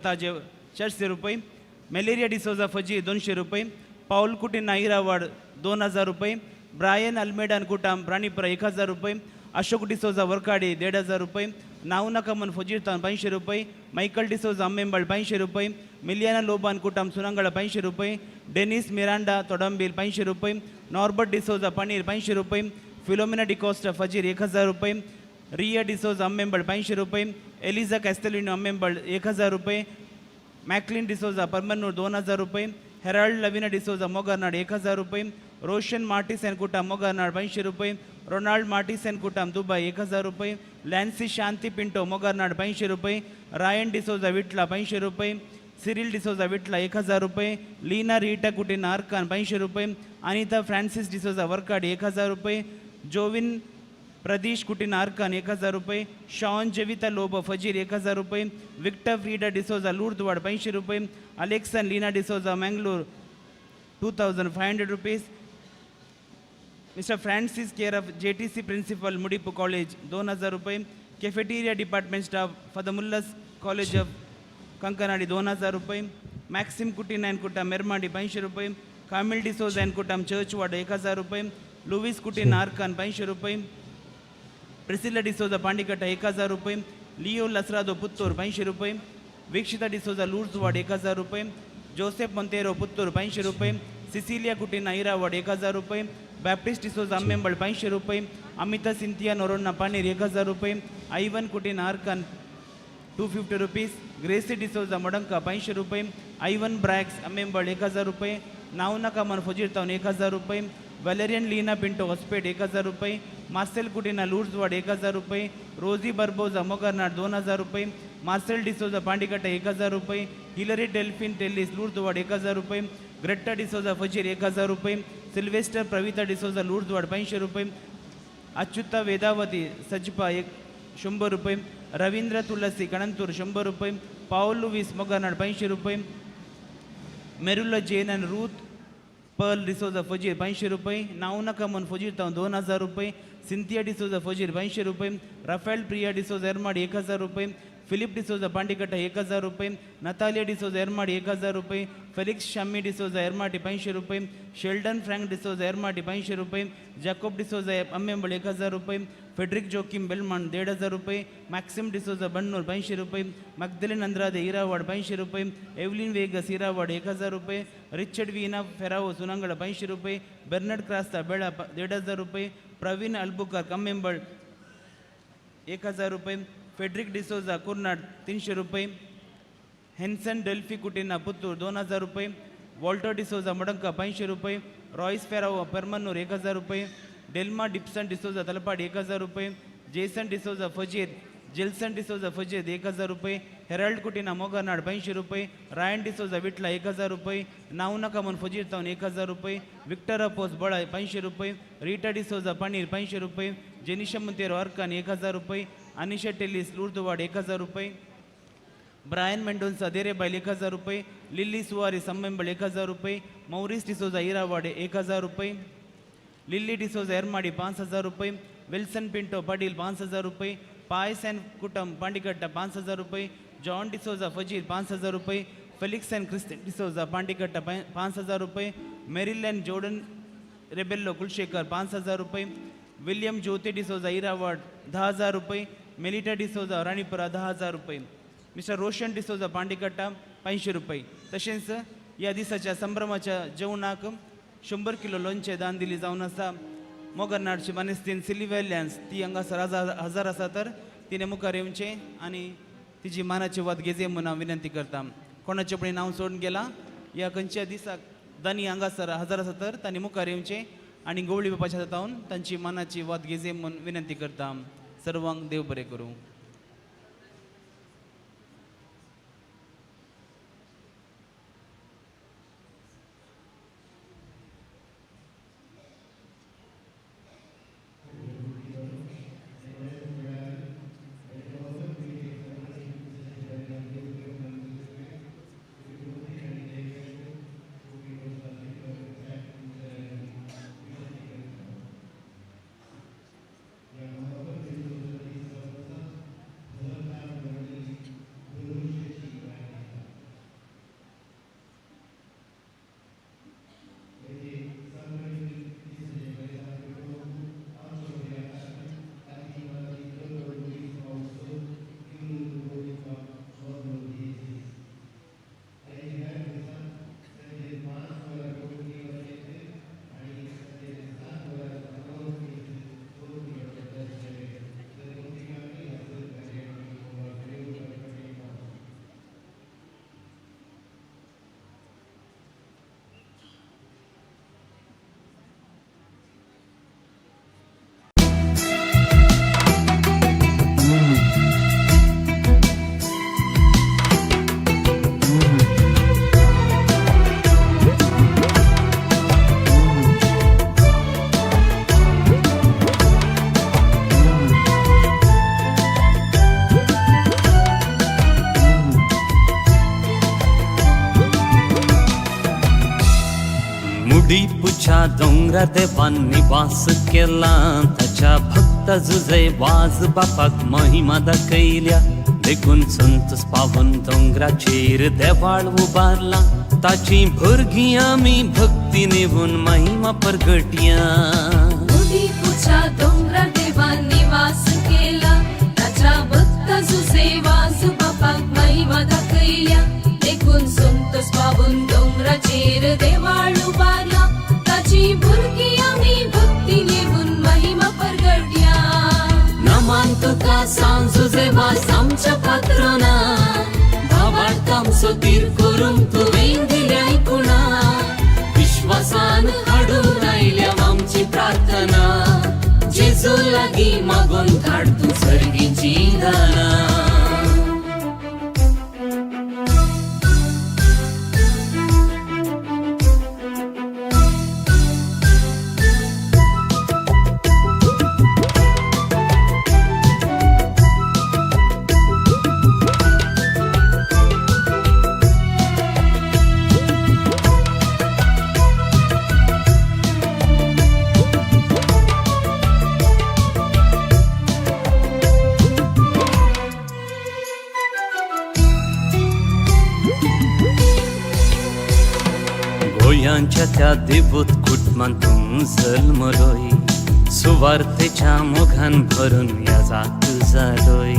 ताजे 400 रुपये, malaria D'Souza fuzzy 200 रुपये, पाऊल कुटीन नाईरावाड 2000 रुपये, ब्रायन अल्मेडान कुटाम प्राणीपुरा 1000 रुपये, अशोक डिसोजा वरकाडी 1500 रुपये, नावना कमन फजीरतान 500 रुपये, मायकल डिसोजा अम्मेंबळ 500 रुपये, मिलियाना लोबान कुटाम सुनांगळ 500 रुपये, डेनिस मिरांडा तोडंबील 500 रुपये, नॉर्बर्ट डिसोजा पनीर 500 रुपये, फिलोमिना डिकोस्टा फजीर 1000 रुपये, रिया डिसोजा अम्मेंबळ 500 रुपये, एलिझा कॅस्टेलिनो अम्मेंबळ 1000 रुपये, मॅक्लिन डिसोजा परमनूर 2000 रुपये, हेराल्ड लविना डिसोजा मोगारनाड 1000 रुपये, रोशन मार्टिसन कुटाम मोगारनाड 500 रुपये, रोनाल्ड मार्टिसन कुटाम दुबई 1000 रुपये, लॅन्सी शांती पिंटो मोगारनाड 500 रुपये, रायन डिसोजा विटला 500 रुपये, सिरिल डिसोजा विटला 1000 रुपये, लीना रीटा कुटीन आर्कान 500 रुपये, अनिता फ्रान्सिस डिसोजा वरकाडी 1000 रुपये, जोविन प्रदीश कुटीन आर्कान 1000 रुपये, शॉन जेविता लोबो फजीर 1000 रुपये, विक्टर फ्रीडा डिसोजा लूर्दवाड 500 रुपये, अलेक्सन Leena D'Souza Mangalore 2500 rupees, mister Francis care of JTC principal Mudipu college 2000 रुपये, cafeteria department staff for the मुल्लस कॉलेज ऑफ कंकनाडी 2000 रुपये, मॅक्सिम कुटीन अँड कुटाम मेरमाडी 500 रुपये, कामिल डिसोजा अँड कुटाम चर्चवाड 1000 रुपये, लुईस कुटीन आर्कान 500 रुपये, प्रिसिला डिसोजा पांडिकट्टा 1000 रुपये, लिओ लसरादो पुत्तूर 500 रुपये, वीक्षिता डिसोजा लूर्जवाड 1000 रुपये, जोसेफ मोंतेरो पुत्तूर 500 रुपये, सिसिलिया कुटीन ऐरावाड 1000 रुपये, बैप्टिस्ट डिसोजा अम्मेंबळ 500 रुपये, अमिता सिंथिया नोरोन्ना पानीर 1000 रुपये, Ivan कुटीन Arkan 250 rupees, grasserie D'Souza मडंका 500 रुपये, आयवन ब्रॅक्स अम्मेंबळ 1000 रुपये, नावना कमन फजीर टाउन 1000 रुपये, वॅलेरियन लीना पिंटो हॉस्पेट 1000 रुपये, मार्सेल कुटीना लूर्जवाड 1000 रुपये, रोजी बर्बोजा मोगारनाड 2000 रुपये, मार्सेल डिसोजा पांडिकट्टा 1000 रुपये, हिलरी डेल्फिन टेलिस लूर्जवाड 1000 रुपये, ग्रेट्टा डिसोजा फजीर 1000 रुपये, सिल्वेस्टर प्रवीता डिसोजा लूर्जवाड 500 रुपये, अच्युता वेदावती सजपा 100 रुपये, रवींद्र तुलसी कणंतूर 100 रुपये, पाऊल लुईस मोगारनाड 500 रुपये, मेरुला जेन अँड रूथ पर्ल डिसोजा फजीर 500 रुपये, नावना कमन फजीर टाउन 2000 रुपये, सिंथिया डिसोजा फजीर 500 रुपये, राफेल प्रिया डिसोजा एरमाडी 1000 रुपये, फिलिप डिसोजा पांडिकट्टा 1000 रुपये, नतालिया डिसोजा एरमाडी 1000 रुपये, फेलिक्स शम्मी डिसोजा एरमाडी 500 रुपये, शेल्डन फ्रँक डिसोजा एरमाडी 500 रुपये, जॅकोब डिसोजा अम्मेंबळ 1000 रुपये, फेडरिक जोकिम बेलमन 1500 रुपये, मॅक्सिम डिसोजा बन्नूर 500 रुपये, मॅग्दलिन अंद्रादे इरावाड 500 रुपये, एव्हलिन वेगस इरावाड 1000 रुपये, रिचर्ड वीना फेरावो सुनांगळ 500 रुपये, बेर्नर्ड क्रास्ता बेळा 1500 रुपये, प्रवीण अल्बुकर कम्मेंबळ 1000 रुपये, फेडरिक डिसोजा कुर्नाड 300 रुपये, हेन्सन डेल्फी कुटीना पुत्तूर 2000 रुपये, वॉल्टर डिसोजा मडंका 500 रुपये, रॉयस फेरावो परमन्नूर 1000 रुपये, डेल्मा डिप्सन डिसोजा तलपाडी 1000 रुपये, जेसन डिसोजा फजीर जेल्सन डिसोजा फजीर 1000 रुपये, हेराल्ड कुटीना मोगारनाड 500 रुपये, रायन डिसोजा विटला 1000 रुपये, नावना कमन फजीर टाउन 1000 रुपये, विक्टर अपोस बळा 500 रुपये, रीटा डिसोजा पनीर 500 रुपये, जेनिशा मोंतेरो आर्कान 1000 रुपये, अनिशा टेलिस लूर्दवाड 1000 रुपये, ब्रायन मेंडोन्सा देरेबाईल 1000 रुपये, लिल्ली सुवारी सम्मेंबळ 1000 रुपये, मौरिस डिसोजा इरावाड 1000 रुपये, लिल्ली डिसोजा एरमाडी 5000 रुपये, विल्सन पिंटो पाटील 5000 रुपये, पायस अँड कुटम पांडिकट्टा 5000 रुपये, जॉन डिसोजा फजीर 5000 रुपये, फेलिक्स अँड क्रिस्टिन डिसोजा पांडिकट्टा 5000 रुपये, मेरिलन जोर्डन रेबेल्लो कुलशेखर 5000 रुपये, विलियम ज्योती डिसोजा इरावाड 10000 रुपये, मेलिटा डिसोजा राणीपुरा 10000 रुपये, मिस्टर रोशन डिसोजा पांडिकट्टा 500 रुपये. तसेच या दिसाच्या संभ्रमाच्या जेवणाक 100 किलो लोणचे दान दिली जावन आसा. मोगरनाडची मानेस्तीन सिलिव्हॅलियन्स ती हांगासर हजार आसा तर तिने मुखार येवचें आनी तिची मानाची वाद घेजे म्हणून हांव विनंती करता. कोणाचे पण नांव सोडून गेला या खंयच्या दिसाक दानी हांगासर हजार आसा तर तांणी मुखार येवचें आनी गवळी बापाच्या हातावन तांची मानाची वाद घेजे म्हणून विनंती करता. सर्वांक देव बरें करूं. उडीपूच्या डोंगरा देवान निवास केला ताच्या भक्त जुजे वाज बापाक महिमा दाखयल्या देखून संतोष पावन डोंगराचेर देवाळ उबारला ताची भुरगीं आमी भक्ती नेवून महिमा परगटया उडीपूच्या डोंगरा देवान निवास केला ताच्या भक्त जुजे वाज बापाक महिमा दाखयल्या देखून संतोष पावन डोंगराचेर देवाळ उबारला ताची भुरगीं आमी भक्ती नेवून महिमा परगटया नमान तुका सांजू जेवास आमच्या पात्रोना भावार्थ आमचो तीर करूंक तुवें दिल्या आयकुणा विश्वासान हाडून आयल्या आमची प्रार्थना जेजू लागीं मागून धाड तूं सर्गीची दानां गोंयांच्या त्या देवूत कुटुंबांतून जल्मलोय सुवार्थेच्या मोगान भरून याजाक जालोय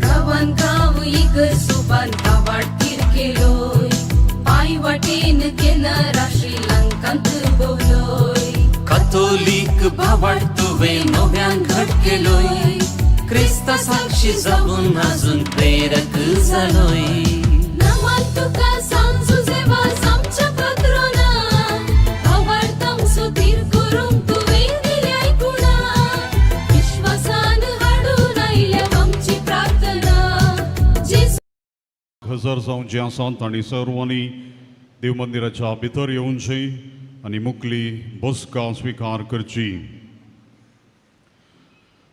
गावान गाव इगर सोबान गावाड तीर केलोय पाय वाटेन केनरा श्रीलंकांत भोवलोय कॅथोलिक भावाड तुवें नव्यान घट केलोय क्रिस्त साक्षी जाऊन अजून प्रेरक जालोय नमान तुका सांजू जेवास आमच्या पात्रोना भावार्थ आमचो तीर करूंक तुवें दिल्या आयकुणा विश्वासान हाडून आयल्या आमची प्रार्थना जेजू हजर जावचे आसात आनी सर्वांनी देव मंदिराच्या भितर येवचें आनी मुखली बसका स्विकार करची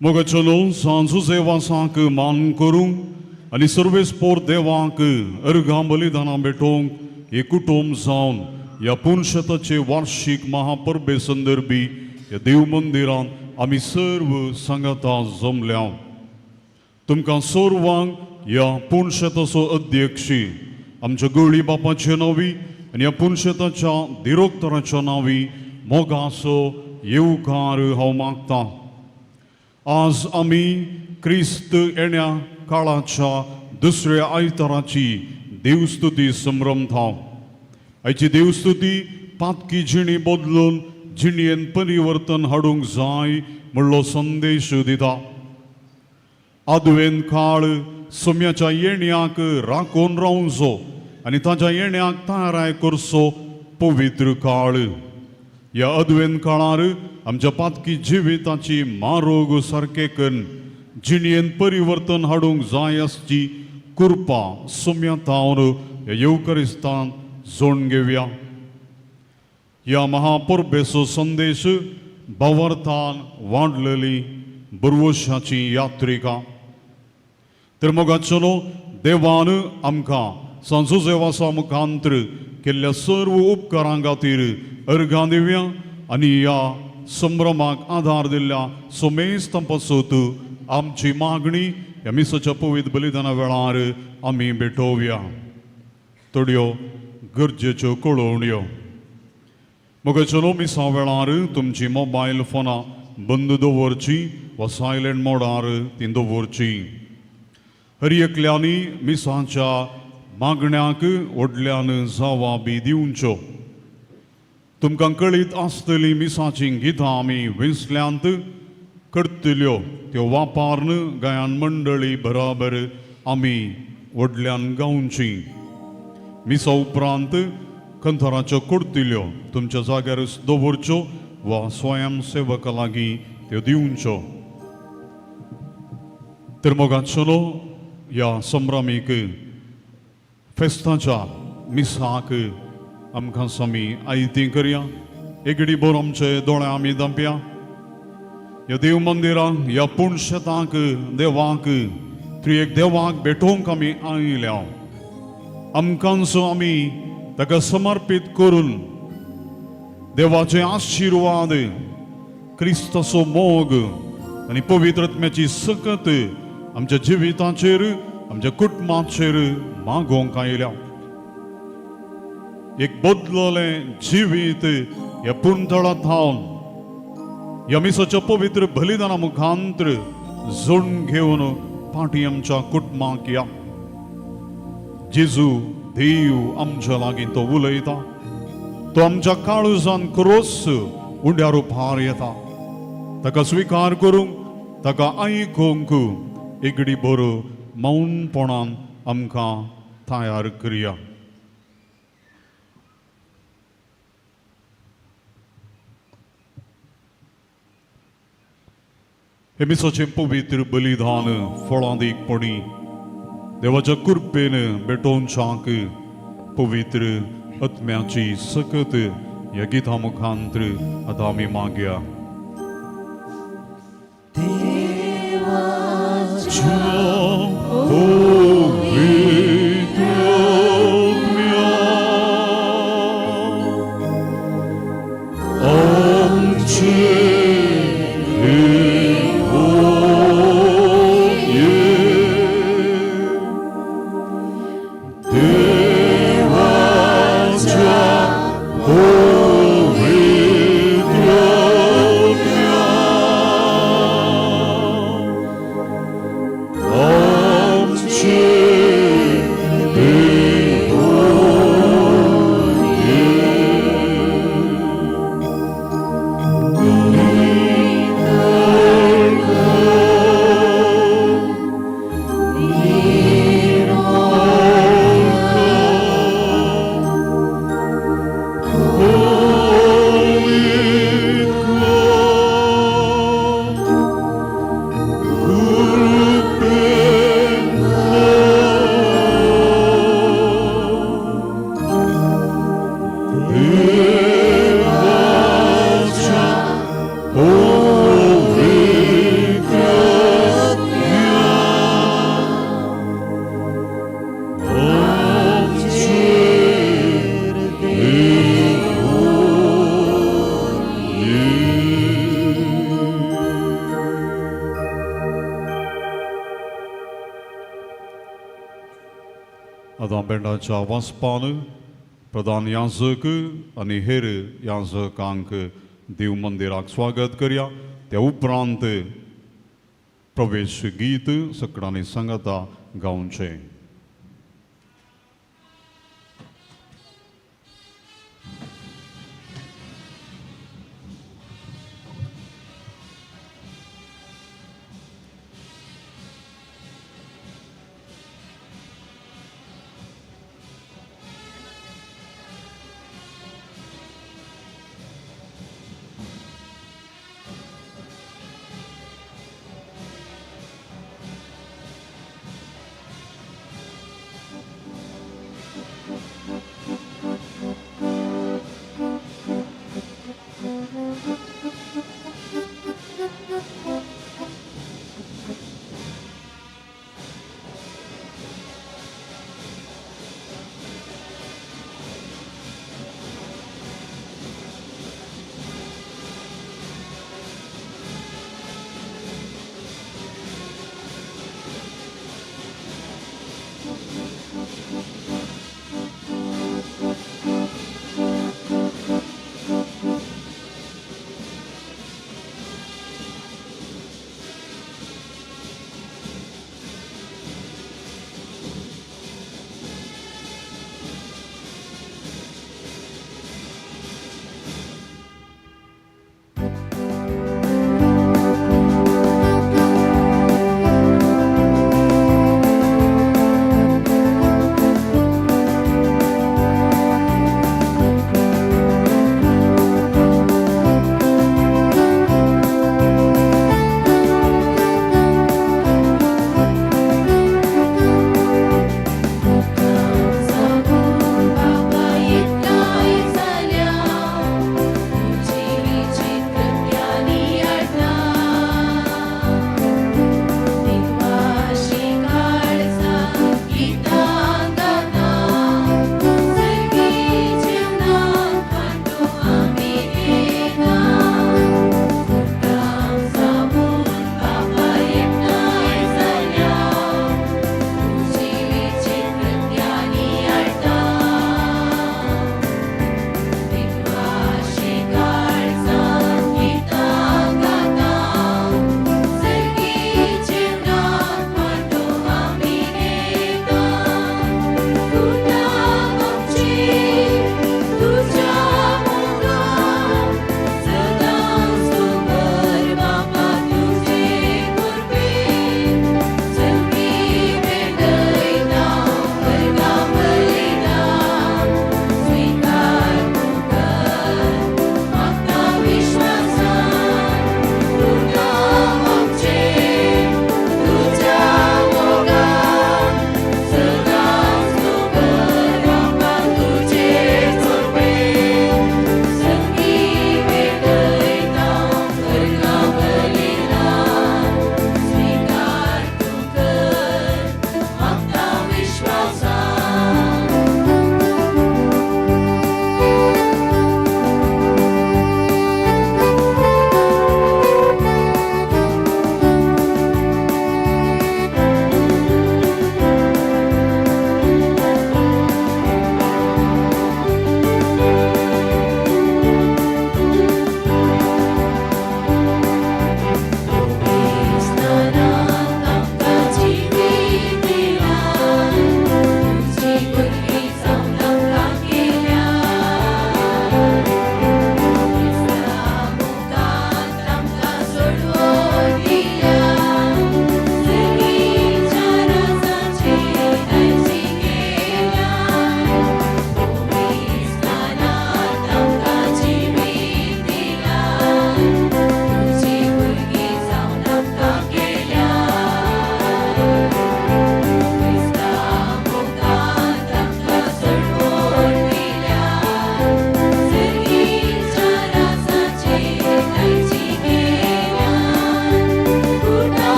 मोग चलो सांजू सेवासाक मान करूंक आनी सर्वेस्पोर देवाक अर्घां बलिदानां भेटोवंक एक कुटुंब जावन ह्या पुणशताचे वार्षिक महापर्बे संदर्भी ह्या देव मंदिरांत आमी सर्व सांगाता जमल्या तुमकां सर्वांक ह्या पुणशताचो अध्यक्षी आमच्या गवळी बापाचे नांवी आनी ह्या पुणशताच्या दिरोक्तराच्या नांवी मोगाचो येवकार हांव मागतां आज आमी क्रिस्त येण्या काळाच्या दुसऱ्या आयताराची देवस्तुती संभ्रमता आयची देवस्तुती पातकी जिणी बदलून जिणयेन परिवर्तन हाडूंक जाय म्हणलो संदेश दिता आदवेन काळ सोम्याच्या येण्याक राखून रावचो आनी ताच्या येण्याक तयाराय करचो पवित्र काळ ह्या अदवेन काळार आमच्या पातकी जिविताची मारोग सारके करून जिणयेन परिवर्तन हाडूंक जाय आसची कृपा सोम्यातावन ह्या येवकारिस्तान जोडून घेवया ह्या महापर्बेचो संदेश भावार्थान वाडलेली बरवशाची यात्रिका तर मोगाचलो देवान आमकां सांजो सेवासा मुखांतर केल्ल्या सर्व उपकारां खातीर अर्घां दिवया आनी ह्या संभ्रमाक आधार दिल्ल्या सोमेस्त पासत आमची मागणी ह्या मिसाच्या पवित्र बलिदाना वेळार आमी भेटोवया थोड्यो गरजेच्यो कळोवण्यो मोगाचलो मिसा वेळार तुमची मोबायल फोनां बंद दवरची वा सायलेंट मोडार ती दवरची हर एकल्यांनी मिसाच्या मागण्याक व्हडल्यान जावाबी दिवच्यो तुमकां कळीत आसतली मिसाची गितां आमी वेसल्यांत करतल्यो त्यो वापारन गायन मंडळी बराबर आमी व्हडल्यान गावची मिसा उपरांत कंथराच्यो करतल्यो तुमच्या जाग्यार दवरच्यो वा स्वयंसेवका लागीं त्यो दिवच्यो तर मोगाचलो ह्या संभ्रामीक फेस्ताच्या मिसाक आमकां सामी आयती करया एगडी बोर आमचे दोळे आमी धांपया ह्या देव मंदिराक ह्या पुणशताक देवाक त्रिएक देवाक भेटोवंक आमी आयल्या आमकांचो आमी ताका समर्पीत करून देवाचे आशीर्वाद, क्रिस्ताचो मोग आनी पवित्रत्म्याची सकत आमच्या जिविताचेर, आमच्या कुटुंबाचेर मागोवंक आयल्या. एक बदलले जिवीत ह्या पुंतळांत थावन ह्या मिसाच्या पवित्र बलिदाना मुखांतर जोडून घेवन फाटीं आमच्या कुटुंबाक या. जेजू देव आमच्या लागीं तो उलयता, तो आमच्या काळजान क्रोस उंड्या रुपार येता. ताका स्विकार करूंक, ताका आयकूंक एगडी बरो मौनपणान आमकां तयार करया. हे मिसाचें पवित्र बलिदान फळांदीकपणी देवाच्या कृपेन भेटोवच्याक पवित्र आत्म्याची सकत ह्या गिता मुखांतर आतां आमी मागया. आतां बेंडाच्या वासपान प्रधान याजक आनी हेर याजकांक देव मंदिराक स्वागत करया. त्या उपरांत प्रवेश गीत सकडांनी सांगता गावचें.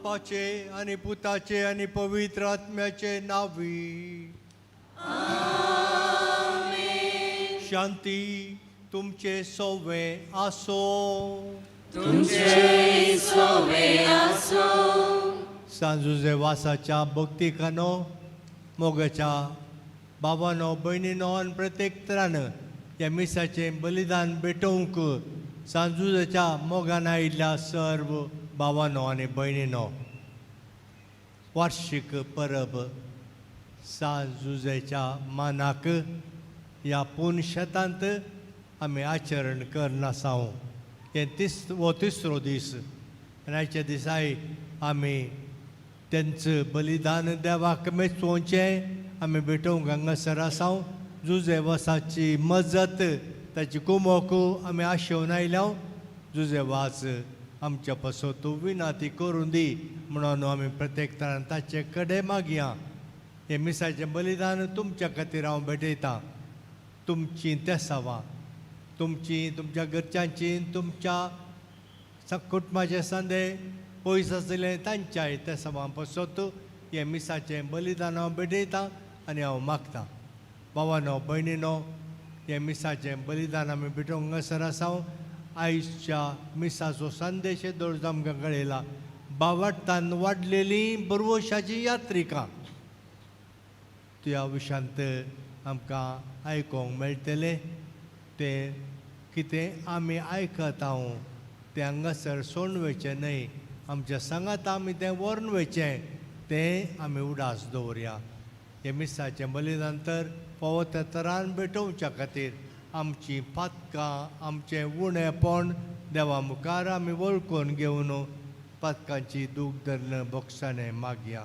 बापाचे आणि पुताचे आणि पवित्र आत्म्याचे नावी शांती तुमचे सोवे आसो. सांजुजे वासाच्या भक्तिकानो मोगाच्या बाबानो भयणीनो आनी प्रत्येक तरान ह्या मिसाचे बलिदान भेटोवंक सांजुजेच्या मोगान आयिल्ल्या सर्व बाबानो आनी भयणीनो वार्षिक परब सांजुजेच्या मानाक ह्या पुनशेतांत आमी आचरण करना साव हे तिसरो दीस आनी आयच्या दिसाय आमी तेंचं बलिदान देवाक मेचोवचें आमी भेटोवंक हांगासर आसाव. जुजे वासाची मजत ताची कुमोक आमी आशेवन आयल्या. जुजे वास आमच्या पासो तूं विनाती करून दी म्हणून आमी प्रत्येक तरान ताचे कडेन मागया. हे मिसाचें बलिदान तुमच्या खातीर हांव भेटयतां. तुमचीं तेसावां तुमचीं तुमच्या घरच्यांची तुमच्या कुटुंबाचे संदे पयस आसले तांच्याय तेसावां पासत हे मिसाचें बलिदान हांव भेटयतां आनी हांव मागतां. भावानो भयणीनो हे मिसाचें बलिदान आमी भेटोवंक हांगासर आसाव. आयच्या मिसाचो संदेश दर्जो आमकां कळयला. भावार्थान वाडलेलीं बरवशाची यात्रिकां त्या विशांत आमकां आयकोंक मेळटलें. ते कितें आमी आयकत हांव तें हांगासर सोडून वयचें न्हय. आमच्या सांगात आमी तें व्हरून वयचें तें आमी उडास दवरया. हे मिसाचें बलिदान तर फावो त्या तरान भेटोवच्या खातीर आमचीं पातकां आमचें उणेपण देवा मुखार आमी वळखून घेवन पातकांची दूख धरण बोक्षाने मागया.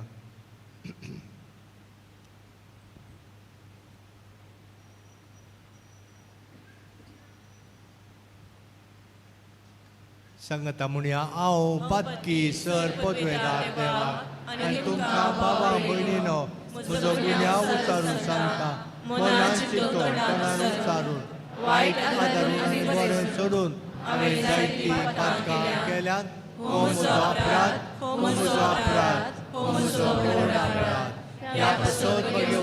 सांगता म्हणया हांव पातकी सर पदवेदार देवाक आनी तुमकां बाबा भयणीनो म्हजो गुन्यांव उचारून सांगता. मनान चिंतून तोंडान उचारून वायट आदारून आनी बरें सोडून हांवें जायतीं पातकां केल्यात. हो म्हजो अपराध, हो म्हजो अपराध, हो म्हजो व्हड अपराध. ह्या पासत म्हगे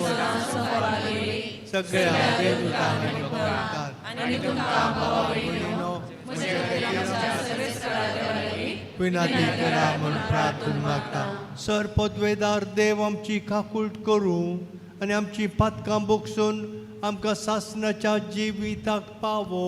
सगळ्या देवदूतांनी आनी तुमकां बाबा भयणीनो विनाती करा म्हूण प्रार्थना मागता. सर पदवेदार देव आमची काकूट करूं आनी आमची पातकां बोगसून आमकां सासणाच्या जिविताक पावो.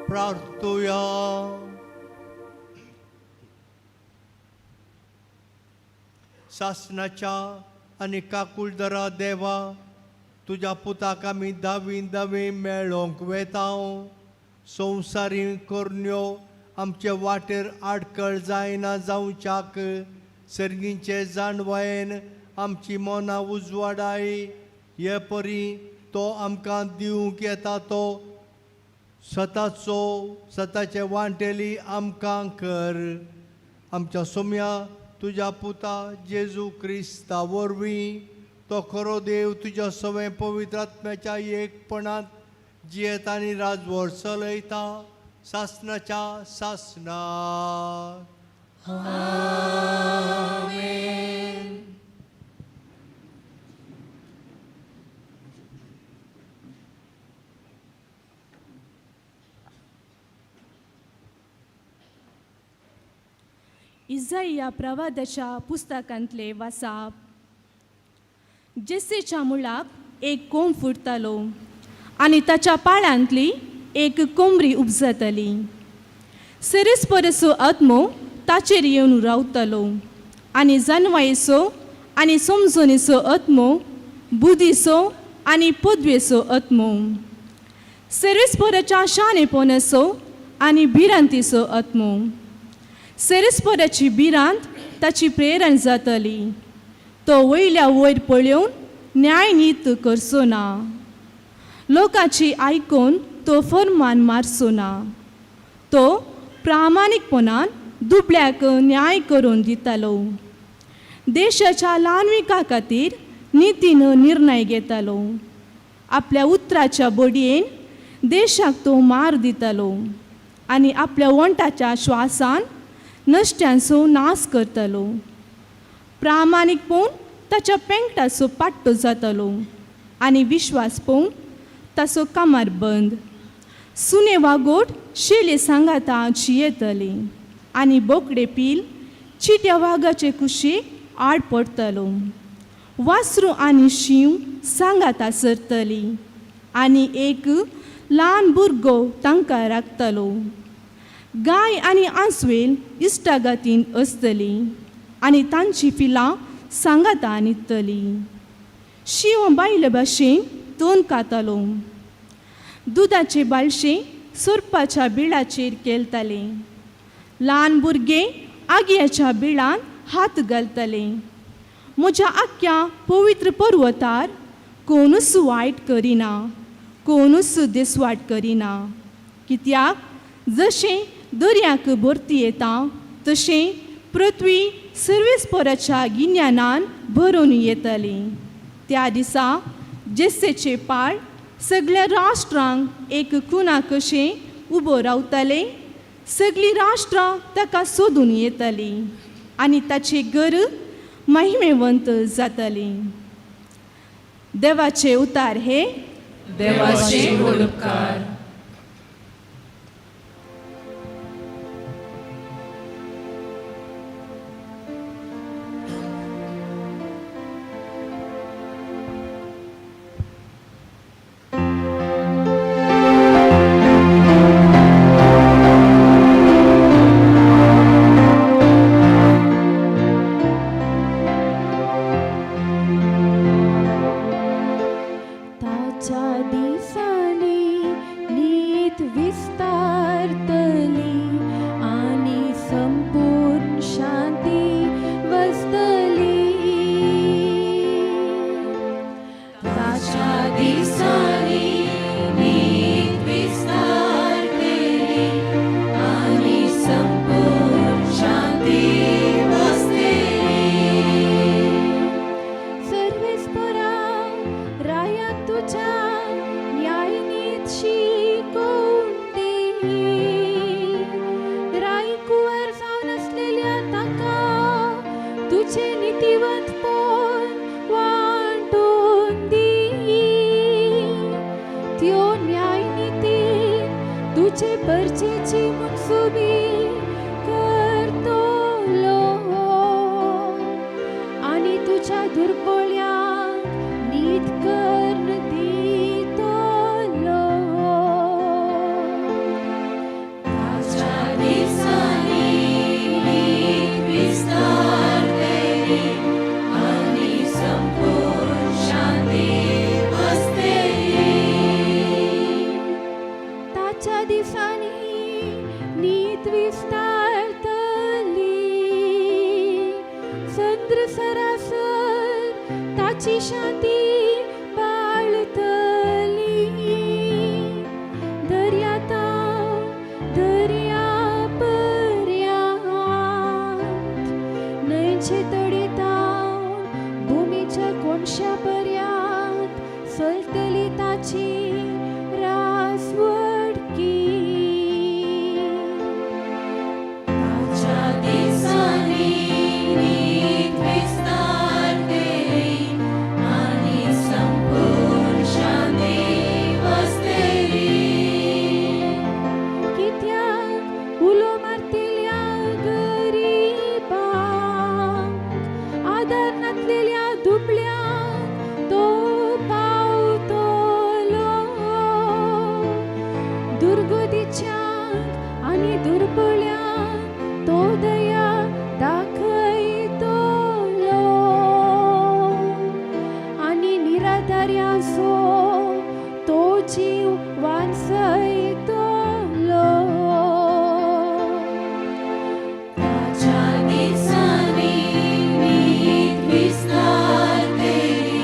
प्रार्थूया. सासणाच्या आनी काकुळदरा देवा तुज्या पुताक आमी दावी मेळोंक वेता. संवसारी करण्यो आमचे वाटेर आडखळ जायना जावच्याक सर्गींचे जाणवायेन आमची मनां उजवाडाय. हे परी तो आमकां दिवंक येता तो स्वताचे वांटेली आमकां कर. आमच्या सोम्या तुज्या पुता जेजू क्रिस्ता वरवीं तो खरो देव तुज्या सवे पवित्र आत्म्याच्या एकपणांत जियेत आनी राजवट चलयता सासणाच्या सासणाक. इसाया प्रवादाच्या पुस्तकांतले वाचप. जेसेच्या मुळाक एक कोंब फुटतालो आनी ताच्या पाळयांतली एक कोंबरी उपजतली. सिरिस्परसो आत्मो ताचेर येवन रावतलो आनी जानवायेचो आनी समजणेचो आत्मो, बुद्धीचो आनी पदवेचो आत्मो, सिरिस्पराच्या शाणेपणाचो आनी भिरांतीचो आत्मो. सिरिस्पराची भिरांत ताची प्रेरण जातली. तो वयल्या वयर पळोवन न्याय नीत करचो ना. लोकांची आयकून तो फर्मान मारचो ना. तो प्रामाणीकपणान दुबळ्याक न्याय करून दितालो. देशाच्या ल्हानविका खातीर नितीन निर्णय घेतालो. आपल्या उतराच्या बडयेन देशाक तो मार दितालो आनी आपल्या वंटाच्या श्वासान नश्ट्यांचो नाश करतालो. प्रामाणीक पोवन ताच्या पेंगटाचो पाट्टो जातालो आनी विश्वास पोवन ताचो कामार बंद. सुने वागोट शेले सांगाता जियेतले आनी बोकडे पील चिट्या वागाचे कुशीक आड पडतलो. वासरू आनी शिव सांगाता सरतली आनी एक ल्हान भुरगो तांकां राखतलो. गाय आनी आंसवेल इश्टागातीन असतली आनी तांची पिलां सांगाता न्हिदतली. शिव बायल भाशेन तोंड कातालो. दुदाचे बालशे सोरपाच्या बिळाचेर केलताले. ल्हान भुरगे आग्याच्या बिळान हात घालतले. म्हज्या आख्या पवित्र पर्वतार कोणूच वायट करिना, कोणूच देसवाट करिना. कित्याक जशें दर्याक भरती येता तशें पृथ्वी सर्वेस्पराच्या गिन्यानान भरून येतली. त्या दिसा जेसेचे पाळ सगळ्या राष्ट्रांक एक खुना कशें उबो रावतले. सगळीं राष्ट्रां ताका सोदून येतली आनी ताचे घर महिमेवंत जातली. देवाचे उतार हे देवाचे उपकार. ताच्या दिसांनी नीत विस्तारतली आनी संपूर्ण शांती वसतली. ताच्या दिसांनी नीत विस्तारतली आनी संपूर्ण शांती वसतली. सर्वेस्परा राया तुझ्या न्यायनीत शिकवून दी. राई कुंवर जावन असलेल्या ताका तुझे नितीवंतपण वांटून दी. त्यो न्यायनीती तुझे परचेची मुनसुबी करतलो आनी तुझ्या दुर्बळ्यांक नीत कर्ण दितलो. ताच्या दिसांनी नीत विस्तारतली आनी संपूर्ण शांती वसतली. ताच्या दिसांनी नीत विस्तारतली. चंद्र सरासर ताची शांती पाळतली. दर्यातावन दर्या पर्यांत न्हंयचे तडेतावन भुमीच्या कोनशा पर्यांत चलतली ताची रासवडकी. ताच्या दिसांनी नीत विस्तारतली आनी संपूर्ण शांती वसतली. कित्याक उलो मारतिल्या गरीबांक दर्यांचो तो जीव वांचयतलो ताच्या दिसांनी मीठ विस्तारतली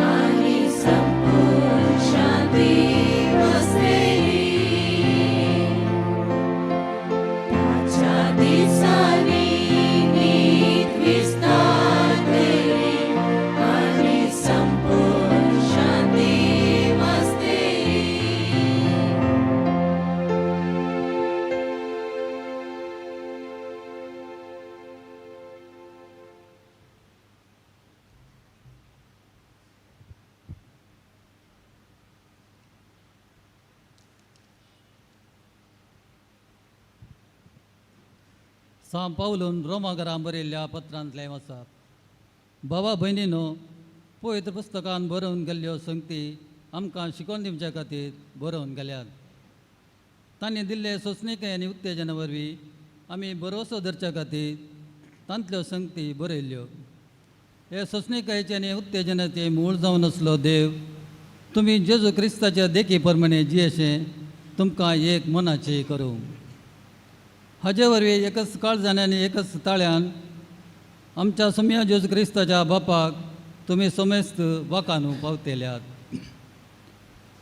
आनी संपूर्ण शांती बसतली ताच्या दिसांनी मीठ विस्तारतली आनी संपूर्ण शांती बसतली साम पावलून रोमागरां बरयल्ल्या पत्रांतलें वाचप. बाबा भयणीनो, पवित्र पुस्तकान बरोवन गेल्ल्यो संगती आमकां शिकोवन दिवचे खातीर बरोवन गेल्यात. तांणी दिल्ले सोंसणिके आनी उत्तेजना वरवीं आमी भरवसो धरचे खातीर तांतल्यो संगती बरयल्ल्यो. हे सोंसणिकायेचे आनी उत्तेजनाचे मूळ जावन आसलो देव तुमी जेजू क्रिस्ताच्या देखी प्रमाणे जियेशें तुमकां एक मनाची करूं. हाजे वरवीं एकच काळजान आनी एकच ताळ्यान आमच्या सम्या जेजू क्रिस्ताच्या बापाक तुमी समेस्त वाकानू पावतेल्यात.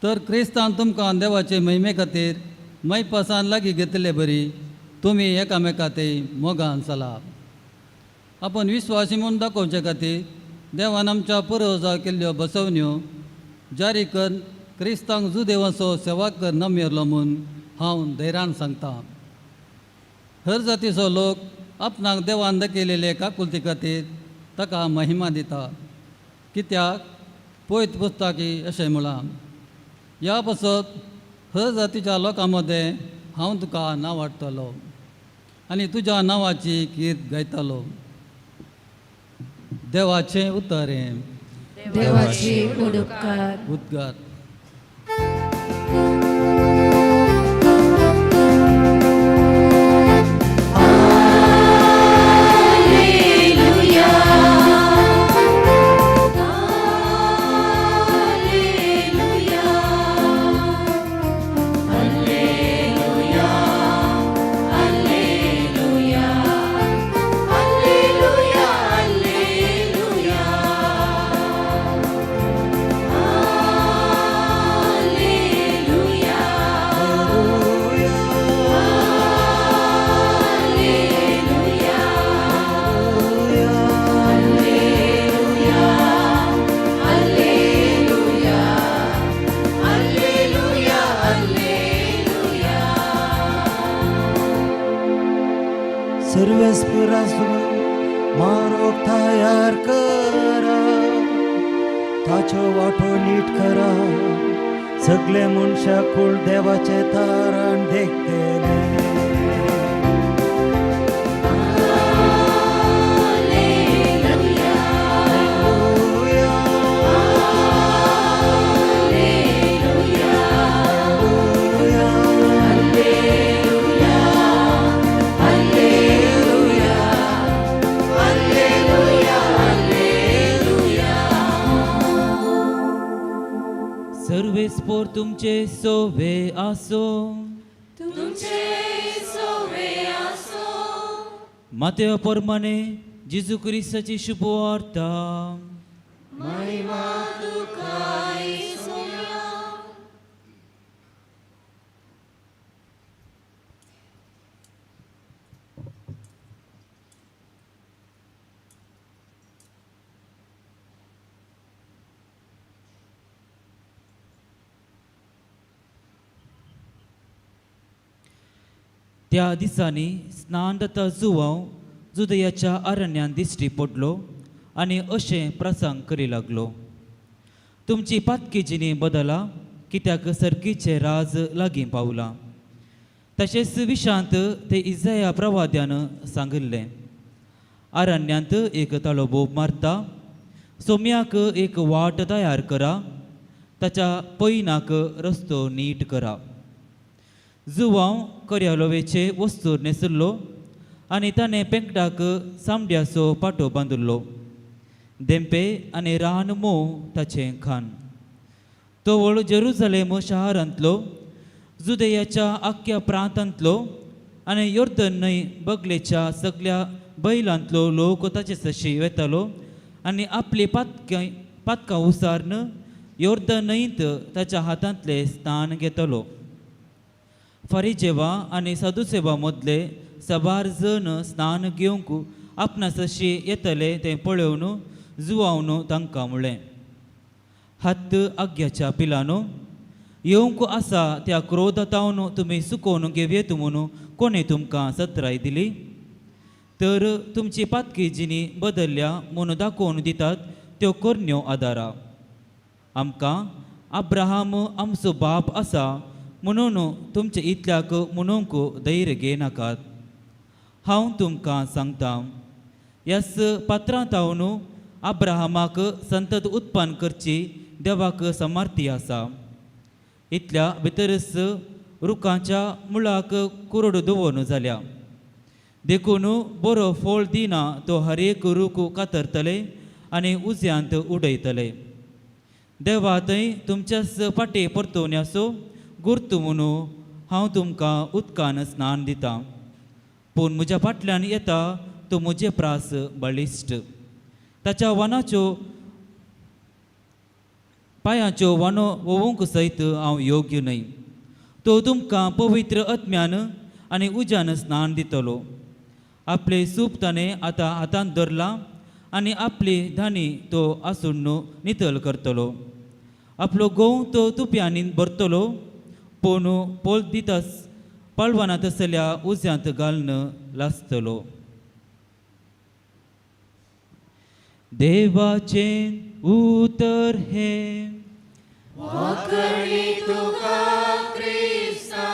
तर क्रिस्तान तुमकां देवाचे महिमे खातीर मैपासान लागीं घेतले बरी तुमी एकामेकांतय मोगान चला. आपूण विस्वासी म्हूण दाखोवचे खातीर देवान आमच्या पुर्वजां केल्ल्यो बसवण्यो जारी कर क्रिस्तांक जुदेवाचो सेवा कर नमेरलो म्हूण हांव धैर्यान सांगतां. हर जातीचो लोक आपणाक देवान दाखयलेले काकुलती खातीर ताका महिमा दिता. कित्याक पवित्र पुस्तकी अशें म्हळां, ह्या पासत हर जातीच्या लोकां मदें हांव तुका नांव वाडटलो आनी तुज्या नांवाची कीर्त गायतलो. देवाचें उतर हें. देवाची उडकार. उद्गार. सर्वेस्परासून मारोक तयार करा, ताचो वाटो नीट करा. सगळे मनशा कुळ देवाचे तारण देखतेले. सर्वेस्पोर तुमचे सोवे आसो. तुमचे सोवे आसो. मातेव प्रमाणे जेजू क्रिस्ताची शुभ वार्ता. महिमा तुका येसुया. त्या दिसांनी स्नान जाता जुवांव जुदयाच्या अरण्यान दिश्टी पडलो आनी अशें प्रसंग करी लागलो. तुमची पातकी जिणी बदला, कित्याक सर्गीचे राज लागीं पावलां. तशेंच विशांत ते इजाया प्रवाद्यान सांगिल्लें. अरण्यांत एक तळोबोब मारता, सोम्याक एक वाट तयार करा, ताच्या पैनाक रस्तो नीट करा. जुवांव कर्यालोवेचे वस्तूर न्हेसुल्लो आनी ताणें पेंकटाक सामड्याचो पाटो बांदिल्लो. देंपे आनी रानमो ताचें खान. तो वळ जेरुसलेम शारांतलो, जुदेयाच्या आख्या प्रांतांतलो आनी योर्दन न्हंय बगलेच्या सगळ्या बैलांतलो लोक ताचे सशी वेतालो आनी आपली पातकां उसारन योर्दन न्हंयत ताच्या हातांतले स्थान घेतलो. फारिजेवा आनी सदुसेवा मदले सबार जण स्नान घेवंक आपणा सशी येतले तें पळोवन जुवावन तांकां म्हणलें, हत्त आग्याच्या पिलानो, येवंक आसा त्या क्रोधातावन तुमी सुकोवन घेवयेत म्हणून कोणें तुमकां सत्राय दिली? तर तुमची पातकी जिणी बदल्ल्या म्हणून दाखोवन दितात त्यो कोरण्यो आदारा. आमकां अब्राहम आमचो बाप आसा म्हणून तुमचे इतल्याक म्हणूंक धैर्य घेनाकात. हांव तुमकां सांगतां, ह्याच पात्रांतावन अब्राहमाक संतत उत्पन्न करची देवाक समर्थी आसा. इतल्या भितरच रुखांच्या मुळाक कुरड दवरून जाल्या. देखून बरो फळ दिना तो हर एक रूख कातरतले आनी उज्यांत उडयतले. देवा थंय तुमच्याच पाटे परतोवण्याचो गुर्त म्हणून हांव तुमकां उदकान स्नान दितां. पूण म्हज्या फाटल्यान येता तो म्हजे प्रास बळिश्ट. ताच्या वनाच्यो पांयाच्यो वनो वोवंक सयत हांव योग्य न्हय. तो तुमकां पवित्र आत्म्यान आनी उज्यान स्नान दितलो. आपले सूप ताणें आतां हातांत धरला आनी आपली धानी तो आसून नितळ करतलो. आपलो गोव तो तुप्यांनी भरतलो, पूण पोल दितास पळवनात आसल्या उज्यांत घालन लासतलो. देवाचें उतर हे वखणी तुका क्रिस्ता.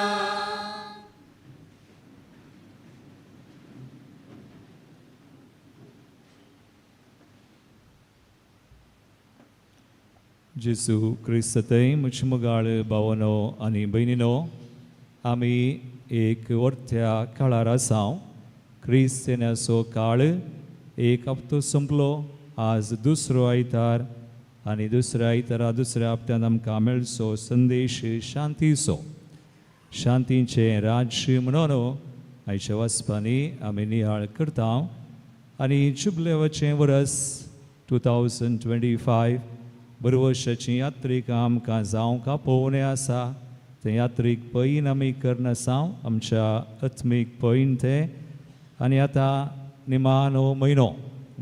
जेसू क्रिस्तय म्हजे मोगाळ भावनो आनी भयणीनो, आमी एक वर्त्या काळार आसा. क्रिस्त येण्याचो काळ एक हप्तो संपलो. आज दुसरो आयतार आनी दुसऱ्या आयतारा दुसऱ्या हप्त्यान आमकां मेळचो संदेश शांतीचो. शांतीचें राज्य म्हणून आयच्या वचपांनी आमी नियाळ करता. आनी जुबलेवाचें वर्स 2025 बरे वर्साची यात्रेक आमकां जावंक पोवणें आसा. ते यात्रेक पैन आमी करन आसा आमच्या आत्मीक पैन ते. आनी आतां निमाणो म्हयनो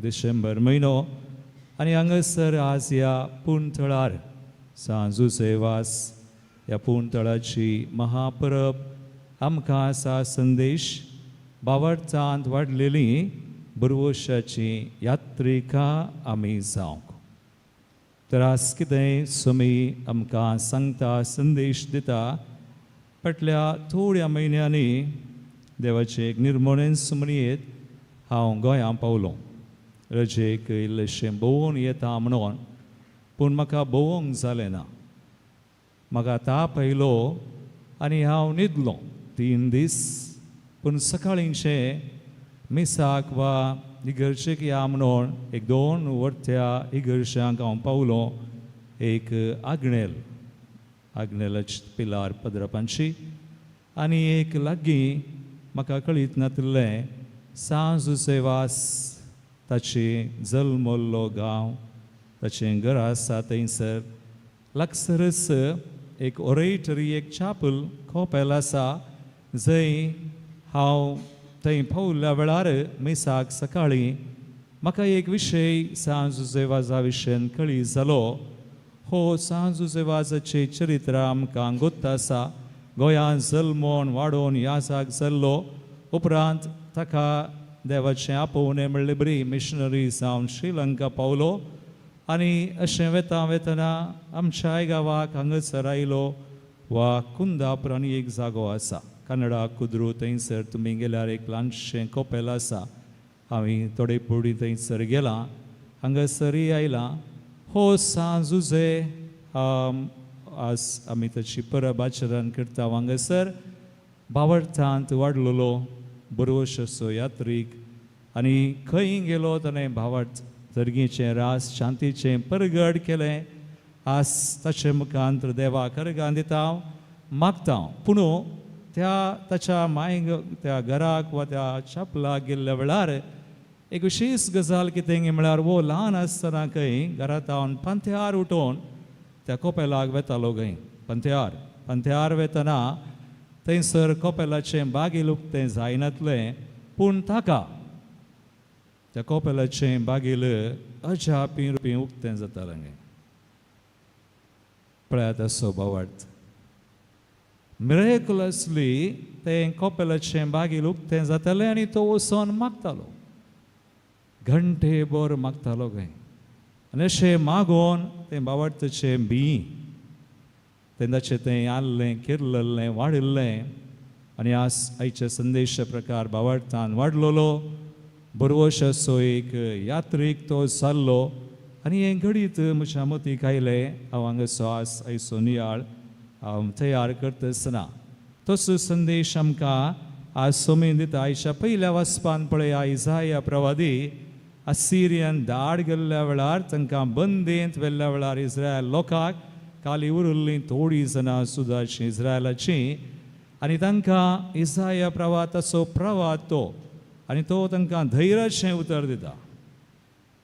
डिसेंबर म्हयनो आनी हांगासर आज ह्या पुणतळार सांजुसेवास ह्या पुणतळाची महापरब आमकां आसा संदेश भावार्थांत वाडलेली बरे वर्साची यात्रिका आमी जावंक. तर आज कितें सुमी आमकां सांगता संदेश दिता. फाटल्या थोड्या म्हयन्यांनी देवाचे एक निर्मणेन सुमणयेत हांव गोंयां पावलो. रजेक इल्लेशें भोंवून येता म्हणून, पूण म्हाका भोंवूंक जालें ना. म्हाका ताप आयलो आनी हांव न्हिदलो 3 दीस. पूण सकाळींचें मिसाक वा इगर्जेक या म्हणून एक 2 वर्त्या इगर्जांक हांव पावलो. एक आग्नेलाची पिलार पदरापांची आनी एक लागीं म्हाका कळीत नातलें सांजुसेवास ताची जल्मल्लो गांव, ताचें घर आसा थंयसर. लागसरच एक ओरेटरी एक चापल खोपेल आसा जंय हांव थंय पावल्या वेळार मिसाक सकाळीं म्हाका एक विशय सांजुसेवाजा विशयान कळी जालो. हो सांजुसेवाजाचें चरित्र आमकां गोत्त आसा. गोंयांत जल्मोन वाडोवन ह्या जाग जाल्लो. उपरांत ताका देवाचें आपोवणें म्हणलें बरी मिशनरी जावन श्रीलंका पावलो. आनी अशें वेता वेतना आमच्या गांवाक हांगासर आयलो. वा कुंदापूर आनी एक जागो आसा कन्नडा कुद्रू, थंयसर तुमी गेल्यार एक ल्हानशें कोपेल आसा. हांवें थोडे पडी थंयसर गेलां, हांगासरय आयलां. हो सांजुजे आज आमी ताची परब आचरण करता. हांगासर भावार्थांत वाडलेलो बरे वर्साचो यात्रीक. आनी खंय गेलो ताणें भावार्थ जर्गीचें रास शांतीचें परगड केलें आस ताचे मुखांतर देवाक अर्गां दिता मागता पूण त्या ताच्या मायंग त्या घराक वा त्या चपलाक गेल्ल्या वेळार एक विशेष गजाल कितें म्हळ्यार वो ल्हान आसतना खंय घरांत पंथ्यार उठोवन त्या कोपेलाक वेतालो खंय पंथ्यार वेतना थंयसर कोपेलाचें बागील उक्तें जायनातलें पूण ताका त्या कोपेलाचें बागील अजापी रुपी उक्तें जातालें पळयात असो भावार्थ मिरेकुलसली तें कोपेलाचें बागील उक्तें जातालें आनी तो वचोन मागतालो घंटेभर मागतालो खंय आनी अशें मागोवन तें भावार्थाचें बी तेन्नाचें तें आल्लें किर्लल्लें वाडिल्लें आनी आयच्या संदेशा प्रकार भावार्थान वाडलोलो बरोवश असो एक यात्रेक तो जाल्लो आनी हें घडीत म्हज्या मतीक आयलें हांव हांगासो आयचो नियाळ हांव तयार करता आसतना तसो संदेश आमकां आज सोमेन दिता आयच्या पयल्या वाचपान पळया इसाया प्रवादी असिरियन धाड गेल्ल्या वेळार तांकां बंदेंत व्हेल्ल्या वेळार इस्रायल लोकांक काली उरिल्लीं थोडीं जाणां सुदाची इस्रायलाचीं आनी तांकां इसाया प्रवाद ताचो प्रवाद तो आनी तो तांकां धैर्याचें उतर दिता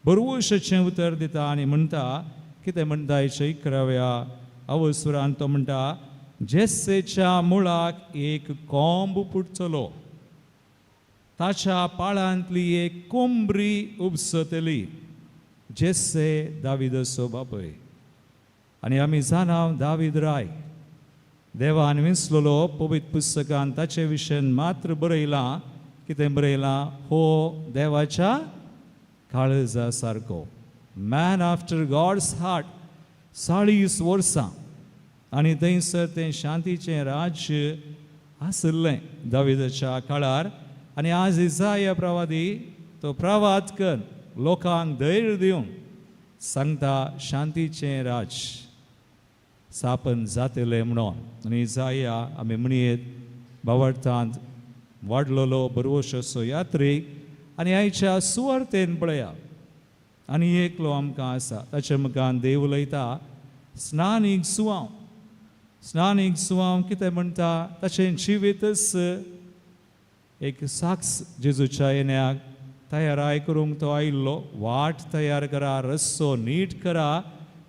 बरोवशाचें उतर दिता आनी म्हणटा कितें म्हणटा हेच्या 11व्या अवसरान तो म्हणटा जेस्सेच्या मुळाक एक कोंब फुटचलो ताच्या पाळांतली एक कोंबरी उपसतली जेस्से दाविदाचो बापूय आनी आमी जाणाव दावीद राय देवान विंचलोलो पवित्र पुस्तकान ताचे विशयन मात्र बरयलां कितें बरयलां हो देवाच्या काळजा सारको मॅन आफ्टर गॉड्स हार्ट 40 वर्सां आनी थंयसर तें शांतीचें राज्य आसलें दाविदाच्या काळार आनी आज इसाया प्रवादी तो प्रवाद कर लोकांक धैर्य दिवन सांगता शांतीचें राज स्थापन जातलें म्हणून आनी इसाया आमी म्हणयेत भावार्थांत वाडलोलो बरोवशेचो यात्रेक आनी आयच्या सुवार्तेन पळया आनी एकलो आमकां आसा ताच्या मुखार देव उलयता स्नानीक सुवांव कितें म्हणटा ताचें जिवीतच एक साक्ष जेजूच्या येण्याक तयाराय करूंक तो आयिल्लो वाट तयार करा रस्तो नीट करा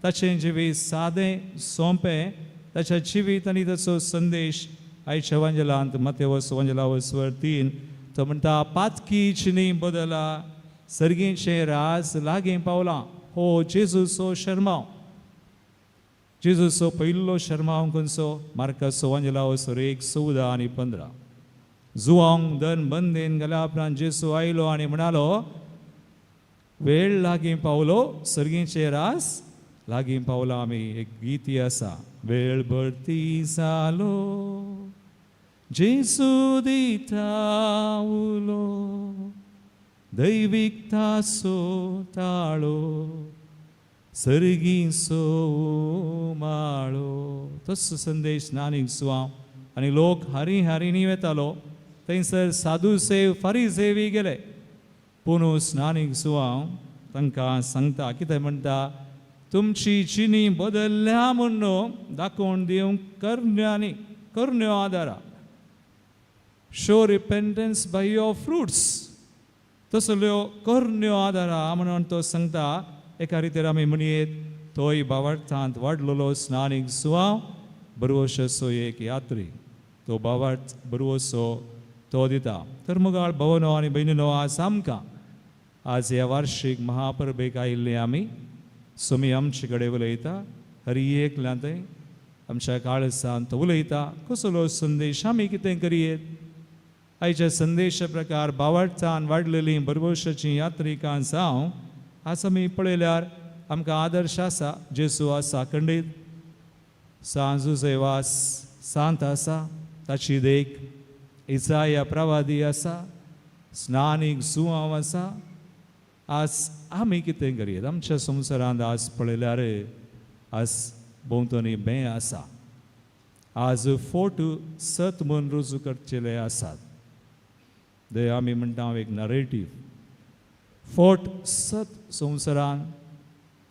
ताचें जिवीत सादें सोंपें ताच्या जिवीत आनी ताचो संदेश आयच्या वंजलांत मत्तेवस वंजलावसवर 3 तो म्हणटा पातकी चिनी बदला सर्गीचें रास लागीं पावलां हो जेजूचो शर्माव जेजूचो पयलो शर्माव खंयचो मार्काचो वंजलावसवर 1:14 आनी 15 जुवांक दन बंदेन गेल्या उपरांत जेजू आयलो आनी म्हणालो वेळ लागीं पावलो सर्गीचें रास लागीं पावला आमी एक गीत आसा वेळ भरती जालो जेजू दिता उलो दैविकताचो ताळो सर्गीचो माळो तसो संदेश स्नानीक सुवांव आनी लोक हारी वेतालो थंयसर साधू सेव फारिसेवी गेले पूण स्नानीक सुवांव तांकां सांगता कितें म्हणटा तुमची चिनी बदल्ल्या म्हणून दाखोवन दिवंक करण्यो आदारा शो रिपेंटन्स बाय युअर फ्रुट्स तसल्यो करण्यो आदारा म्हणून तो सांगता एका रितीर आमी म्हणयेत तोय भावार्थांत वाडलोलो स्नानीक सुवांव बरोवशेचो एक यात्री तो भावार्थ बरोवसो तो दिता तर मुगाळ भवनो आनी भयणीनो आज आमकां आज ह्या वार्षीक महापर्वेक आयिल्ले आमी सोमी आमचे कडेन उलयता हरी एकल्यां थंय आमच्या काळजांत उलयता कसलो संदेश आमी कितें करियेत आयच्या संदेशा प्रकार भावार्थान वाडलेलीं बरोवशाचीं यात्रिकां जावं आज आमी पळयल्यार आमकां आदर्श आसा जेजू आसा खंडीत सांजुसेवास सांत आसा ताची देख इसाया प्रवादी आसा स्नानीक सुवांव आसा आज आमी कितें करियेत आमच्या संवसारांत आज पळयल्यार आज भोंवतणी बें आसा आज फोट सत म्हूण रुजू करचेले आसात ते आमी म्हणटा एक नरेटीव फोट सत संवसारान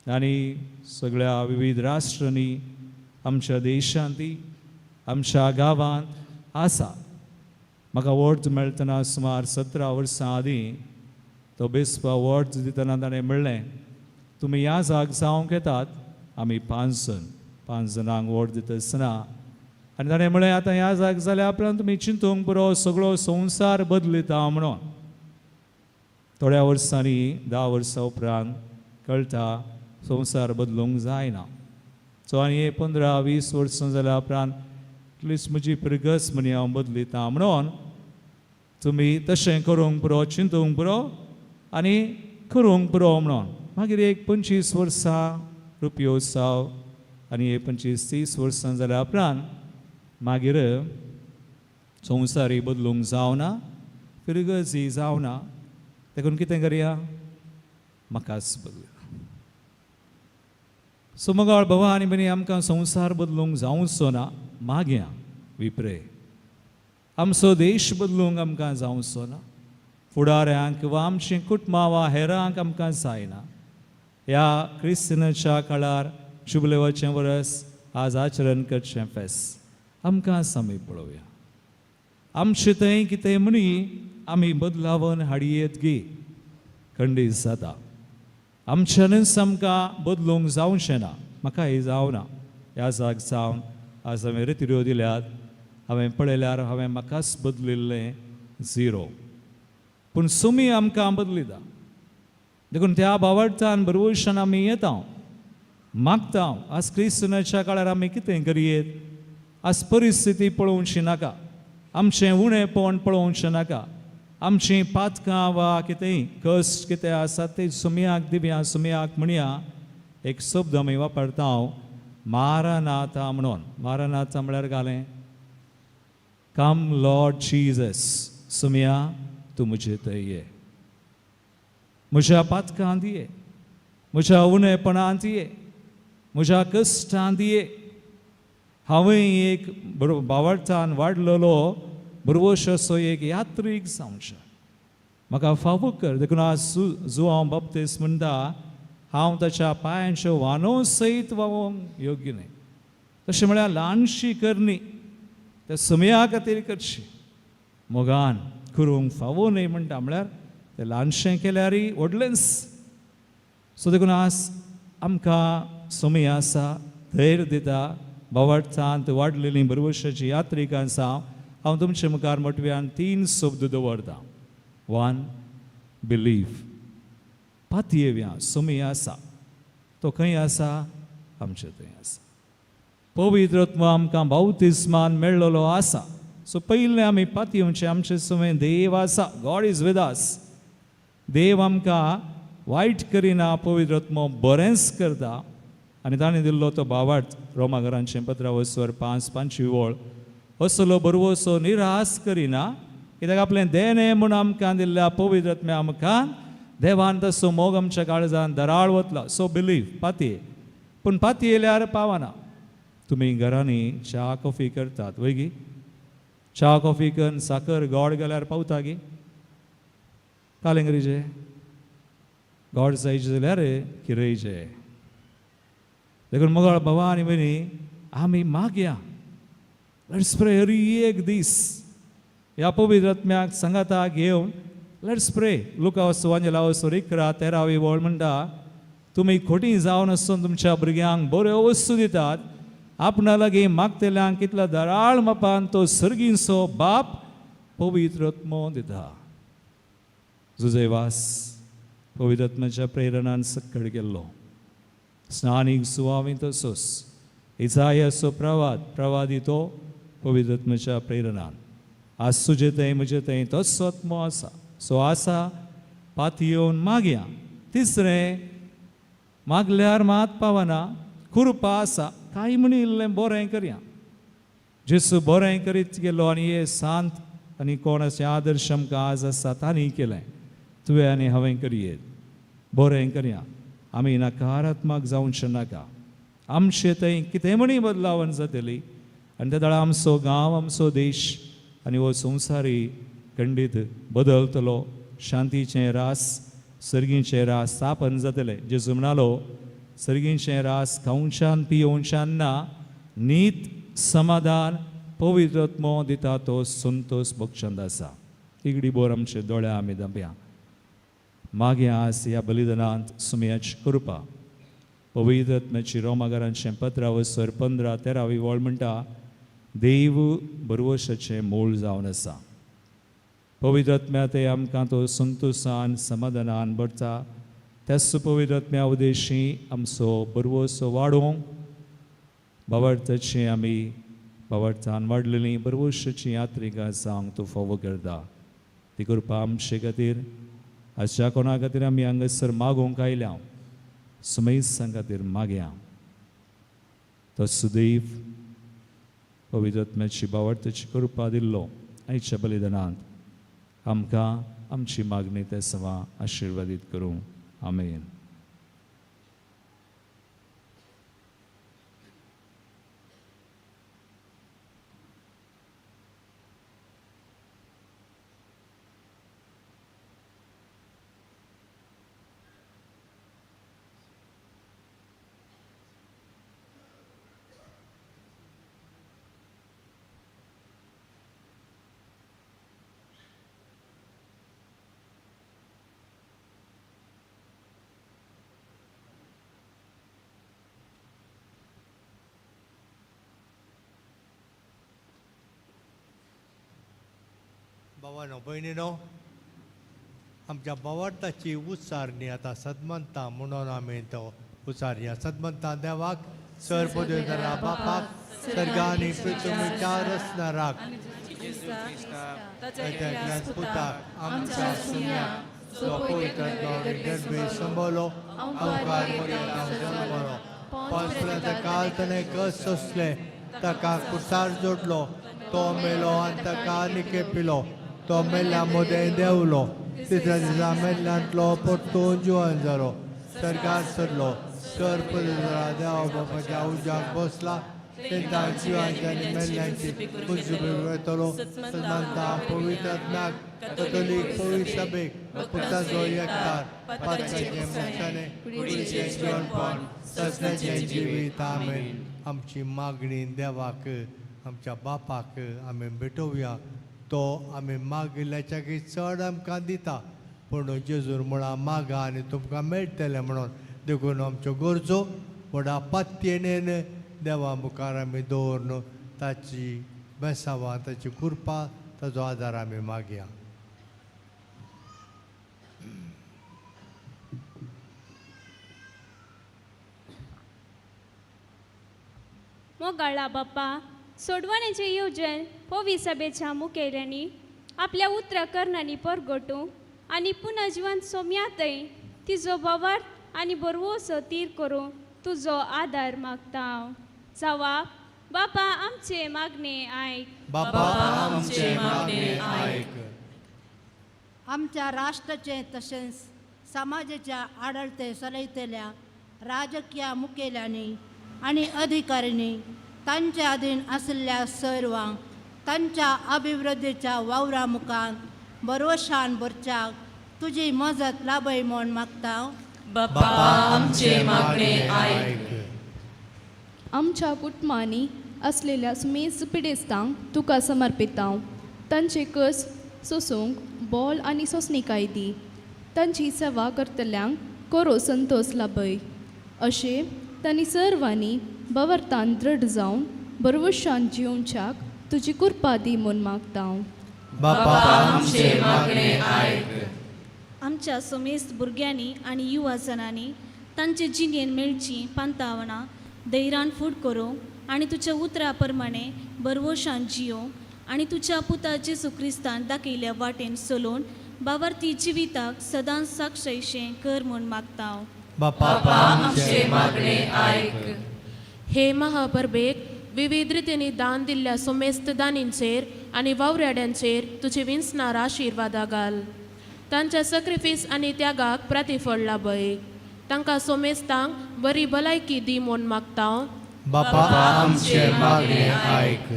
आनी सगळ्या विविध राष्ट्रांनी आमच्या देशांती आमच्या गांवांत आसा. म्हाका वॉर्ड मेळटना सुमार 17 वर्सां आदीं तो बेसपा वॉर्ड दितना ताणें म्हणलें तुमी ह्या जाग जावंक येतात. आमी 5 जाणांक वॉर्ड दिता आसतना आनी ताणें म्हणलें आतां ह्या जाग जाल्या उपरांत तुमी चिंतूंक पुरो सगळो संवसार बदलिता म्हणून. थोड्या वर्सांनी 10 वर्सां उपरांत कळटा संवसार बदलूंक जायना. सो आनी हे 15-20 वर्सां जाल्या उपरांत एटलिस्ट म्हजी प्रगस म्हणी हांव बदलिता म्हणून तुमी तशें करूंक पुरो चिंतूंक पुरो आनी करूंक पुरो म्हणून. मागीर एक 25 वर्सां रुपयो साव आनी हे 25-30 वर्सां जाल्या उपरांत मागीर संवसारी बदलूंक जावना प्रगती जावना. देखून कितें करया म्हाकाच बदलया. सो मोगाळ भवा आनी भयणी आमकां संवसार बदलूंक जावचो ना. मागया विप्रे आमचो देश बदलूंक आमकां जावचो ना. फुडाऱ्यांक वा आमची कुटुंबां वा हेरांक आमकां जायना. ह्या क्रिस्तिनाच्या काळार शुभलेवाचें वर्स आज आचरण करचें फेस्त आमकां आमी पळोवया. आमचे थंय कितें म्हणी आमी बदलावन हाडयेत गे खंडीत जाता. आमच्यानच आमकां बदलूंक जावचें ना. म्हाकाय जावना. ह्या जाग जावन आज हांवें रितिऱ्यो दिल्यात. हांवें पळयल्यार हांवें म्हाकाच बदलिल्लें 0. पूण सुमी आमकां बदलिता. देखून त्या भावार्थान बरोवशान आमी येता मागता. आज क्रिस्तिनाच्या काळार आमी कितें करयेत. आज परिस्थिती पळोवची नाका. आमचें उणेपण पळोवचें नाका. आमचीं पातकां वा कितेंय कश्ट कितें आसा ते सुमयाक दिवया सुमयाक म्हणया. एक शब्द आमी वापरता मारानाथा म्हणून. मारानाथा म्हळ्यार घालें कम लॉर्ड जीजस. सुमया तूं म्हजे थंय ये. म्हज्या पातकांत ये. म्हज्या उणेपणांत ये. म्हज्या कश्टांत ये. हांवें एक भावार्थान वाडलेलो बरोवसो एक यात्रीक जावचें. म्हाका फावो कर. देखून आज जो हांव बाप्तीस म्हणटा हांव ताच्या पांयांच्यो वानो सयत व्हांवोंक योग्य न्हय. तशें म्हळ्यार ल्हानशी करणी त्या समया खातीर करची. मोगान करूंक फावो न्हय म्हणटा म्हळ्यार तें ल्हानशें केल्यारय व्हडलेंच. सो देखून आज आमकां समय आसा धैर्य दिता. भावार्थांत वाडलेली बरोवशाची यात्रिकां जावं हांव तुमचे मुखार मोटव्यान 3 शब्द दवरतां. 1 बिलीव. पातयेव्या समय आसा. तो खंय आसा आमचे थंय आसा. पवित्र आत्मा आमकां बावतिस्मान मेळ्ळलो आसा. सो पयलें आमी पातयेवचें. आमचे समय देव आसा. God is with us. देव आमकां वायट करिना. पवित्र आत्मा बरेंच करता. आनी ताणें दिल्लो तो भावार्थ रोमाकारांचें 15:5 असलो बरोवसो निराश करिना. कित्याक आपलें देणें म्हूण आमकां दिल्ल्या पवित्र आत्म्या आमकां देवान तसो मोग आमच्या काळजान दराळ वतला. So believe. पातये. पूण पातयेल्यार पावना. तुमी घरांनी च्या कॉफी करतात वयगी. च्या कॉफी करून साकर गोड घाल्यार पावता गे. कालिंगरीचे गोड जायचे जाल्यार किरयचे. देखून मोगाळ भावा आनी भयणी आमी मागया. लेट्स प्रे. हर एक दीस ह्या पवित्र आत्म्याक सांगाता घेवन लेट्स प्रे. लुका सुवांजलावसो 11:13 वळ म्हणटा तुमी खोटी जावन आसून तुमच्या भुरग्यांक बऱ्यो वस्तू दितात. आपणा लागीं मागतल्यांक कितल्या दराळ मापान तो सर्गीचो बाप पवित्र आत्मो दिता. जुजेवास पवित्र आत्म्याच्या प्रेरणान सक्कड केल्लो. स्नानीक सुवामी तसोच इसायाचो प्रवादी तो पवित्र आत्म्याच्या प्रेरणान. आज तुजे थंय म्हजे थंय तोच आत्मो आसा. सो आसा पातयेवन मागया. तिसरें मागल्यार मात पावना. कृपा आसा. कांय म्हणी इल्लें बरें करया. जेसू बरें करीत गेलो आनी हे सांत आनी कोणाचें आदर्श आमकां आज आसा तांणी केलें. तुवें आनी हांवें करयेत. बरें करया. आमी नकारात्मक जावचें नाका. आमचे थंय कितें म्हणी बदलावन जातली आनी त्या दळा आमचो गांव आमचो देश आनी हो संवसारी खंडीत बदलतलो. शांतीचें रास सर्गींचे रास स्थापन जातले. जेजू म्हणालो, सर्गींचे रास खावच्यान पियोवच्यान ना, नीत समाधान पवित्रत्मो दिता तो संतोष बक्षंद आसा. तिगडी बोर आमचे दोळे आमी धांपया. मागे आज ह्या बलिदानांत सुमयाची कृपा. पवित्र आत्म्याची रोमाकारांचे 15-13 वळ म्हणटा, देव बरवशाचें मूळ जावन आसा. पवित्र आत्म्या ते आमकां तो संतोषान समाधानान भरता. त्याच पवित्र आत्म्या उद्देशी आमचो बरवसो वाडोवंक भावार्थाची आमी भावार्थान वाडलेली बरवशाची यात्रिका जावंक तूं फोव करता. ती कृपा आमचे खातीर आजच्या कोणा खातीर आमी हांगासर मागोवंक आयल्या. सुमैसा खातीर मागया. तो सुदैव पवित्र आत्म्याची भावार्थाची कृपा दिल्लो आयच्या बलिदानांत आमकां आमची मागणी ते सवा आशिर्वादीत करूं. आमेन. भावानो भयणीनो, आमच्या भावार्थाची उच्चारणी आता सदमंता म्हणून आमी तो उच्चारया. सदमंता देवाक सर्वपदरा बापाक सर्गांनी पृथ्वीच्या रचणाराक पुताक आमच्या सुन्याक जो पवित्र गरबे संबोलो अवकार जन्मलो पंचपर्यंत काल तने कस सोसले ताका कुसार जोडलो तो मेलो आनी ताका निके पिलो तो मेल्या मोदे देवलो तिसऱ्या दिसा मेल्यांतलो परतून जिवन जालो सरकार सरलो सर पवित्र देवा बापाच्या उज्याक बसला तेंच्या जिवांची आनी मेल्यांची खुशबू वयतलो. सदमंता पवित्र आत्म्याक कॅथोलीक पवित्र सभेक पुताचो एकठार पातकाचें मोक्षाने कुडीचें जीवनपण ससण्याचें जिवीत. आमेन. आमची मागणी देवाक आमच्या बापाक आमी भेटोवया. तो आमी मागिल्ल्याच्या चड आमकां दिता. पूण जेजूर म्हणा मागा आनी तुमकां मेळटलें म्हणून देखून आमच्यो गरजो व्हडा पातयेन देवा मुखार आमी दवरून ताची बेसांवां ताची कृपा ताचो आदार आमी मागया. मोगाळा बाप्पा सोडवण्याचे येवजण पोवी सभेच्या मुखेल्यांनी आपल्या उतरां कर्णांनी परगटूंक आनी पुनर्जीवन सोम्यातय तिजो वावर आनी बरवोसो तीर करूंक तुजो आदार मागता. जवाब बापा आमचे मागणे आयक. बापा आमचे मागणे आयक. आमच्या राष्ट्राचे तशेंच समाजाच्या आडळते चलयतल्या राजकीय मुखेल्यांनी आनी अधिकाऱ्यांनी तांच्या अधीन आशिल्ल्या सर्वांक तांच्या अभिवृद्धीच्या वावरा मुखार भरवशान भरच्याक तुजी मजत लाभय म्हूण मागता. बापा आमचे मागणे आयक. आमच्या कुटुंबांनी असलेल्या सुमेज पिडेस्तांक तुका समर्पिता. तांचे कस सोसूंक बोल आनी सोंसणीकाय दी. तांची सेवा करतल्यांक कोरो संतोष लाभय. अशें तांणी सर्वांनी बवर्तान दृढ जावन बरवशान जिवच्याक तुजी कृपा दी म्हूण मागता. बापा आमचे मागणे आयक. आमच्या समेस्त भुरग्यांनी आनी युवा जनांनी तांचे जिणेन मेळची पांतावणां धैर्यान फूट करूंक आनी तुज्या उतरा प्रमाणे बरवशान जियोंक आनी तुज्या पुता जेजू क्रिस्तान दाखयल्या वाटेन चलोवन बावर्ती जिविताक सदांच साक्षयशें कर म्हूण मागता. बापा आमचे मागणे आयक. हे महापर्बेक विविध रितींनी दान दिल्ल्या सोमेस्त दानींचेर आनी वावऱ्याड्यांचेर तुजी विंचणार आशिर्वादा घाल. तांच्या सॅक्रिफीस आनी त्यागाक प्रतिफळ लाभय. तांकां सोमेस्तांक बरी भलायकी दी म्हूण मागता. बापा आमचे मागणे आयक.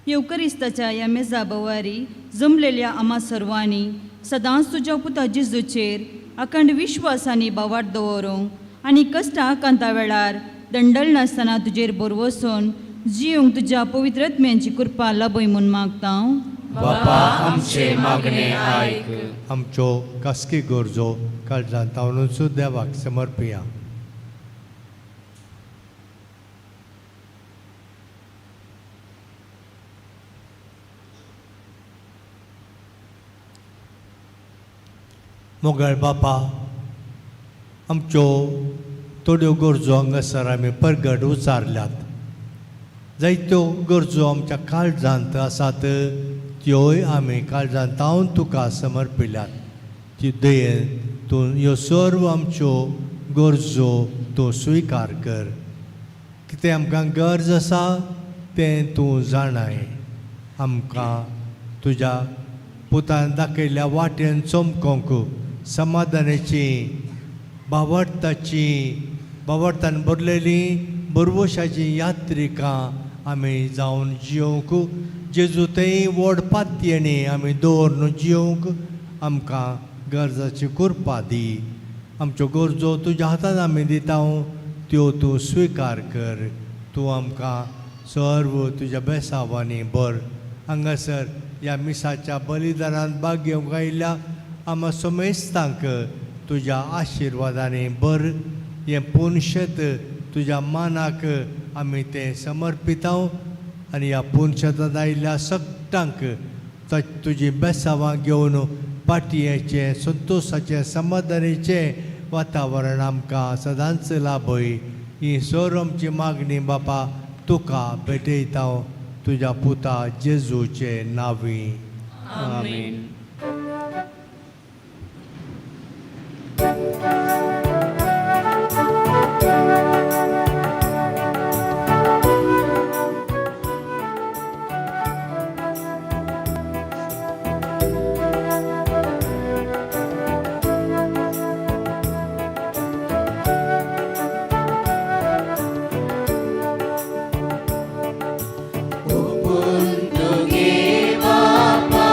युकरिस्ताच्या ह्या मेजा बोवारी जमलेल्या आम्हा सर्वांनी सदांच तुज्या पुता जेजूचेर अखंड विश्वासांनी बावाट दवरूं आनी कश्टां कांता वेळार दंडल नासतना तुजेर बोर वचून जिवंक तुज्या पवित्रत्म्यांची कृपा लाभय म्हूण मागता. बापा आमचे मागणे आयक. आमच्यो कसकी गरजो काळजांत देवाक समर्पिया. मोगळ बापा, आमच्यो थोड्यो गरजो हांगासर आमी परगट उचारल्यात. जायत्यो गरजो आमच्या काळजांत आसात, त्योय आमी काळजांत तावन तुका समर्पिल्यात. ती दयेन तूं ह्यो सर्व आमच्यो गरजो तूं स्विकार कर. कितें आमकां गरज आसा तें तूं जाणाय. आमकां तुज्या पुतान दाखयल्ल्या वाटेन चमकोंक समाधानाची, बावडतान भरलेली बरवशाची यात्रिकां आमी जावन जियोंक, जेजू तेय व्हड पातयेणी आमी दवरून जियोंक आमकां गरजाची कृपा दी. आमच्यो गरजो तुज्या हातांत आमी दिता, त्यो तूं स्विकार कर. तूं आमकां सर्व तुज्या बेसांवांनी भर. हांगासर ह्या मिसाच्या बलिदानांत भाग घेवंक आयिल्ल्या आम्हा समेस्तांक तुज्या आशिर्वादांनी भर. हें पुणशेत तुज्या मानाक आमी तें समर्पिता आनी ह्या पुणशेतांत आयिल्ल्या सगळ्यांक तुजी बेसांवां घेवन पाटयेचें संतोशाचें समाधानाचें वातावरण आमकां सदांच लाभय. ही सर आमची मागणी बापा तुका भेटयता तुज्या पुता जेजूचे नांवी. आमीन. बापा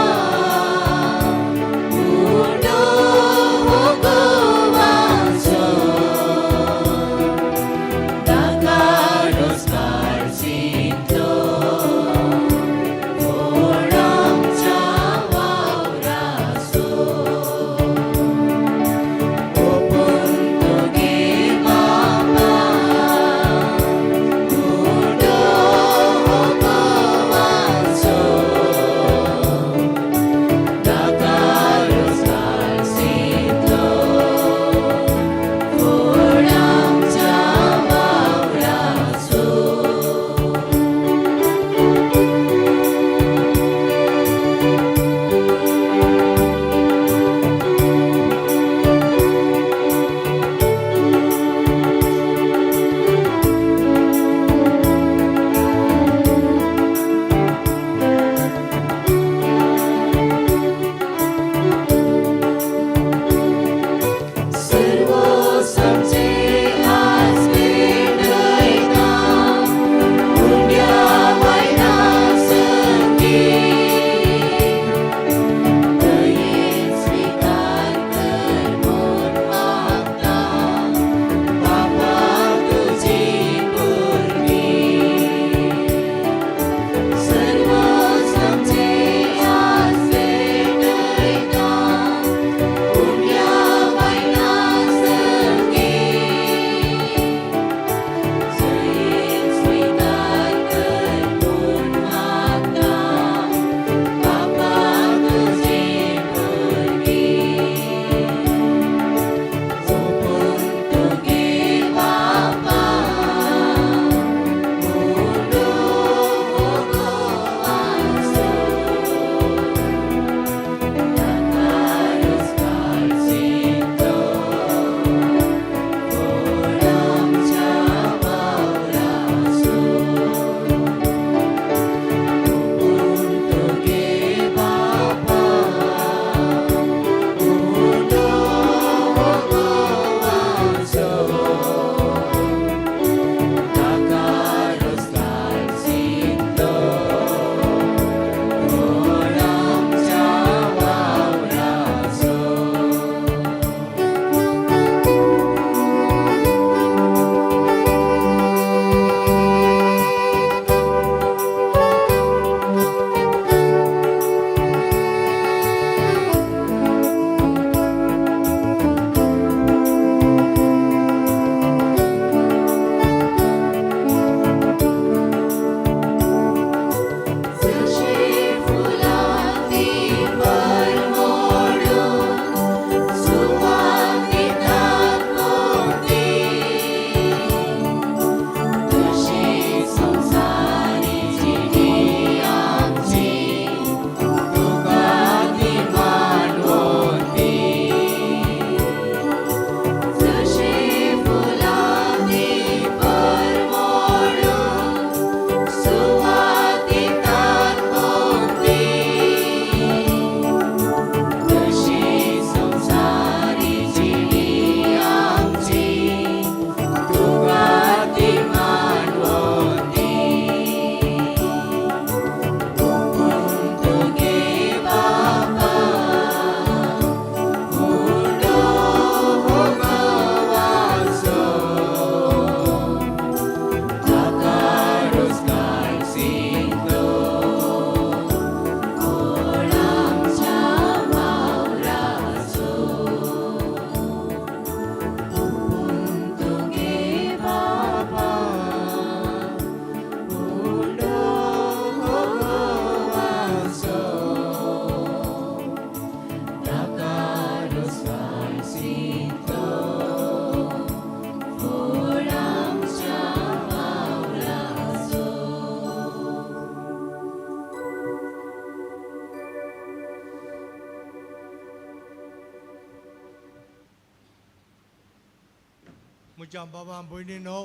म्हज्या बाबा भयणीनो,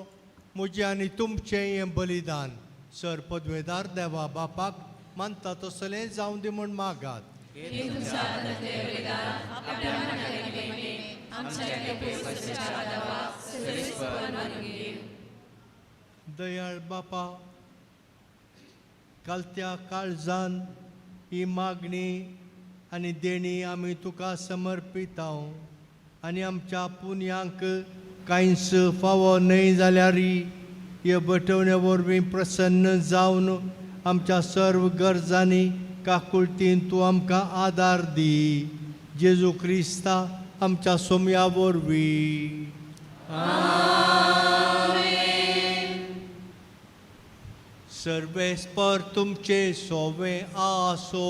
म्हजें आनी तुमचें हें बलिदान सर पदवेदार देवा बापाक मानता तसलें जावं दी म्हूण मागात. दयाळ बापा, कालत्या काळजान ही मागणी आनी देणी आमी तुका समर्पिताव आनी आमच्या पुण्यांक कांयच फावो न्हय जाल्यारय हे बटवणे वरवीं प्रसन्न जावन आमच्या सर्व गरजांनी काकुळटीन तूं आमकां आदार दी. जेजू क्रिस्ता आमच्या सोम्या वरवीं. सर्वेस्पर तुमचे सोवे आसो.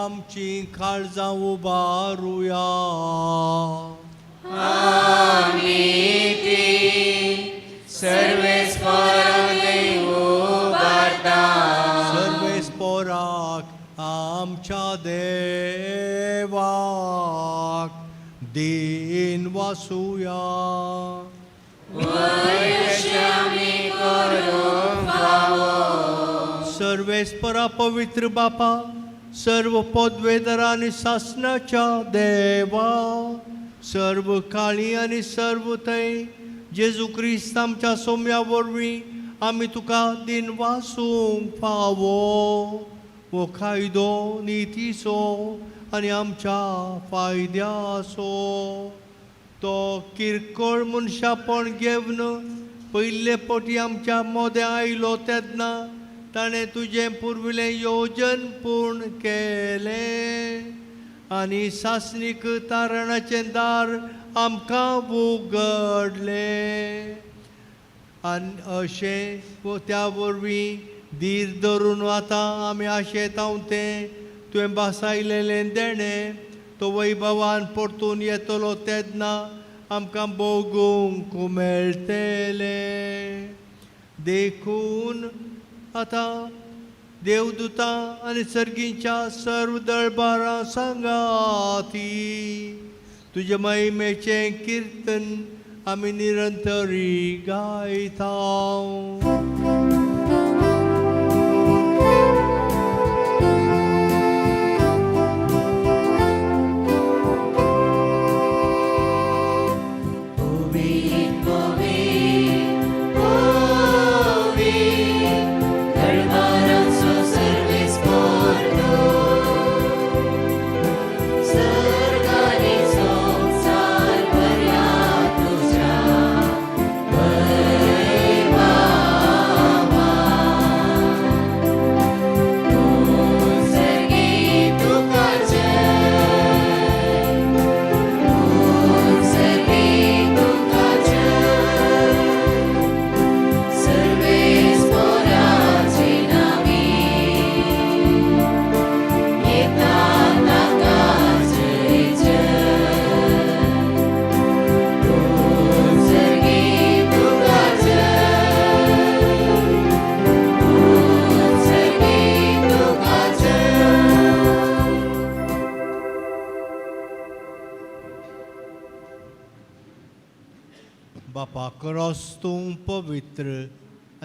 आमची काळजां उबारुया. सर्वेस्पराक आमच्या देवाक दिन वासुया. सर्वेस्परा पवित्र बापा, सर्व पदवेदरा आनी शासनाच्या देवा, सर्व काळी आनी सर्व थंय जेजू क्रिस्त आमच्या सोम्या वरवीं आमी तुका दिन वासूंक फावो. वो कायदो नितीचो आनी आमच्या फायद्याचो. तो किरकोळ मनशापण घेवन पयले पटी आमच्या मोदें आयलो तेन्ना ताणें तुजें पुर्विलें येवजन पूर्ण केलें आनी शासनीक तारणाचें दार आमकां उगडलें. आनी अशें त्या वरवीं धीर धरून आतां आमी आशेताव तें तुवें बासायलेलें देणें तो वैभवान परतून येतलो तेन्ना आमकां भोगूंक मेळटलें. देखून आतां देवदूतां आनी सर्गीच्या सर्व दळबारां सांगाती तुजे महिमेचें कीर्तन आमी निरंतरी गायताव. बापा खरोच तूं पवित्र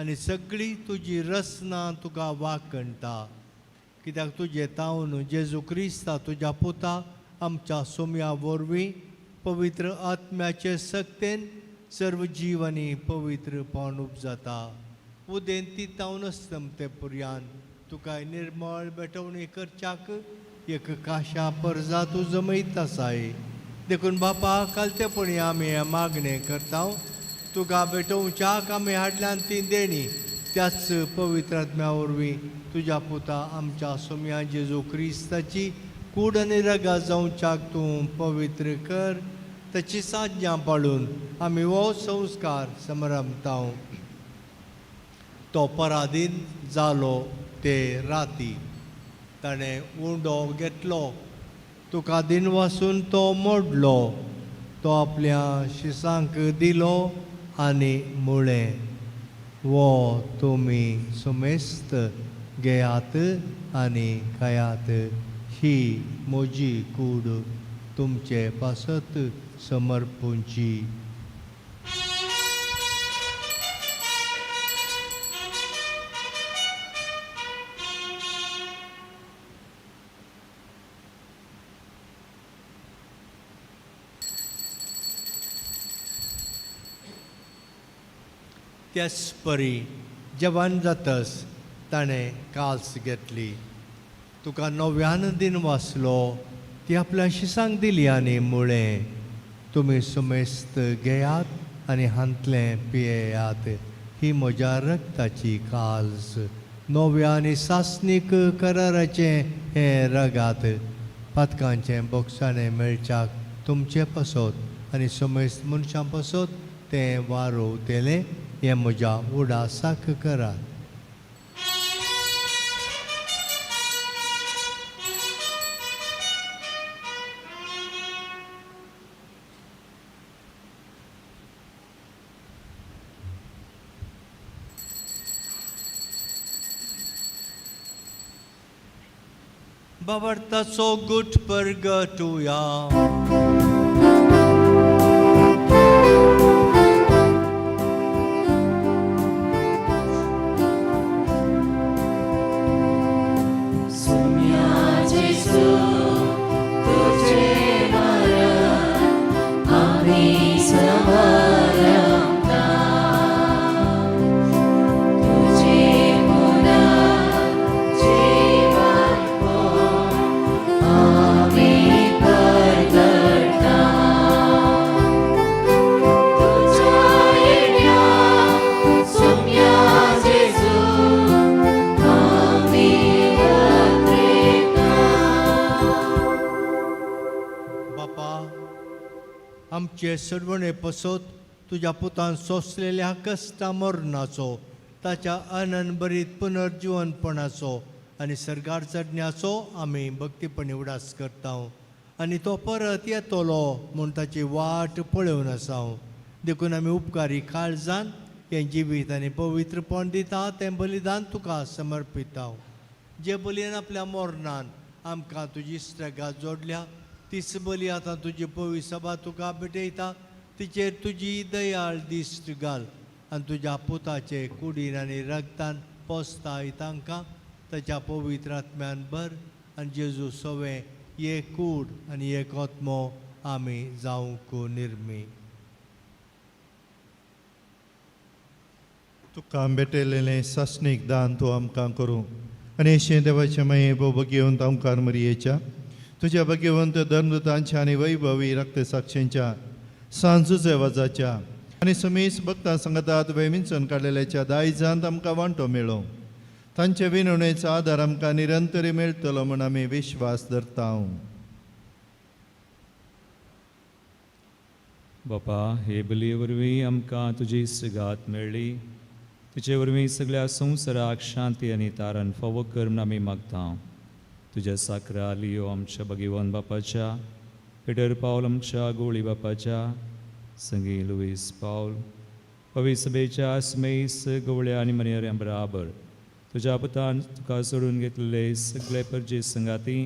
आनी सगळी तुजी रचना तुका वाकणटा. कित्याक तुजे तावन जेजू क्रिस्ता तुज्या पुता आमच्या सोम्या वरवीं पवित्र आत्म्याचे सक्तेन सर्व जीवनी पवित्रपण उपजाता. उदेन ती तावन आसतम ते पर्यान तुका निर्मळ बेटवणी करच्याक एक काशा परजा तूं जमयत आसाय. देखून बापा कालतेपणी आमी हे मागणें करता. तुका बेटोवच्याक आमी हाडल्यान ती देणी त्याच पवित्र आत्म्या वरवीं तुज्या पुता आमच्या सोम्या जेजू क्रिस्ताची कूड आनी रगा जावच्याक तूं पवित्र कर. ताची साज्ञा पाळून आमी हो संस्कार समरमताव. तो पराधीन जालो ते राती ताणें उंडो घेतलो. तुका दिन वासून तो मोडलो. तो आपल्या शिसांक दिलो आनी मुळें वो तुमी सुमेस्त घेयात आनी खायात. ही म्हजी कूड तुमचे पासत समर्पूंची. त्याच परी जेवण जातस ताणें काल्स घेतली. तुका नव्यान दिन वाचलो ती आपल्या शिसांक दिली आनी मुळें तुमी सुमेस्त घेयात आनी हांतलें पियेयात. ही म्हज्या रक्ताची काल्स नव्या आनी सासणीक कराराचें हें रगात. पातकांचें बोक्साणें मेळच्याक तुमचे पासत आनी सुमेस्त मनशां पासत तें वारोवतेलें हें म्हज्या उडासाक करात. बाबर्ताचो गुट परगटुया. आमचे सडवणे पसत तुज्या पुतान सोंसलेल्या कश्टा मरणाचो ताच्या अनंतभरीत पुनर्जीवनपणाचो आनी सरगार चडण्याचो आमी भक्तीपणी उडास करता आनी तो परत येतलो म्हूण ताची वाट पळोवन आसा. देखून आमी उपकारी काळजान हें जिवीत आनी पवित्रपण दिता तें बलिदान तुका समर्पिता. जे बलियेन आपल्या मरणान आमकां तुजी इश्टागा जोडल्या तीच बली आतां तुजी पवी सभा तुका भेटयता. तिचेर तुजी दयाळ दिश्ट घाल आनी तुज्या पुताचे कुडीन आनी रगतान पोसताय तांकां ताच्या पवित्र आत्म्यान भर आनी जेजू सवे एक कूड आनी एक आत्मो आमी जावंक निर्मी. तुका भेटलेलें सासणीक दान तूं आमकां करूं आनी अशें देवाचे माये भोवभगिवंत ओंकार मरियेच्या तुज्या भगिवंत धर्मदूतांच्या आनी वैभवी रक्तसाक्षींच्या सांजुचे वाजाच्या आनी समेस भक्तां संगतात वेमिंचून काडलेल्याच्या दायजांत आमकां वांटो मेळो. तांचे विनवणेचो आदार आमकां निरंतरी मेळटलो म्हूण आमी विश्वास धरता. बापा, हे बलये वरवीं आमकां तुजी सगात मेळ्ळी. तुजे वरवीं सगळ्या संवसाराक शांती आनी तारण फावो कर म्हूण आमी मागता. तुज्या साकरा लियो आमच्या भगिवन बापाच्या, पिटर पावल आमच्या गोळी बापाच्या, संगी लुईस पावल पवी सभेच्या स्मेस गवळ्या आनी मनेऱ्या बराबर तुज्या पुतान तुका सोडून घेतलेले सगळे परजे संगाती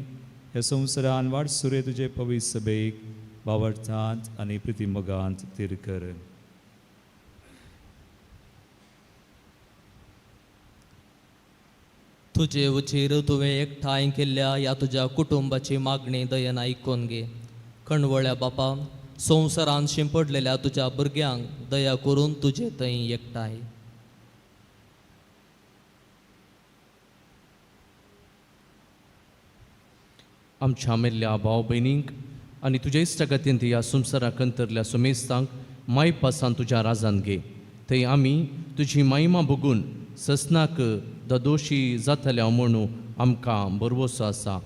ह्या संवसारान वाड सुरे तुजे पवी सभेक वावरतात आनी प्रितीमोगांत तीर कर. तुजे उचेर तुवें एकठांय केल्ल्या ह्या तुज्या कुटुंबाची मागणी दयेन आयकून घे. कणवळ्या बापा, संवसारान शिंपडलेल्या तुज्या भुरग्यांक दया करून तुजे थंय एकठांय. आमच्या मेल्ल्या भाव भयणींक आनी तुज्या इश्टगतींत ह्या संवसाराक अंतरल्या सुमेस्तांक माय पासान तुज्या राजान घे. थंय आमी तुजी महिमा बघून ससनाक दोशी जातल्या म्हणून आमकां बरवोसो आसा.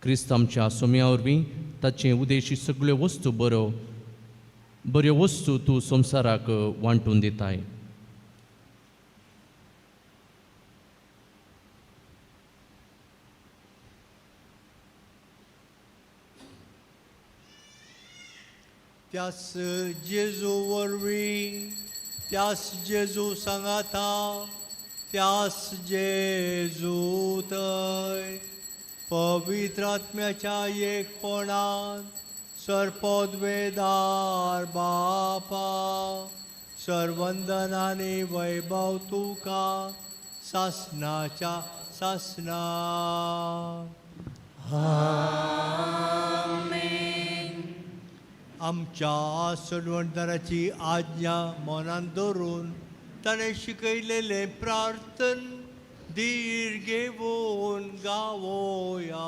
क्रिस्त आमच्या सोम्या वरवीं ताचे उदेशी सगळ्यो वस्तू बऱ्यो वस्तू तूं संवसाराक वांटून दिताय. त्यास जेजू वरवीं त्यास जेजू सांगाता त्यास जेजू थंय पवित्र आत्म्याच्या एकपणात सर्पोद्वेदार बापा सर्वंदनाने वैभव तुका सासनाच्या सासना आमच्या सडवणदाराची आज्ञा मनात धरून ताणें शिकयलेले प्रार्थन धीर घेवन गावोया.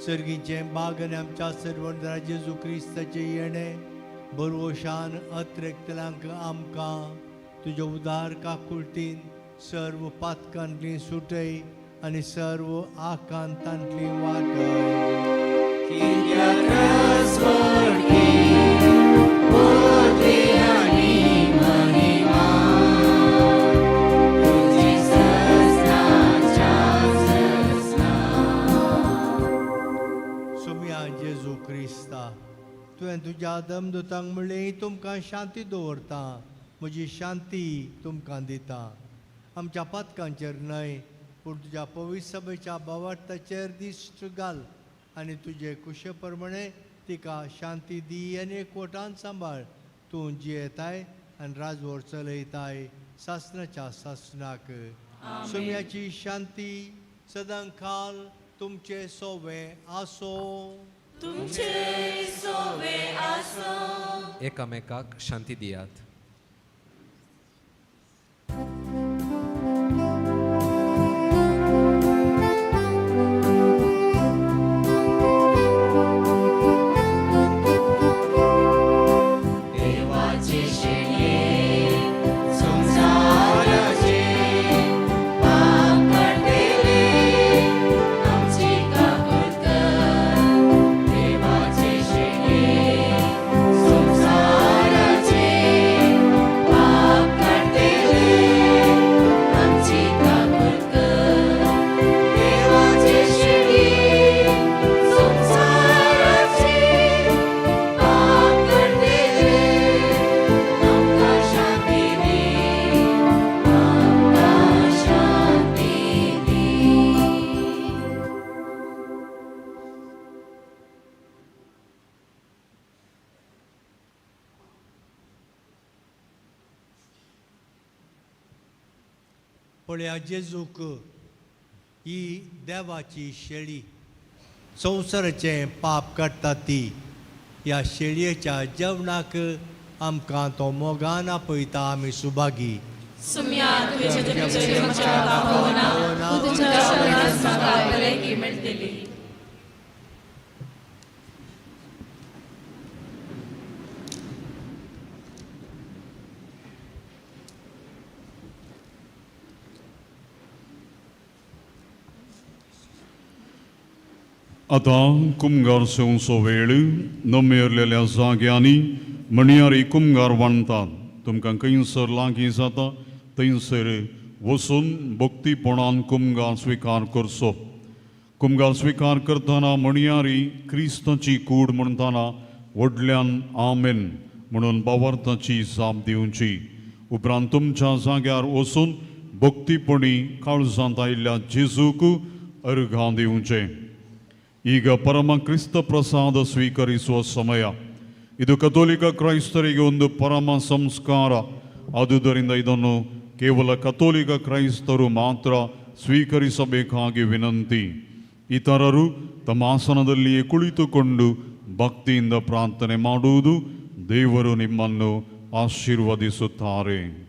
सर्गीचे बागन आमच्या सर्वंतरा जेजू क्रिस्ताचे येणे बरोशान अत्रेकतलांक आमकां तुज्या उदार काकुळटीन सर्व पातकांतली सुटय आनी सर्व आकांतांतली वाटय. जेजू क्रिस्ता तुवें तुज्या दमदुतांक म्हणलें तुमकां शांती दवरता म्हजी शांती तुमकां दिता. आमच्या पातकांचेर न्हय पूण तुज्या पवित्र सभेच्या भावार्थाचेर दिश्ट घाल आनी तुजे कुशे प्रमाणे तिका शांती दी आनी एकवटान सांबाळ. तूं जियेताय आनी राजवट चलयताय सासणाच्या सासणाक. सुम्याची शांती सदां खाल तुमचे सोवे आसो. एकामेकाक शांती दियात. पळया जेजूक ही देवाची शेळी संवसाराचें पाप काडटा ती. ह्या शेळयेच्या जेवणाक आमकां तो मोगान आपयता आमी सुभागी. आता कुमगार सेवचो वेळ नमेरलेल्या जाग्यांनी मणियारी कुमगार वांडटात. तुमकां खंयसर लागीं जाता थंयसर वचून भक्तीपणान कुमगार स्विकार करचो. हुकुमगाल स्वीकार करतना म्हणयारी क्रिस्ताची कूड म्हणटाना व्हडल्यान आमेन म्हणून भावार्थाची जाप दिवची. उपरांत तुमच्या जाग्यार वचून भक्तीपणी काळजांत आयिल्ल्या जेजूक अर्घां दिवचे. ಈಗ ಪರಮ ಕ್ರಿಸ್ತ ಪ್ರಸಾದ ಸ್ವೀಕರಿಸುವ ಸಮಯ. ಇದು ಕಥೋಲಿಕ ಕ್ರೈಸ್ತರಿಗೆ ಒಂದು ಪರಮ ಸಂಸ್ಕಾರ. ಆದುದರಿಂದ ಇದನ್ನು ಕೇವಲ ಕಥೋಲಿಕ ಕ್ರೈಸ್ತರು ಮಾತ್ರ ಸ್ವೀಕರಿಸಬೇಕಾಗಿ ವಿನಂತಿ. ಇತರರು ತಮ್ಮ ಆಸನದಲ್ಲಿಯೇ ಕುಳಿತುಕೊಂಡು ಭಕ್ತಿಯಿಂದ ಪ್ರಾರ್ಥನೆ ಮಾಡುವುದು. ದೇವರು ನಿಮ್ಮನ್ನು ಆಶೀರ್ವದಿಸುತ್ತಾರೆ.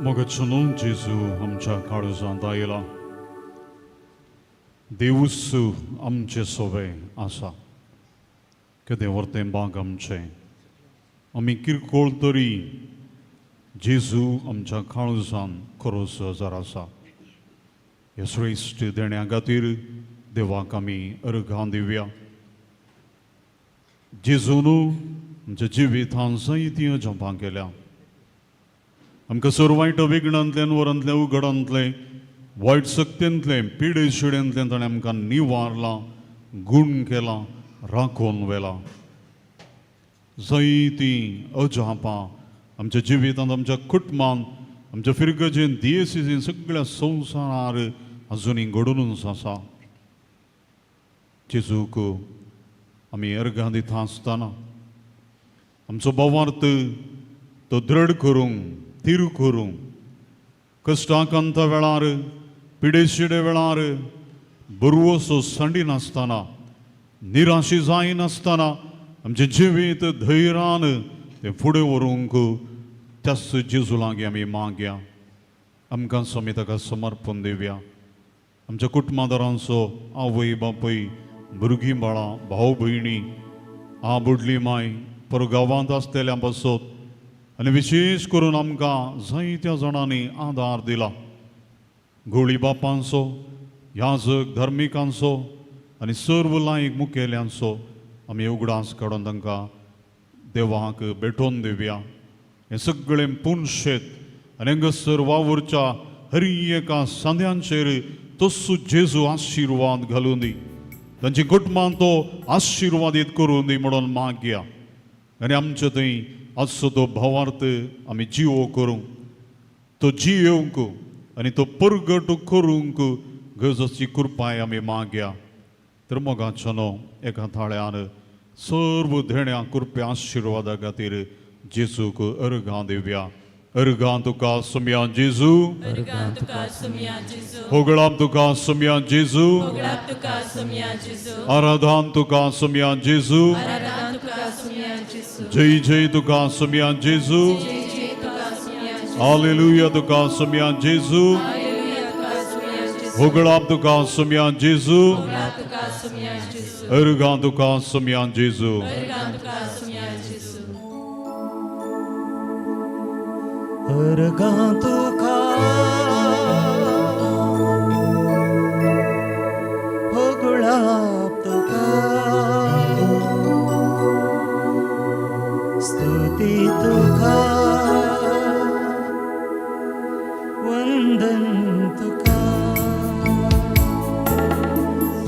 मोगाचनो जेजू आमच्या काळजांत आयला देवूच आमचे सोबे आसा केदें व्हरतें बाग आमचें आमी किरकोळ तरी जेजू आमच्या काळजांत खरोच हजर आसा ह्या श्रेश्ठ देण्या खातीर देवाक आमी अर्घां दिवया जेजून आमच्या जिवितांत जायतीं जपां केल्या आमकां सर्वायट विघ्नांतल्यान वरांतल्या उगडांतलें वायट सक्तींतलें पिडे शिडेंतलें ताणें आमकां निवारलां गूण केलां राखून व्हेलां जायतीं अजापां आमच्या जिवितांत आमच्या कुटुंबांत आमच्या फिरगजेन दियेसीन सगळ्या संवसारार अजुनी घडूनच आसा जेजूक आमी अर्घां दिता आसतना आमचो भावार्थ तो दृढ करूंक तीर करूंक कश्टाकांत वेळार पिडेशिडे वेळार बरवोसो संडी नासतना निराशी जायनासतना आमचें जिवीत धैर्यान तें फुडें व्हरूंक त्याच जेजू लागीं आमी मागया आमकां आमी ताका समर्पण दिवया आमच्या कुटुंबादारांचो आवय बापूय भुरगीं बाळां भाव भयणी आ बुडली माय परगांवांत आसलेल्या पासत आनी विशेश करून आमकां जायत्या जाणांनी आदार दिला गोळी बापांचो याजक धर्मिकांचो आनी सर्व लायक मुखेल्यांचो आमी उगडास काडून तांकां देवाक भेटोवन दिवया हें सगळें पुणशेत आनी हांगासर वावुरच्या हर एका सांद्यांचेर तस्सो जेजू आशिर्वाद घालून दी तांची कुटुंबांत तो आशिर्वादीत करून दी म्हणून मागया आनी आमचे थंय आजचो तो भावार्थ आमी जिवो करूंक तो जियोवंक आनी तो परगट करूंक गरजेची कृपाय आमी मागया तर मोगाचनो एका थाळ्यान सर्व धेण्या कृपया आशिर्वादा खातीर जेजूक अर्घां दिवया अर्घां तुका सुमया जेजू होगळां तुका सुमया जेजू आराधान तुका सुमया जेजू जय जय तुका सुमया जेजू हालेलुया तुका सुमया जेजू होगळां तुका सुमया जेजू अर्घां तुका सुमया जेजू अर्घां तुका होगळां तुका स्तुती तुका वंदन तुका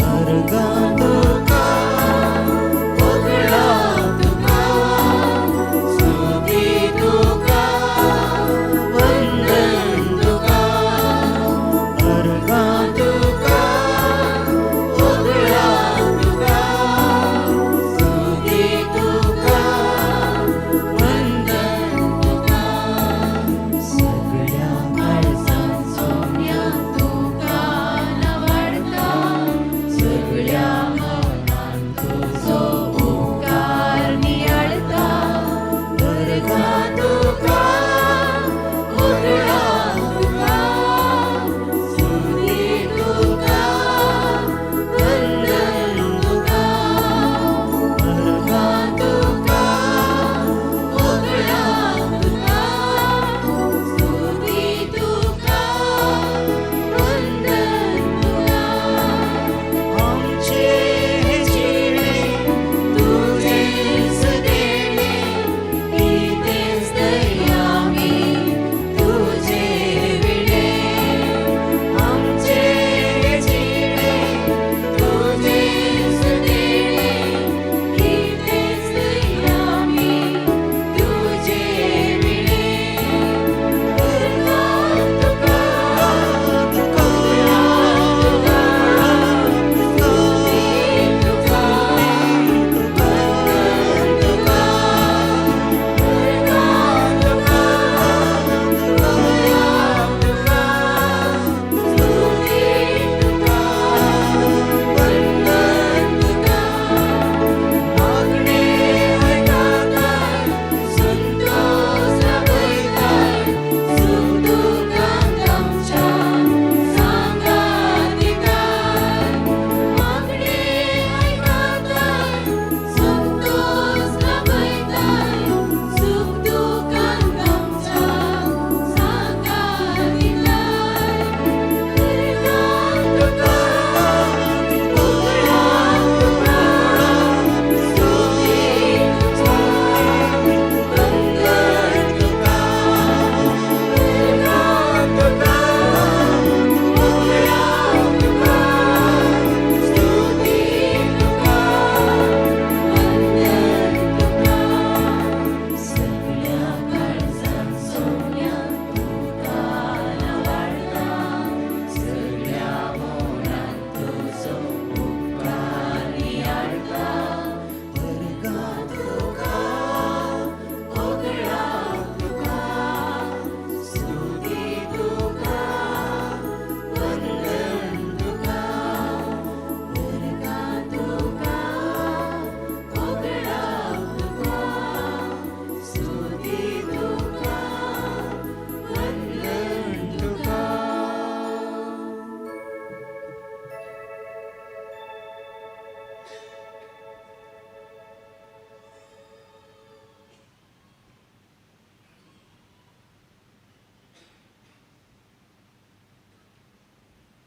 अर्घां तुका होगळां तुका स्तुती तुका वंदन तुका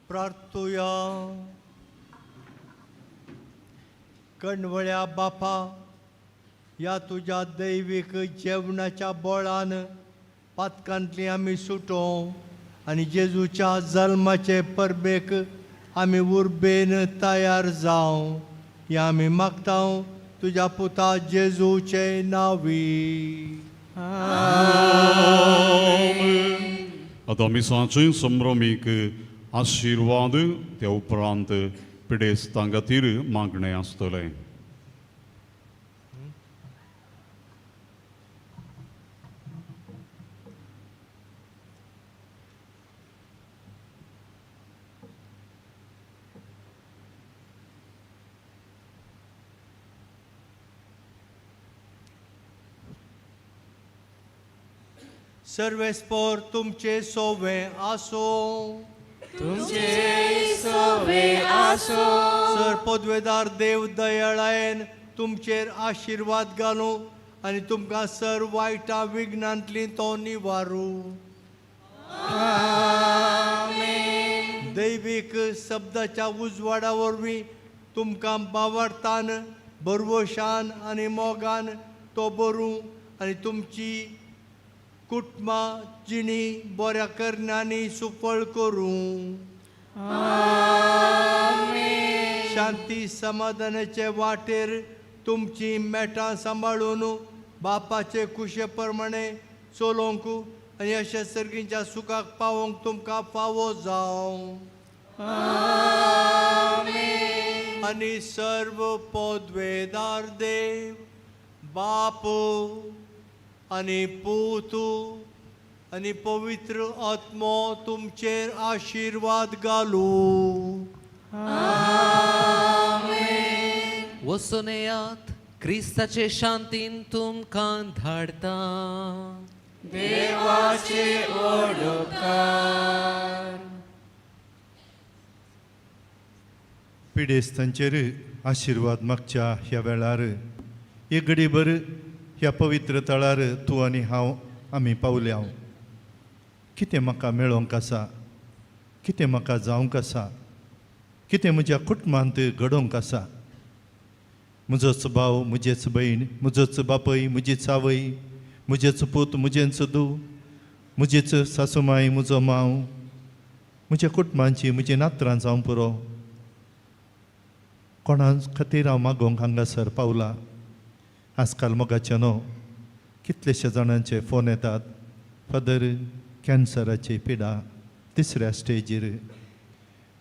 प्रार्थुया. कणवळ्या बापा, या तुझ्या दैवीक जेवणाच्या बोळान पातकांतली आमी सुटो आनी जेजूच्या जल्माचे परबेक आमी उर्बेन तयार जावं हें आमी मागतां तुज्या पुता जेजूचे नांवी. आता मिसाचे संभ्रमीक आशिर्वाद त्या उपरांत पिडेस्तां खातीर मागणें आसतलें. सर्वेस्पोर तुमचे सोवे आसो. तुमचे सोवे आसो. सर पदवेदार देव दयाळायेन तुमचेर आशिर्वाद घालूं आनी तुमकां सर वायटा विघ्नांतली तो निवारू. दैवीक शब्दाच्या उजवाडा वरवीं तुमकां बावरतान बरवशान आनी मोगान तो भरूं आनी तुमची कुटुंबां जिणी बऱ्या करण्यांनी सुफळ करूं. शांती समाधानाचे वाटेर तुमची मेटां सांबाळून बापाचे कुशे प्रमाणे चलोवंक आनी अशा सर्गीच्या सुखाक पावोवंक तुमकां फावो जावं. आनी सर्व पदवेदार देव बाप आनी पूत आनी पवित्र आत्मो तुमचेर आशिर्वाद घालूं. वचून येयात, क्रिस्ताचे शांतीन तुमकां धाडटा. देवाचे ओडकार. पिडेस्तांचेर आशिर्वाद मागच्या ह्या वेळार एक घडीभर ह्या पवित्र तळार तूं आनी हांव आमी पावल्या. कितें म्हाका मेळोवंक आसा, कितें म्हाका जावंक आसा, कितें म्हज्या कुटुंबांत घडोवंक आसा. म्हजोच भाव, म्हजेच भयण, म्हजोच बापय, म्हजीच आवय, म्हजेच पूत, म्हजेंच धूव, म्हजीच सासूमाय, म्हजो मांव, म्हज्या कुटुंबांची म्हजी नात्रां जावं पुरो. कोणा खातीर हांव मागोवंक हांगासर पावलां. आजकाल मोगाचे न्हू, कितलेशे जाणांचे फोन येतात, फादर कॅन्सराची पिडा 3ऱ्या स्टेजीर.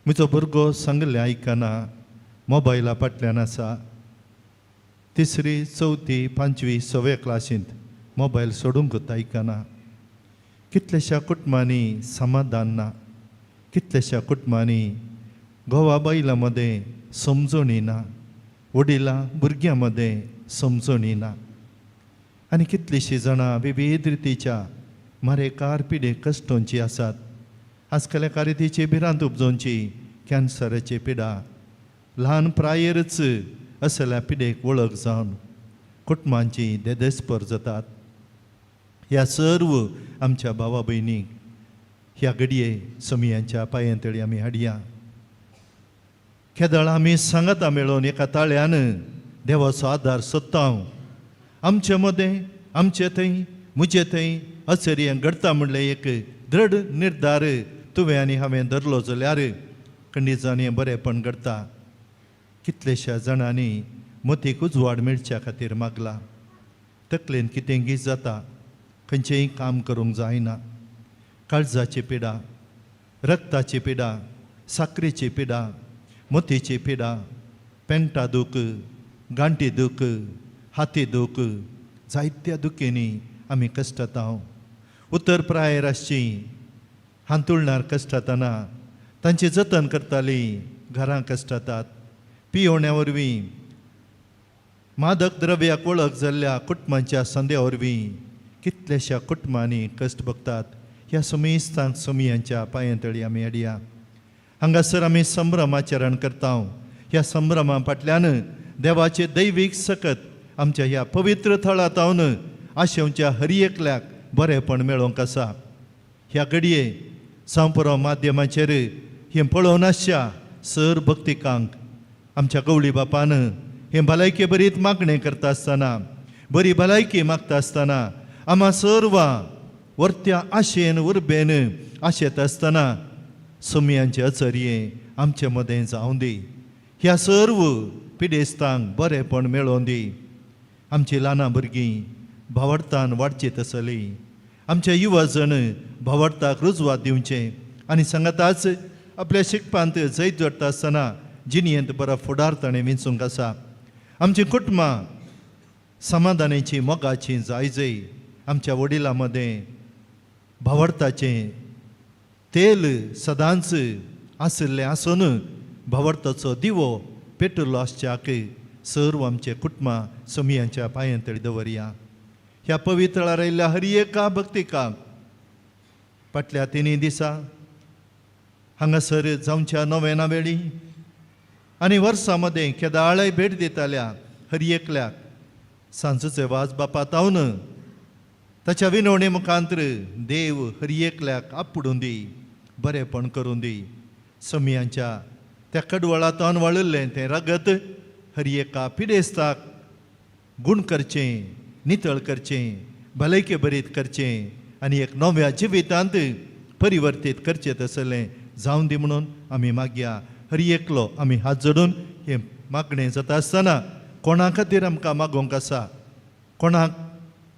म्हजो भुरगो सांगलें आयकना, मोबायला फाटल्यान आसा. 3री, 4थी, 5वी, 6व्या क्लासींत मोबायल सोडूंकूच आयकना. कितलेशा कुटुंबांनी समाधान ना. कितलेशा कुटुंबांनी घोवा बायलां मदें समजणी ना. वडिलां भुरग्यां मदें समजणी ना. आनी कितलीशीं जाणां विविध रितीच्या मारेकार पिडे कश्टांची आसात. आजकाल कारितीची भिरांत उपजोवची कॅन्सराची पिडा ल्हान प्रायेरच असल्या पिडेक वळख जावन कुटुंबांची देदेस्पर जातात. ह्या सर्व आमच्या भावा भयणीक ह्या घडये समियांच्या पांयतळी आमी हाडया. केदळ आमी सांगता मेळोवन एका ताळ्यान देवाचो आदार सोदता. आमचे मदें, आमचे थंय, म्हजे थंय अचरी घडटा म्हणलें एक दृढ निर्धार तुवें आनी हांवें धरलो जाल्यार खंडीचांनी बरेंपण घडटा. कितलेशा जाणांनी मतीक उजवाड मेळच्या खातीर मागला. तकलेन कितें गीत जाता, खंयचेंय काम करूंक जायना. काळजाची पिडा, रक्ताची पिडा, साकरेची पिडा, मोतीची पिडा, पेंटा दूख, गांठी दूख, हाती दूख, जायत्या दुखेनी आमी कश्टाता. उतर प्रायर आसची हांतुळणार कश्टातना तांची जतन करतालीं घरां कश्टातात. पियोवण्या वरवीं मादक द्रव्याक वळख जाल्ल्या कुटुंबांच्या संद्या वरवीं कितलेशा कुटुंबांनी कश्ट भोगतात. ह्या समेस्तांक समियांच्या पांयतळी आमी हाडया. हांगासर आमी संभ्रमाचरण करता. ह्या संभ्रमा फाटल्यान देवाचे दैवीक सकत आमच्या ह्या पवित्र थळांतावन आशेवच्या हर एकल्याक बरेंपण मेळोवंक आसा. ह्या घडये सांपरो माध्यमाचेर हें पळोवन आसच्या सर भक्तिकांक आमच्या गवळी बापान हें भलायके बरीत मागणें करता आसतना बरी भलायकी मागता आसतना आम्हा सर्वां वर्त्या आशेन उर्बेन आशेत आसतना सुमयांचे अचरये आमचे मदें जावं दी. ह्या सर्व पिडेस्तांक बरेपण मेळोवन दी. आमची ल्हानां भुरगीं भावार्थान वाडची आसलीं. आमचे युवा जण भावार्थाक रुजवात दिवचें आनी सांगाताच आपल्या शिकपांत जैत जोडटा आसतना जिणयेंत बरो फुडार ताणें विंचूंक आसा. आमचीं कुटुंबां समाधानाची मोगाची जायजय आमच्या वडिलां मदें भावार्थाचें तेल सदांच आशिल्लें आसून भावार्थाचो दिवो पेटलो आसच्याक सर्व आमचे कुटुंबां सुमयांच्या पांयांतळी दवरया. ह्या पवित्रार आयिल्ल्या हर एका भक्तिकाक फाटल्या 3 दिसा हांगासर जावच्या नोवेना वेळी आनी वर्सां मदें केदाळय भेट दिताल्या हर एकल्याक सांजचे वाज बापा तावन ताच्या विनवणे मुखांतर देव हर एकल्याक आपडून दी बरेपण करून दी. सुमयांच्या त्या कडवळांतल्यान वळिल्लें तें रगत हर एका पिडेस्ताक गूण करचें, नितळ करचें, भलायके बरीत करचें आनी एक नव्या जिवितांत परिवर्तीत करचें तसलें जावं दी म्हणून आमी मागया. हर एकलो आमी हात जोडून हें मागणें जाता आसतना कोणा खातीर आमकां मागोवंक आसा, कोणाक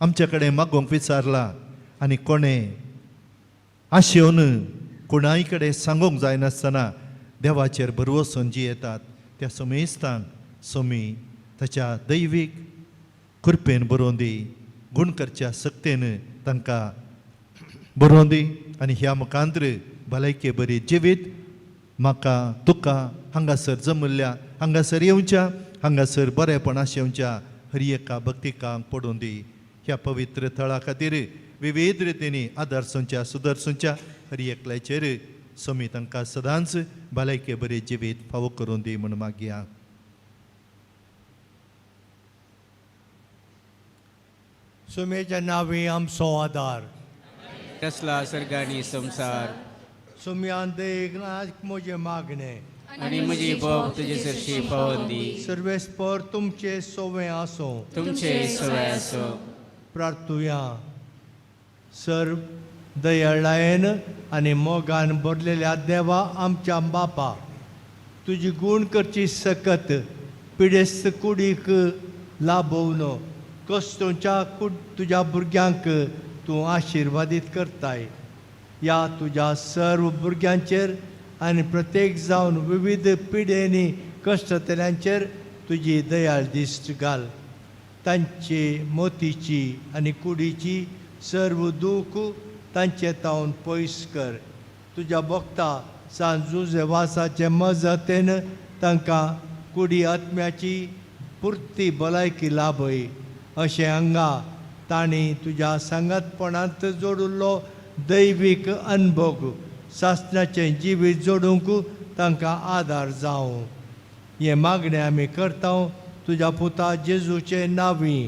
आमचे कडेन मागोवंक विचारला आनी कोणें आशेवन कोणाय कडेन सांगूंक जायनासतना देवाचेर भरवोसून जी येतात त्या सुमेस्तांक सुमी ताच्या दैवीक कृपेन बरोवन दी. गूण करच्या सक्तेन तांकां बरोवन दी आनी ह्या मुखांतर भलायके बरी जिवीत म्हाका तुका हांगासर जमल्ल्या हांगासर येवच्या हांगासर बरेपण आशेवच्या हर एका भक्तिकांक पडून दी. ह्या पवित्र थळा खातीर विविध रितींनी आदारसूंच्या सुदर्सूंच्या हर एकल्याचेर सुमी तांकां सदांच भलायके बरी जिवीत फावो करून दी म्हूण मागया. सुमेच्या नांवी आमचो आदार कसला सर्गानी संसार सुमयान देख म्हजे मागणे आणि म्हजी बोब तुजे सरशी पावोवन दी. सर्वेस्पर तुमचे सोवे आसो. तुमचे सवय असो. प्रार्थुया. सर्व दयाळायेन आनी मोगान भरलेल्या देवा आमच्या बापा तुजी गूण करची सकत पिडेस्त कुडीक लाभोवन कश्टोच्या तुज्या भुरग्यांक तूं आशिर्वादीत करताय. ह्या तुज्या सर्व भुरग्यांचेर आनी प्रत्येक जावन विविध पिडेनी कश्टतल्यांचेर तुजी दयाळ दिश्ट घाल. तांचे मोतीची आनी कुडीची सर्व दूख तांचे तावन पयस कर. तुज्या भक्ता सांजुजे वासाचे मजतेन तांकां कुडी आत्म्याची पुर्ती भलायकी लाभय. अशें हांगा तांणी तुज्या सांगतपणांत जोडिल्लो दैवीक अनुभव सासणाचें जिवीत जोडूंक तांकां आदार जावं. हे मागणें आमी करता तुज्या पुता जेजूचे नांवी.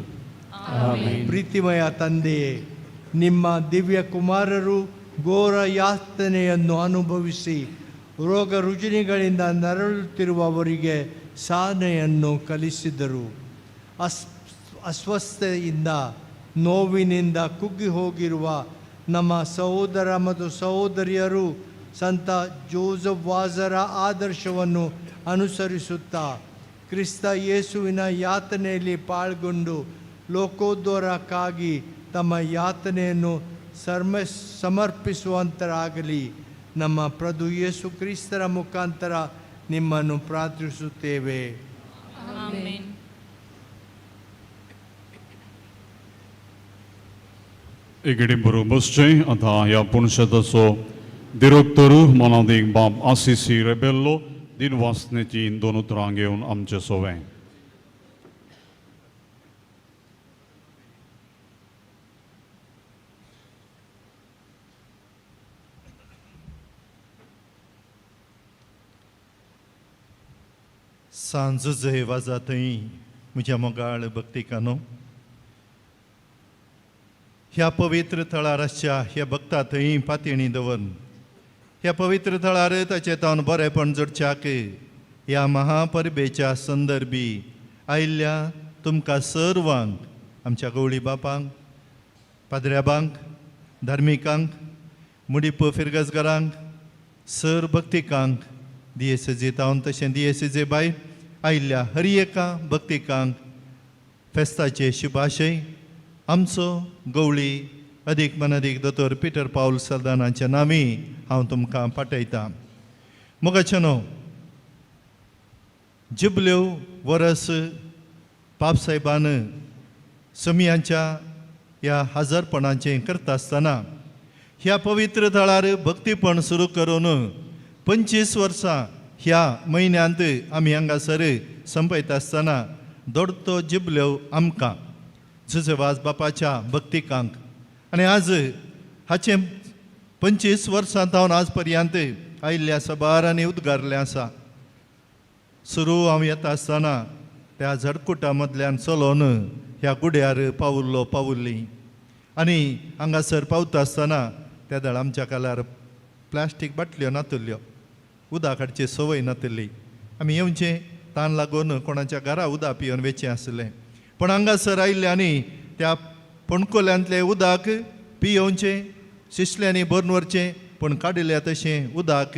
ಪ್ರೀತಿಮಯ ತಂದೆಯೇ, ನಿಮ್ಮ ದಿವ್ಯ ಕುಮಾರರು ಘೋರ ಯಾತನೆಯನ್ನು ಅನುಭವಿಸಿ ರೋಗ ರುಜಿನಗಳಿಂದ ನರಳುತ್ತಿರುವವರಿಗೆ ಸಹನೆಯನ್ನು ಕಲಿಸಿದರು. ಅಸ್ವಸ್ಥತೆಯಿಂದ ನೋವಿನಿಂದ ಕುಗ್ಗಿ ಹೋಗಿರುವ ನಮ್ಮ ಸಹೋದರ ಮತ್ತು ಸಹೋದರಿಯರು ಸಂತ ಜೋಸೆಫ್ ವಾಜರ ಆದರ್ಶವನ್ನು ಅನುಸರಿಸುತ್ತಾ ಕ್ರಿಸ್ತ ಯೇಸುವಿನ ಯಾತನೆಯಲ್ಲಿ ಪಾಲ್ಗೊಂಡು ಲೋಕೋದ್ಧಾರಕ್ಕಾಗಿ ತಮ್ಮ ಯಾತನೆಯನ್ನು ಸಮರ್ಪಿಸುವಂತರಾಗಲಿ. ನಮ್ಮ ಪ್ರಭು ಯೇಸು ಕ್ರಿಸ್ತರ ಮುಖಾಂತರ ನಿಮ್ಮನ್ನು ಪ್ರಾರ್ಥಿಸುತ್ತೇವೆ. एकेडे बरोबरचे आता ह्या पुणशताचो दिरोक्तर मनादीक बाब आसिसी रेबेल्लो दिनवासनेची 2 उतरां घेवन आमचे सोवें. सांजुजे वाजा थंय म्हज्या मोगाळ भक्तिकानो, ह्या पवित्र थळार आसच्या ह्या भक्ता थंय पातयणी दवर ह्या पवित्र थळार ताचे तावन बरेपण जोडच्याक ह्या महापरबेच्या संदर्भी आयिल्ल्या तुमकां सर्वांक, आमच्या गवळी बापांक, पाद्र्याबांक, धार्मिकांक, मुडीप फिरगजगारांक, सर भक्तिकांक, दियेसजे तावन तशें दियेसजे भायर आयिल्ल्या हर एका भक्तिकांक फेस्ताचे शुभाशय आमचो गवळी अदीक मनदीक दोतोर पिटर पाऊल सल्दानाच्या नामी हांव तुमकां पाठयतां. मोगाचनो जिबल्यो वरस पापसाहेबान समियांच्या ह्या हजरपणाचें करता आसतना ह्या पवित्र थळार भक्तीपण सुरू करून 25 वर्सां ह्या म्हयन्यांत आमी हांगासर संपयता आसतना दोडतो जिबल्यो आमकां जुजेवाज बापाच्या भक्तिकांक आनी आज हाचे 25 वर्सां जावन आज पर्यंत आयिल्ल्या सबारांनी उद्गारलें आसा. सुरू हांव येता आसतना त्या झडकुटा मदल्यान चलोवन ह्या गुड्यार पावुल्ली आनी हांगासर पावता आसतना त्या दळ आमच्या कालार प्लास्टीक बाटल्यो नातल्यो, उदक हाडची संवय नातली. आमी येवचें तान लागून कोणाच्या घरा उदक पिवन वेचें आसलें. पण हांगासर आयिल्ल्यांनी त्या पणकोल्यांतलें उदक पियोवचें, शिसल्यांनी भरून व्हरचें, पण काडिल्ल्या तशें उदक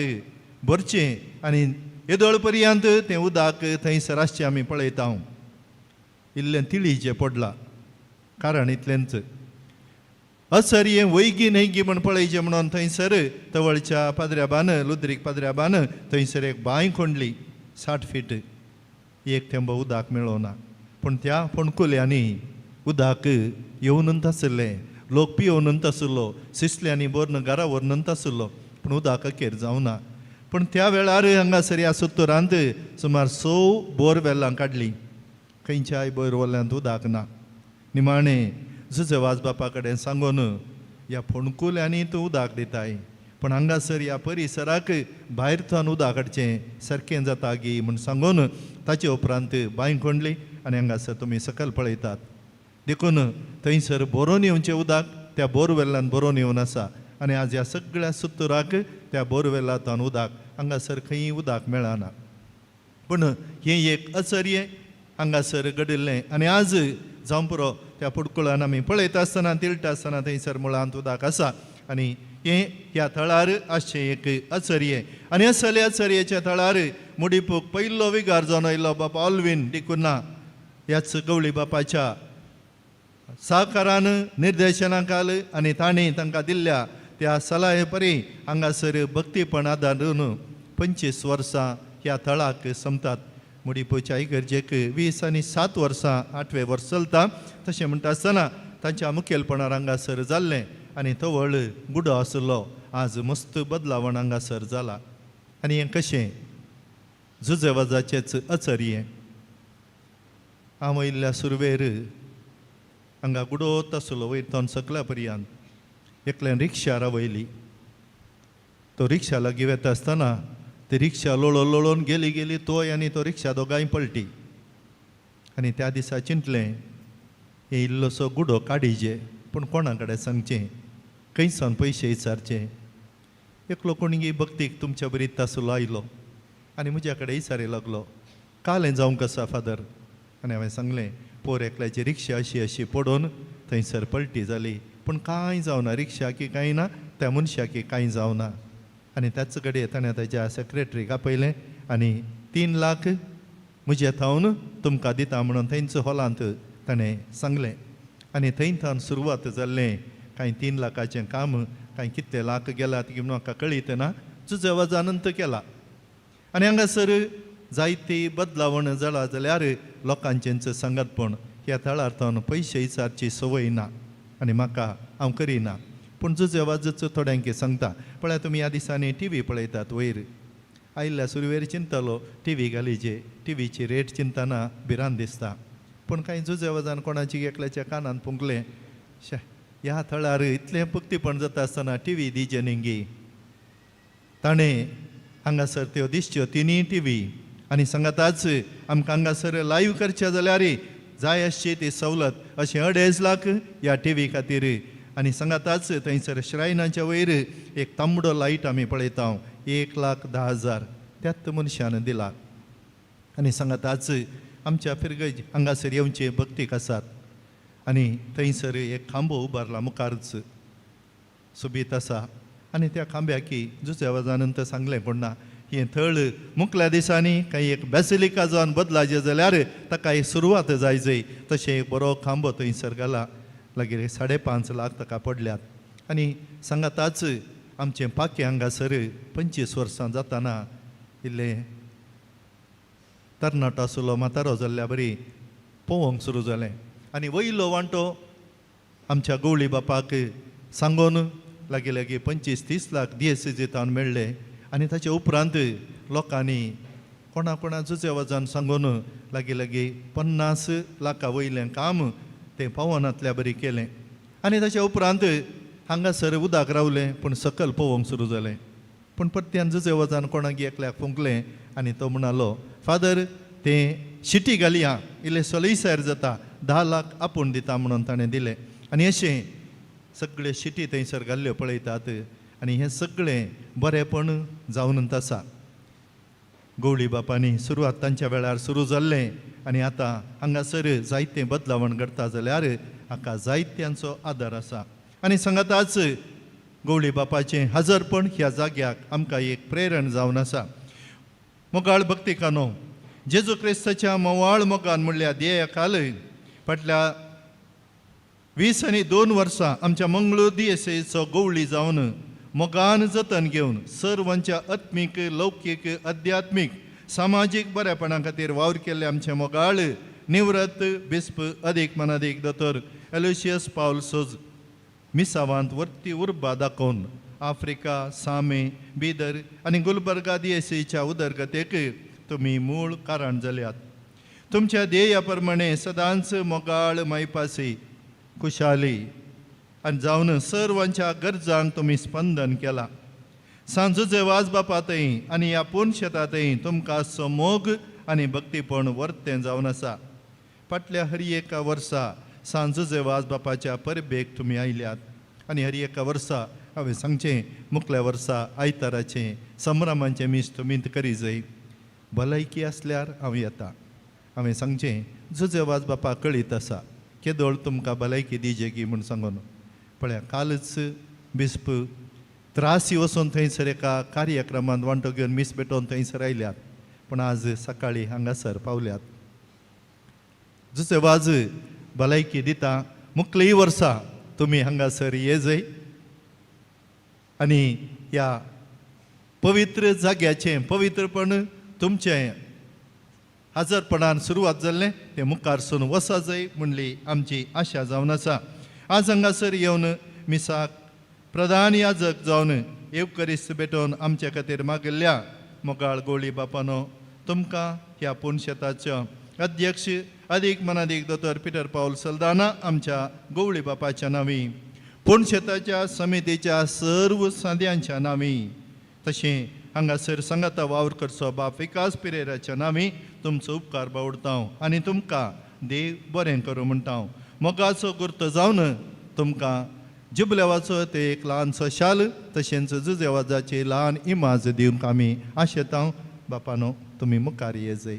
भरचें आनी येदोळ पर्यंत तें उदक थंयसर आसचें आमी पळयता. इल्लें तिळीचें पडलां, कारण इतलेंच. असर हें वैगी न्हयगी म्हण पळयचें म्हणून थंयसर तवळच्या पाद्र्याबान, लुद्रीक पाद्र्याबान थंयसर एक बांय खणली 60 फीट. एक थेंब उदक मेळोना. पूण त्या पणकुल्यांनी उदक येवनूच आसलें, लोक पियोनूच आसलो, शिसल्यांनी भरून घरा व्हरनूच आसलो, पूण उदक अखेर जावना. पूण त्या वेळार हांगासर ह्या सुत्तुरांत सुमार 100 बोरवेलां काडलीं. खंयच्याय बोरवेलांत उदक ना. निमाणें जुजेवाज बापा कडेन सांगून ह्या फोणकुल्यांनी तूं उदक दिताय, पण हांगासर ह्या परिसराक भायर थंय उदक हाडचें सारकें जाता गी म्हूण सांगून ताचे उपरांत बांय खणली आनी हांगासर तुमी सकयल पळयतात. देखून थंयसर भरून येवचें उदक त्या बोरवेलांत भरून येवन आसा आनी आज ह्या सगळ्या सुत्तुराक त्या बोरवेलांतल्यान उदक हांगासर खंय उदक मेळना. पूण हें एक आश्चर्य हांगासर घडिल्लें. आनी आज जावं पुरो त्या पुडकुळान आमी पळयता आसतना तिळटा आसतना थंयसर मुळांत उदक आसा आनी हें ह्या थळार आसचें एक आश्चर्य. आनी असले आश्चर्याच्या थळार मुडीपूक पयलो विगार जावन आयलो बाबा ऑल्वीन डिकुन्ना ह्याच गवळी बापाच्या सहकारान निर्देशनाखाल आनी ताणें तांकां दिल्ल्या त्या सलाहे परी हांगासर भक्तीपण आदारून 25 वर्सां ह्या थळाक संपतात. मुडीपूच्या इगर्जेक 20 आनी 7 वर्सां 8वें वर्स चलता. तशें म्हणटा आसतना तांच्या मुखेलपणान हांगासर जाल्लें आनी तो व्हड गुडो आसलो. आज मस्त बदलावण हांगासर जाला. आनी हें कशें जुजेवाजाचेंच आश्चर्य. हांव आयिल्ल्या सुरवेर हांगा गुडोत आसलो वयर सकल्या पर्यंत. एकल्यान रिक्षा रावयली. तो रिक्षा लागीं वेता आसतना ती रिक्षा लोळोन गेली तोय आनी तो रिक्षा दोगांय पलटी. आनी त्या दिसा चिंतलें हे इल्लोसो गुडो काडीचे, पूण कोणा कडेन सांगचें, खंय सावन पयशे विचारचे. एकलो कोणी भक्तीक तुमच्या बरीत आसलो आयलो आनी म्हज्या कडेन विचारूंक लागलो कालें जावंक आसा फादर. आनी हांवें सांगलें पोर एकल्याची रिक्षा अशी पडोवन थंयसर पलटी जाली, पूण कांय जावना, रिक्षाकी कांय ना, त्या मनशाकी कांय जावना. आनी त्याच कडेन ताणें ताच्या सेक्रेटरीक आपयलें आनी 3 लाख म्हजे थावन तुमकां दिता म्हणून थंयच हॉलांत ताणें सांगलें. आनी थंयथान सुरवात जाल्लें कांय 3 लाखाचें काम. कांय कितले लाख गेला ती म्हाका कळीत ना. जुजेवाजानंत केला. आनी हांगासर जायती बदलावण जाला जाल्यार लोकांचेंच सांगतपण ह्या थळार थावन पयशे विचारची संवय ना आनी म्हाका हांव करिना. पूण जुजेवाजच थोड्यांक सांगता. पळय तुमी ह्या दिसांनी TV पळयतात वयर. आयिल्ल्या सुरवेर चिंतलो TV घालीचे, TVची रेट चिंतना भिरांत दिसता. पूण कांय जुजेवाजान कोणाची एकल्याच्या कानान पुंकलें ह्या थळार इतलें भक्तीपण जाता आसतना TV दिचे न्ही. ताणें हांगासर त्यो दिसच्यो 3 TV आनी सांगाताच आमकां हांगासर लायव्ह करचें जाल्यार जाय आसची ती सवलत अशें 2.5 लाख ह्या TV खातीर आनी सांगाताच थंयसर श्रायनाच्या वयर एक तांबडो लायट आमी पळयता 1,10,000 त्यात मनशान दिला. आनी सांगाताच आमच्या फिरगज हांगासर येवचे भक्तीक आसात. आनी थंयसर एक खांबो उबारला मुखारच सोबीत आसा. आनी त्या खांब्याकी जुच्या वाजानंत सांगलें कोण ना हें थळ मुखल्या दिसांनी काही एक बॅसिलिका जावन बदलाचें जाल्यार ताका एक सुरवात जाय तशें एक बरो खांबो थंयसर घाला. लागीं 5.5 लाख ताका पडल्यात. आनी सांगाताच आमचें पाके हांगासर 25 वर्सां जाताना इल्लें तरणाटो आसलो म्हातारो जाल्ल्या बरी पोवंक सुरू जालें. आनी वयलो वांटो आमच्या गवळी बापाक सांगून लागीं 25-30 लाख DSC दितावन मेळ्ळे. आनी ताचे उपरांत लोकांनी कोणा जुजे वजान सांगून लागीं 50 लाखा वयलें काम तें पावनांतल्या बरी केलें. आनी ताच्या उपरांत हांगासर उदक रावलें पूण सकल पोवंक सुरू जालें. पूण परत्यान जुजे वजान कोणाक एकल्याक फुंकलें आनी तो म्हणलो फादर तें शिटी घालया इल्लें सोलयसार जाता 10 लाख आपूण दिता म्हणून ताणें दिलें. आनी अशें सगळे शिटी थंयसर घाल्ल्यो पळयतात. आनी हें सगळें बरेंपण जावनूच आसा. गवळी बापांनी सुरवात तांच्या वेळार सुरू जाल्लें आनी आतां हांगासर जायतें बदलावण घडटा जाल्यार हाका जायत्यांचो आदार आसा. आनी सांगाताच गवळी बापाचें हजरपण ह्या जाग्याक आमकां एक प्रेरण जावन आसा. मोगाळ भक्तिकानो जेजू क्रिस्ताच्या मोवाळ मोगान म्हणल्या ध्येयाखाल फाटल्या 20 आनी 2 वर्सां आमच्या मंगळूर DSCचो गवळी जावन मोगान जतन घेवन सर्वांच्या आत्मीक लौकीक आध्यात्मीक सामाजीक बरेपणा खातीर वावर केल्ले आमचे मोगाळ निवृत्त बिस्प अदीक मनादीक दोतोर एलोशियस पावल सोज मिसावांत वर्ती उर्बा दाखोवन आफ्रिका सामे बिदर आनी गुलबर्गा DSCच्या उदरगतेक तुमी मूळ कारण जाल्यात. तुमच्या ध्येया प्रमाणे सदांच मोगाळ मायपासी खुशाली आनी जावन सर्वांच्या गरजांक तुमी स्पंदन केलां. सांजुजे वाजबापातय आनी ह्या पूर्ण शेतांतय तुमकां मोग आनी भक्तीपण वर्तें जावन आसा. फाटल्या हर एका वर्सा सांजुजे वाजबापाच्या परबेक तुमी आयल्यात. आनी हर एका वर्सा हांवें सांगचें मुखल्या वर्सा आयताराचें संभ्रमांचें मीस तुमी करी जाय. भलायकी आसल्यार हांव येता. हांवें सांगचें जुजे वाजबापा कळीत आसा केदोळ तुमकां भलायकी दिजे की म्हूण सांगून. पळया कालच बिस्प त्रासी वचून थंयसर एका कार्यक्रमांत वांटो घेवन मीस पेटोवन थंयसर आयल्यात. पूण आज सकाळीं हांगासर पावल्यात. जुचे वाज भलायकी दिता मुखलीं वर्सां तुमी हांगासर ये जाय. आनी ह्या पवित्र जाग्याचें पवित्रपण तुमचें हजरपणान सुरवात जाल्लें तें मुखारसून वसा जाय म्हणली आमची आशा जावन आसा. आज हांगासर येवन मिसाक प्रधान याजक जावन येवकरिस्त भेटोवन आमचे खातीर मागिल्ल्या मोगाळ गवळी बापानो तुमकां ह्या पुणशेताचो अध्यक्ष अदीक मनादीक दोतोर पिटर पावल सल्दाना आमच्या गवळी बापाच्या नांवी पुणशेताच्या समितीच्या सर्व साद्यांच्या नांवी तशें हांगासर सांगाता वावर करचो बाप विकास पिरेराच्या नांवी तुमचो उपकार बावडता आनी तुमकां देव बरें करूं म्हणटा. मोगाचो गुर्त जावन तुमकां जिबलेवाचो ते एक ल्हानसो शाल तशेंच जुजेवाजाची ल्हान इमाज दिवंक आमी आशेता. बापानो तुमी मुखार ये जाय.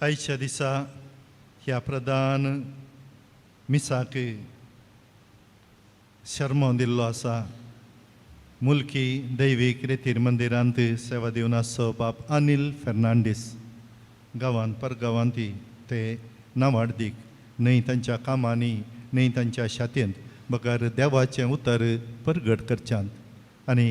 आयच्या दिसा ह्या प्रधान मिसाक शर्मो दिल्लो आसा. मुलकी दैवीक रेतीर मंदिरांत सेवा दिवन आसचो बाब अनिल फेर्नांडीस गांवांत परगांवांत ते नांवाडदीक न्हय तांच्या कामांनी न्हय तांच्या शातेंत बगर देवाचें उतर परगट करच्यांत. आनी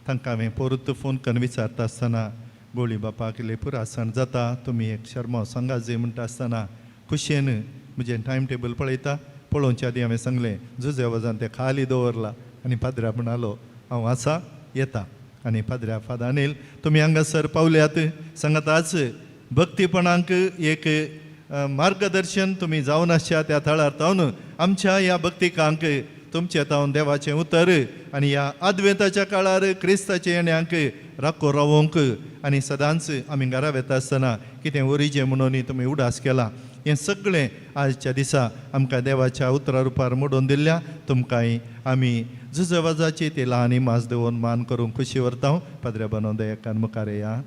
तांकां हांवें परत फोन करून विचारता आसतना गोळी बापाक लेपूर आसन जाता तुमी एक शर्मो सांगा जे म्हणटा आसतना खुशयेन म्हजें टायम टेबल पळयता पळोवच्या आदी हांवें सांगलें जुजे वजान तें खाली दवरला आनी पाद्र्या म्हणालो हांव आसा येता. आनी पाद्र्या फादर अनिल तुमी हांगासर पावल्यात सांगाताच भक्तीपणांक एक मार्गदर्शन तुमी जावन आसच्या त्या थळार तावन आमच्या ह्या भक्तिकांक तुमचे तावन देवाचें उतर आनी ह्या अद्वैताच्या काळार क्रिस्ताचे येण्याक राखो रावोंक आनी सदांच आमी घरा वेता आसतना कितें ओरिजें म्हणून तुमी उडास केला हें सगळें आजच्या दिसा आमकां देवाच्या उतरा रुपार मोडून दिल्ल्या तुमकांय आमी जुजवाजाची ती ल्हान इमाज दवरून मान करूंक खुशी व्हरता. पाद्र्या बांदो दयाकान मुखार या.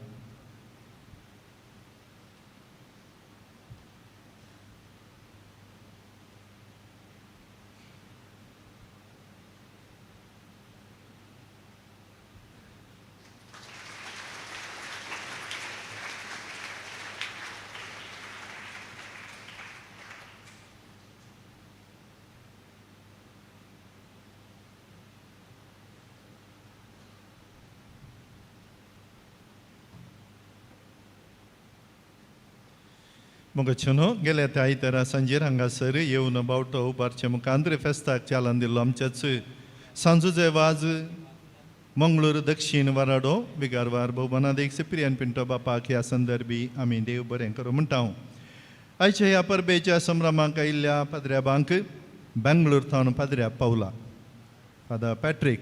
मुगच्छनो गेल्या त्या आयतारा सांजेर हांगासर येवन बावटो उबारचे मुखांद्र फेस्ताक चालन दिल्लो आमच्याच सांजुजे वाज मंगळूर दक्षिण वाराडो बिगारवार भोवमानादेक सिप्रियन पिंटो बापाक ह्या संदर्भी आमी देव बरें करूं म्हणटा. आयच्या ह्या परबेच्या संभ्रमाक आयिल्ल्या पाद्र्या बांक बेंगळूर थावन पाद्र्या पावला फादर पॅट्रीक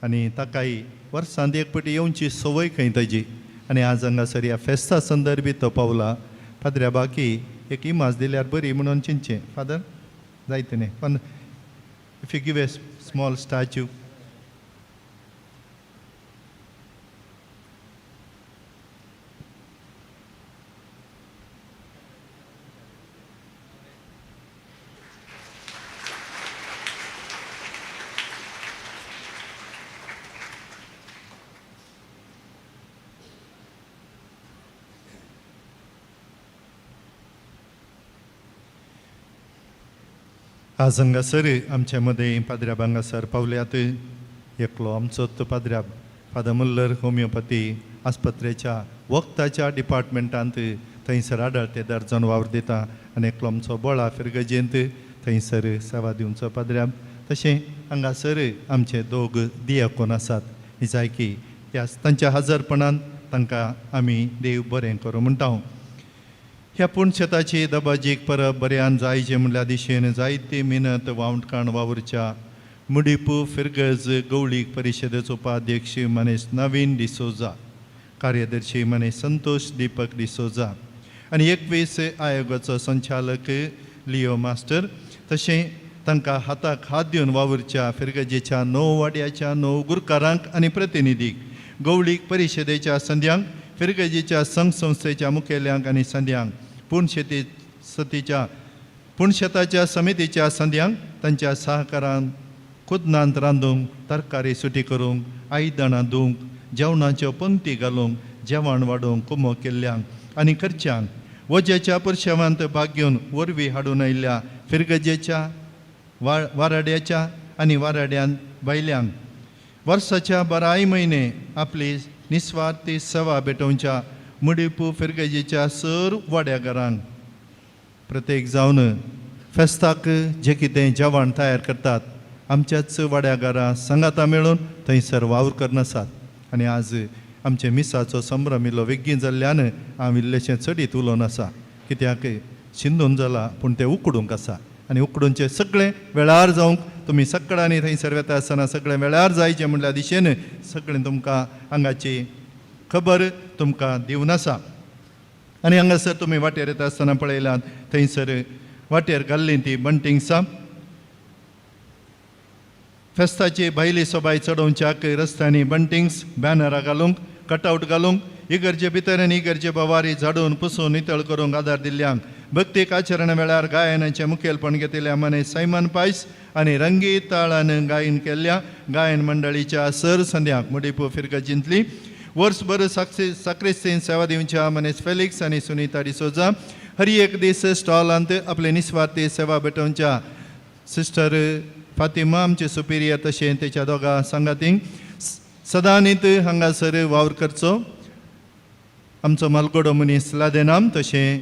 आनी ताकाय वर्सांत एक पटी येवची संवय खंय ताजी आनी आज हांगासर ह्या फेस्ता संदर्भी तो पावला. फादऱ्या बाकी एक इमाज दिल्यार बरी म्हणून चिंतचें फादर जायते न्ही पण if you give a small statue आज हांगासर आमचे मदें पाद्र्या हांगासर पावल्यात एकलो आमचोच पाद्र्या फादर मुल्लर होमिओपॅथी आस्पत्रेच्या वखदाच्या डिपार्टमेंटांत थंयसर आढळते दर्जन वावर दिता आनी एकलो आमचो बोळा फिरगजेंत थंयसर सेवा दिवचो पाद्र्या. तशें हांगासर आमचे दोग दियाकोन आसात जायकी ह्या तांच्या हजरपणान तांकां आमी देव बरें करूं म्हणटा. ह्या पुणशेताची दबाजीक परब बऱ्यान जायचे म्हणल्या दिशेन जायती मिनत वावटकाण वावरच्या मुडिपू फिरगज गवळीक परिशदेचो उपाध्यक्ष मनीस नवीन डिसोजा कार्यदर्शी मनीस संतोष दीपक डिसोजा आनी 21 आयोगाचो संचालक लिओ मास्टर तशें तांकां हाताक हात दिवन वावरच्या फिरगजेच्या 9 वाड्याच्या 9 गुरकारांक आनी प्रतिनिधीक गवळीक परिशदेच्या संध्यांक फिरगजेच्या संघ संस्थेच्या मुखेल्यांक आनी संध्यांक पुणशेताच्या समितीच्या संध्यांक तांच्या सहकारान खुदनांत रांदूंक तरकारी सुटी करूंक आयदनां धुवंक जेवणाच्यो पंक्ती घालूंक जेवण वाडोवंक कुमो केल्ल्यांक आनी खर्च्यांक वजेच्या परशेवांत भाग घेवन वरवीं हाडून आयिल्ल्या फिरगजेच्या वाराड्याच्या आनी वाराड्यान बायल्यांक वर्साच्या 12 म्हयने आपली निस्वार्थी सेवा भेटोवच्या मुडिपू फिरगजेच्या सर वाड्यागारांक प्रत्येक जावन फेस्ताक जें कितें जेवण तयार करतात आमच्याच वाड्यागारां सांगाता मेळून थंयसर वावर करन आसात आनी आज आमचे मिसाचो संभ्रम इल्लो वेगळी जाल्ल्यान हांव इल्लेशें चडीत उलोवन आसा कित्याक शिंदून जाला पूण तें उकडूंक आसा आनी उकडूंचे सगळें वेळार जावंक तुमी सकाळांनी थंयसर वेता आसतना सगळें वेळार जायचें म्हणल्या दिशेन सगळें तुमकां हांगाची खबर तुमकां दिवन आसा. आनी हांगासर तुमी वाटेर येता आसतना पळयलात थंयसर वाटेर घाल्लीं ती बंटिंग्सां फेस्ताची भायली सोबाय चडोवच्याक रस्त्यांनी बंटिंग्स बॅनरां घालूंक कटआउट घालूंक इगर्जे भितर आनी इगर्जे बावारी झाडून पुसून नितळ करूंक आदार दिल्ल्यांक भक्तीक आचरण वेळार गायनाचें मुखेलपण घेतिल्ल्या मने सैमन पायस आनी रंगीत ताळान गायन केल्ल्या गायन मंडळीच्या सर संध्याक मुडीपू फिरका जिंतली वर्सभर साक्रिस्तीन सेवा दिवच्या मनेस फेलिक्स आनी सुनीता डिसोजा हर एक दीस स्टॉलांत आपले निस्वार्थी सेवा भेटोवच्या सिस्टर फातिमा आमचे सुपिरियर तशें तेच्या दोगा सांगातींक सदांनीत हांगासर वावर करचो आमचो मालगोडो मनीस लादेनाम तशें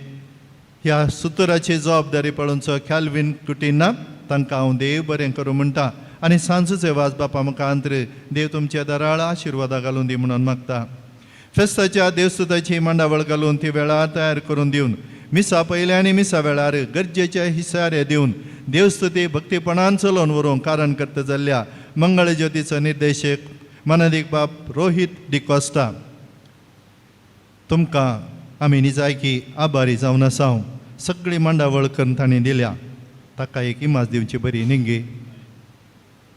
ह्या सुतराची जबाबदारी पळोवचो कॅल्विन कुटिना तांकां हांव देव बरें करूं म्हणटा आनी सांजचे वाज बापा मुखांत्र देव तुमच्या दाराळ आशिर्वादा घालून दी म्हणून मागता फेस्ताच्या देवस्तुताची मांडावळ घालून ती वेळार तयार करून दिवन मिसा पयल्या आनी मिसा वेळार गरजेचे हिसारे दिवन देवस्तुती भक्तीपणान चलोवन व्हरूंक कारण करता जाल्ल्या मंगळ ज्योतीचो निर्देशक मानदीक बाप रोहित डिकोस्टा तुमकां आमी निजायकी आभारी जावन आसाव सगळी मांडावळ करून तांणी दिल्या ताका एक इमाज दिवची बरी निंगी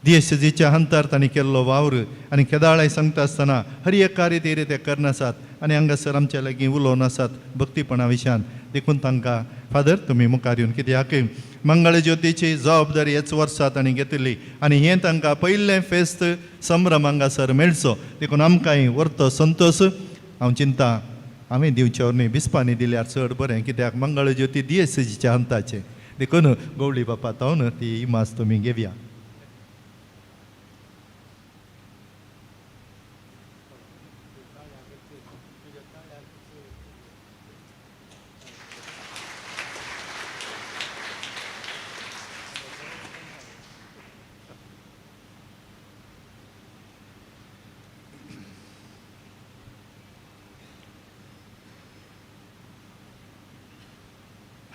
DSCच्या हंतार तांणी केल्लो वावर आनी केदाळाय सांगता आसतना हर एक कार्य ते करनासात आनी हांगासर आमच्या लागीं उलोवन आसात भक्तीपणा विशयान देखून तांकां फादर तुमी मुखार येवन कित्याक मंगळ ज्योतीची जबाबदारी ह्याच वर्सा तांणी घेतिल्ली आनी हें तांकां पयलें फेस्त संभ्रम हांगासर मेळचो देखून आमकांय व्हरतो संतोश हांव चिंता आमी दिवचे न्ही बिस्पांनी दिल्यार चड बरें कित्याक मंगळ ज्योती DSCच्या हंताचे देखून गवळी बापा तावन ती इमाज तुमी घेवया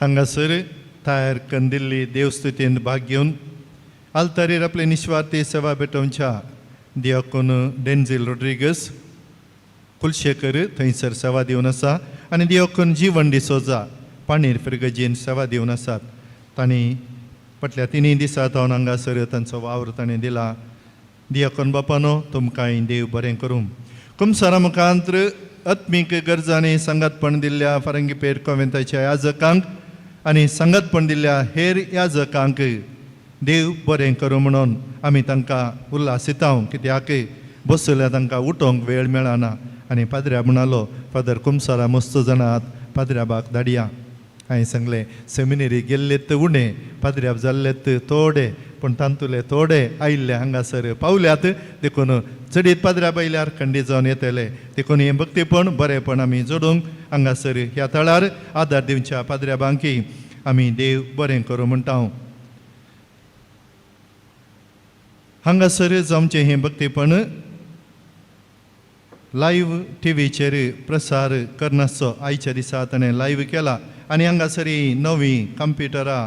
हांगासर तयार करून दिल्ली देवस्तुतींत भाग घेवन आल्तारीर आपले निस्वार्थी सेवा भेटोवच्या दियाकोन डेन्झिल रोड्रिगस कुलशेकर थंयसर सेवा दिवन आसा आनी दियाकोन जीवन डिसोजा पाणीर फिरगजीन सेवा दिवन आसात तांणी फाटल्या 3 दिसां हांव हांगासर तांचो वावर तांणी दिला दियाकोन बापानो तुमकांय देव बरें करूं कुमसारा मुखांत्र आत्मीक गरजांनी संगतपण दिल्ल्या फारंगीपेट कॉन्व्हेंटाच्या याजकांक आनी संगतपण दिल्ल्या हेर याजकांक देव बरें करूं म्हणून आमी तांकां उल्हासितांव कित्याक बसल्या तांकां उठोवंक वेळ मेळना आनी पाद्र्या म्हणालो फादर कुमसारा मस्त जाणात पाद्र्याबाक धाडया हांवें सांगलें सेमिनरी गेल्लेत उणे पाद्र्याब जाल्लेत थोडे पूण तांतुले थोडे आयिल्ले हांगासर पावल्यात देखून चडीत पाद्र्याब आयल्यार खंडी जावन येतले देखून हें भक्तीपण बरेंपण आमी जोडूंक हांगासर ह्या थळार आदार दिवच्या पाद्र्याबांकी आमी देव बरें करूं म्हणटा हांगासर जावचें हें भक्तीपण लायव्ह टीव्हीचेर प्रसार करनासो आयच्या दिसा ताणें लायव्ह केला आनी हांगासर नवी कंप्युटरां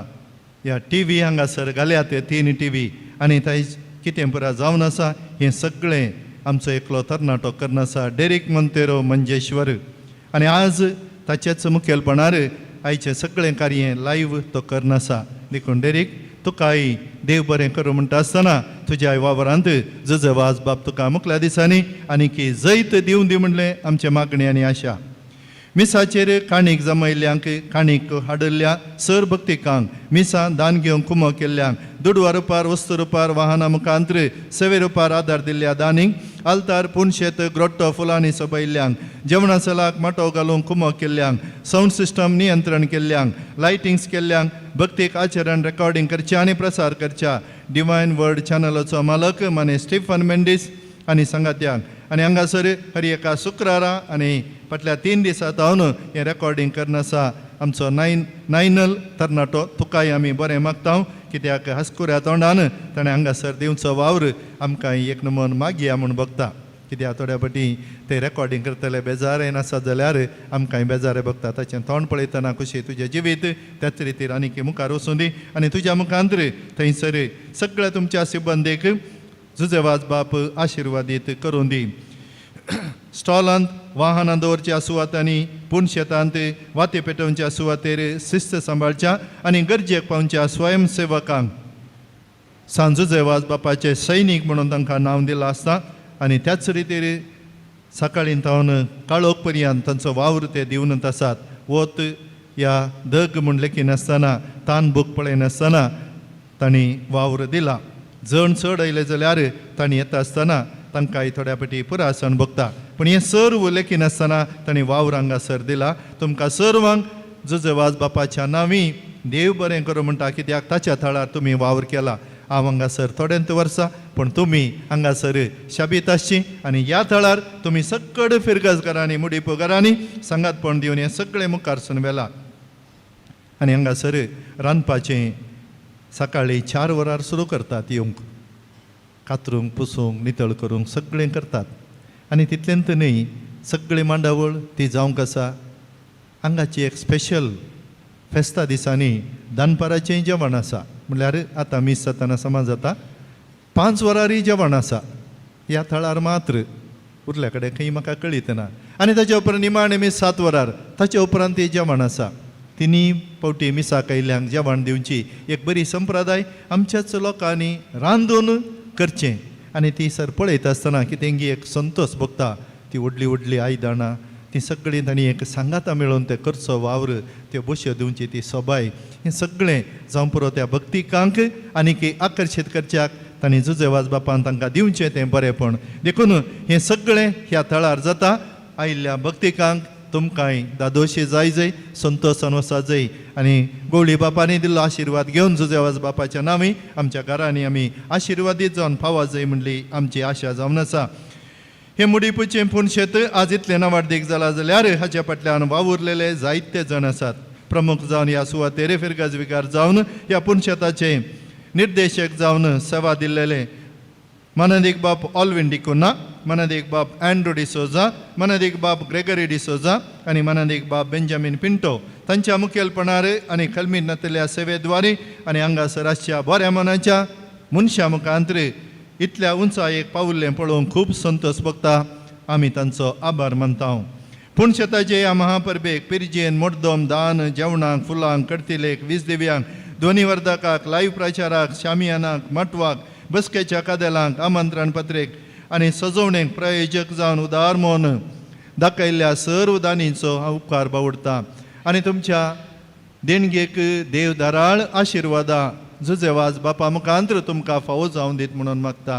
ह्या TV हांगासर घाल्यात 3 TV आनी थंय कितें पुरा जावन आसा हें सगळें आमचो एकलो तरणाटो करनासा डेरिक मोंतेरो मंजेश्वर आनी आज ताचेच मुखेलपणार आयचें सगळें कार्य लायव्ह तो करनासा देखून डेरिक तुकाय देव बरें करूं म्हणटा आसतना तुज्या वावरांत जज वाज बाब तुका मुखल्या दिसांनी आनी की जैत दिवं दी म्हणलें आमचे मागणी आनी आशा मिसाचेर काणीक जमयल्ल्यांक काणीक हाडल्ल्या सर भक्तिकांक मिसा दान घेवंक कुमो केल्ल्यांक दुडवा रुपार वस्तू रुपार वाहना मुखांत्र सेवे रुपार आदार दिल्ल्या दानीक आल्तार पुणशेत ग्रोट्टो फुलांनी सोबयल्ल्यांक जेवणा सलाक माटो घालूंक कुमो केल्ल्यांक सावंड सिस्टम नियंत्रण केल्ल्यांक लायटिंग्स केल्ल्यांक भक्तीक आचरण रेकॉर्डिंग करचें आनी प्रसार करच्या डिवायन वर्ड चॅनलाचो मालक माने स्टीफन मेंडीस आनी सांगात्यांक आनी हांगासर हर एका शुक्रारा आनी फाटल्या 3 दिसां तावन हें रेकॉर्डिंग करनासा आमचो नायनल तरणाटो तुकाय आमी बरें मागता कित्याक हस्कुऱ्या तोंडान ताणें हांगासर दिवचो वावर आमकां एक नमून मागया म्हूण बगता कित्याक थोड्या फाटी ते रेकॉर्डिंग करतले बेजारेन आसा जाल्यार आमकांय बेजारे बगता ताचें तोंड पळयतना कशें तुजें जिवीत त्याच रितीन आनीक मुखार वचूं दी आनी तुज्या मुखांत्र थंयसर सगळ्या तुमच्या सिबंदेक जुजे वाज बाप आशिर्वादीत करून दी स्टॉलांत वाहनां दवरच्या सुवातांनी पूण शेतांत वाते पेटोवच्या सुवातेर शिस्त सांबाळच्या आनी गरजेक पावच्या स्वयंसेवकांक सांजुजे वाज बापाचे सैनीक म्हणून तांकां नांव दिलां आसता आनी त्याच रितीर सकाळीं तावन काळोख पर्यंत तांचो वावर ते दिवनत आसात. वत ह्या दग म्हणले की नासतना तान भूक पळयनासतना तांणी वावर दिला. जण चड आयले जाल्यार तांणी येता आसतना तांकांय थोड्या फाटी पुरा आसन भोगता. पूण हें सर्व लेखी नासतना तांणी वावर हांगासर दिला. तुमकां सर्वांक जुजे वाज बापाच्या नांवी देव बरें करूं म्हणटा, कित्याक ताच्या थळार तुमी वावर केला. हांव हांगासर थोड्यांत वर्सां, पूण तुमी हांगासर शाबीत आसची आनी ह्या थळार तुमी सकड फिरगजकारांनी मुडीपगारांनी सांगातपण दिवन हें सगळें मुखारसून व्हेलां. आनी हांगासर रांदपाचें सकाळीं 4 वरार सुरू करतात. येवंक कातरूंक पुसूंक नितळ करूंक सगळें करतात. आनी तितलेंत न्हय, सगळी मांडावळ ती जावंक आसा. हांगाची एक स्पेशल फेस्ता दिसांनी दनपाराचें जेवण आसा. म्हळ्यार आतां मीस जाताना समज जाता 5 वरांनी जेवण आसा. ह्या थळार मात्र उरल्या कडेन खंय म्हाका कळीत ना. आनी ताच्या उपरांत निमाणे मीस 7 वरार ताच्या उपरांत ती जेवण आसा. तिनी फावटी मिसाक आयल्यांक जेवण दिवची एक बरी संप्रदाय आमच्याच लोकांनी रांदून करचें. आनी ती सर पळयता आसतना की तेंगी एक संतोश भोगता. ती व्हडली व्हडली आयदनां ती सगळीं तांणी एक सांगाता मेळोवन ते करचो वावर, त्यो बश्यो दिवची ती सोबाय, हें सगळें जावं पुरो त्या भक्तिकांक आनीक आकर्शीत करच्याक तांणी जुजे वाज बापान तांकां दिवचें तें बरेंपण. देखून हें सगळें ह्या थळार जाता. आयिल्ल्या भक्तिकांक तुमकांय दादोशी जाय जय, संतोशान वसा जय आनी गवळी बापानी दिल्लो आशिर्वाद घेवन जुजे वाज बापाच्या नांवी आमच्या घरांनी आमी आशिर्वादीत जावन फावा जय म्हणली आमची आशा जावन आसा. हे मुडीपूचें पुणशेत आज इतलें नावाडीक जाला जाल्यार हाच्या फाटल्यान वावुरलेले जायते जण आसात. प्रमुख जावन ह्या सुवातेर फिरगजविकार जावन ह्या पुणशेताचे निर्देशक जावन सेवा दिल्लेले मनदीक बाब ऑल्विन डिकोना, मनदीक बाब अँड्रू डिसोजा, मनदीक बाब ग्रेगरी डिसोजा आनी मनदीक बाब बेंजामीन पिंटो तांच्या मुखेलपणार आनी कलमी नातल्या सेवेद्वारी आनी हांगासर आसच्या बऱ्या मनाच्या मनशा मुखांतर इतल्या उंचायेक पावुल्लें पळोवंक खूब संतोश भोगता. आमी तांचो आभार मानता. पुणशेताचे ह्या महापर्बेक पिरजेन मोडदोम दान जेवणाक फुलांक कडतिलेक वीज दिव्यांक ध्वनिवर्धकाक लायव्ह प्रचाराक शामियानाक मटवाक बसकेच्या कादेलांक आमंत्रण पत्रेक आनी सजवणेक प्रयोजक जावन उदार मोन दाखयल्ल्या सर्व दानींचो हांव उपकार बावडटा. आनी तुमच्या देणगेक देव धाराळ आशिर्वादा जुजे वाज बापा मुखांतर तुमकां फावो जावन दीत म्हणून मागता.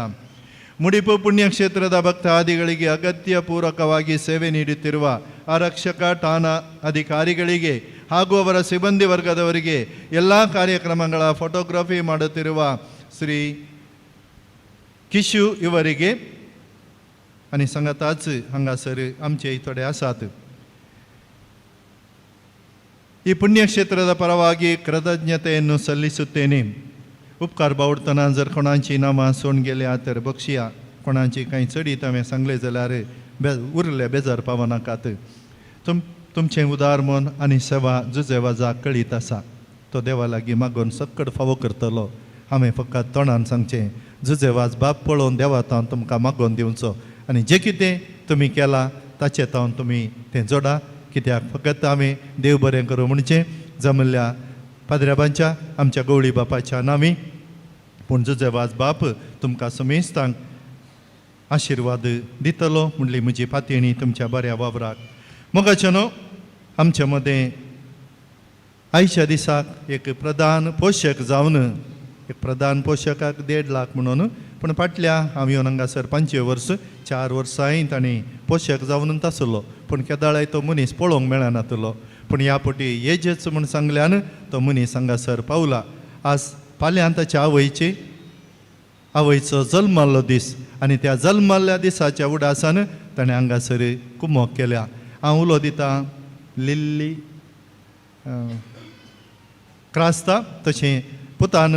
ಮುಡಿಪು ಪುಣ್ಯಕ್ಷೇತ್ರದ ಭಕ್ತಾದಿಗಳಿಗೆ ಅಗತ್ಯ ಪೂರಕವಾಗಿ ಸೇವೆ ನೀಡುತ್ತಿರುವ ಆರಕ್ಷಕ ಠಾಣಾ ಅಧಿಕಾರಿಗಳಿಗೆ ಹಾಗೂ ಅವರ ಸಿಬ್ಬಂದಿ ವರ್ಗದವರಿಗೆ ಎಲ್ಲ ಕಾರ್ಯಕ್ರಮಗಳ ಫೋಟೋಗ್ರಫಿ ಮಾಡುತ್ತಿರುವ ಶ್ರೀ किशू ಇವರಿಗೆ आणि सांगाताच हांगासर आमचे थोडे आसात. ಈ ಪುಣ್ಯಕ್ಷೇತ್ರದ ಪರವಾಗಿ ಕೃತಜ್ಞತೆಯನ್ನು ಸಲ್ಲಿಸುತ್ತೇನೆ. उपकार बावडतना जर कोणाची नामां सोडून गेल्या तर बक्षिया, कोणाची काही चडीत हांवें सांगलें जाल्यार उरले बेजार पावनाकात. तुमचें उदार मन आनी सेवा जुजे वाजाक कळीत आसा. तो देवा लागीं मागून सक्कड फावो करतलो. हांवें फकत तोंडान सांगचें, जुजे वाज बाप पळोवन देवा तावन तुमकां मागोवन दिवचो आनी जें कितें तुमी केलां ताचें तावन तुमी तें जोडा. कित्याक फकत हांवें देव बरें करूं म्हणचें जमल्या पाद्र्याबांच्या आमच्या गवळी बापाच्या नांवी. पूण जुजे वाज बाप तुमकां समेस्तांक आशिर्वाद दितलो म्हणली म्हजी पातयणी तुमच्या बऱ्या वावराक. मोगाच्या न्हू आमच्या मदें आयच्या दिसाक एक प्रधान पोशक जावन एक प्रधान पोशकाक 1.5 लाख म्हणून, पूण फाटल्या हांव येवन हांगासर 5 वर्स 4 वर्सांय ताणें पोशक जावनूच आसलो. पूण केदाळाय तो मनीस पळोवंक मेळनातलो. पूण ह्या फावटी येजच म्हूण सांगल्यान तो मनीस हांगासर पावला. आज फाल्यां ताच्या आवयचो जल्माल्लो दीस आनी त्या जल्माल्ल्या दिसाच्या उडासान ताणें हांगासर कुमोक केल्या. हांव उलो दितां लिल्ली क्रास्ता तशें पुतान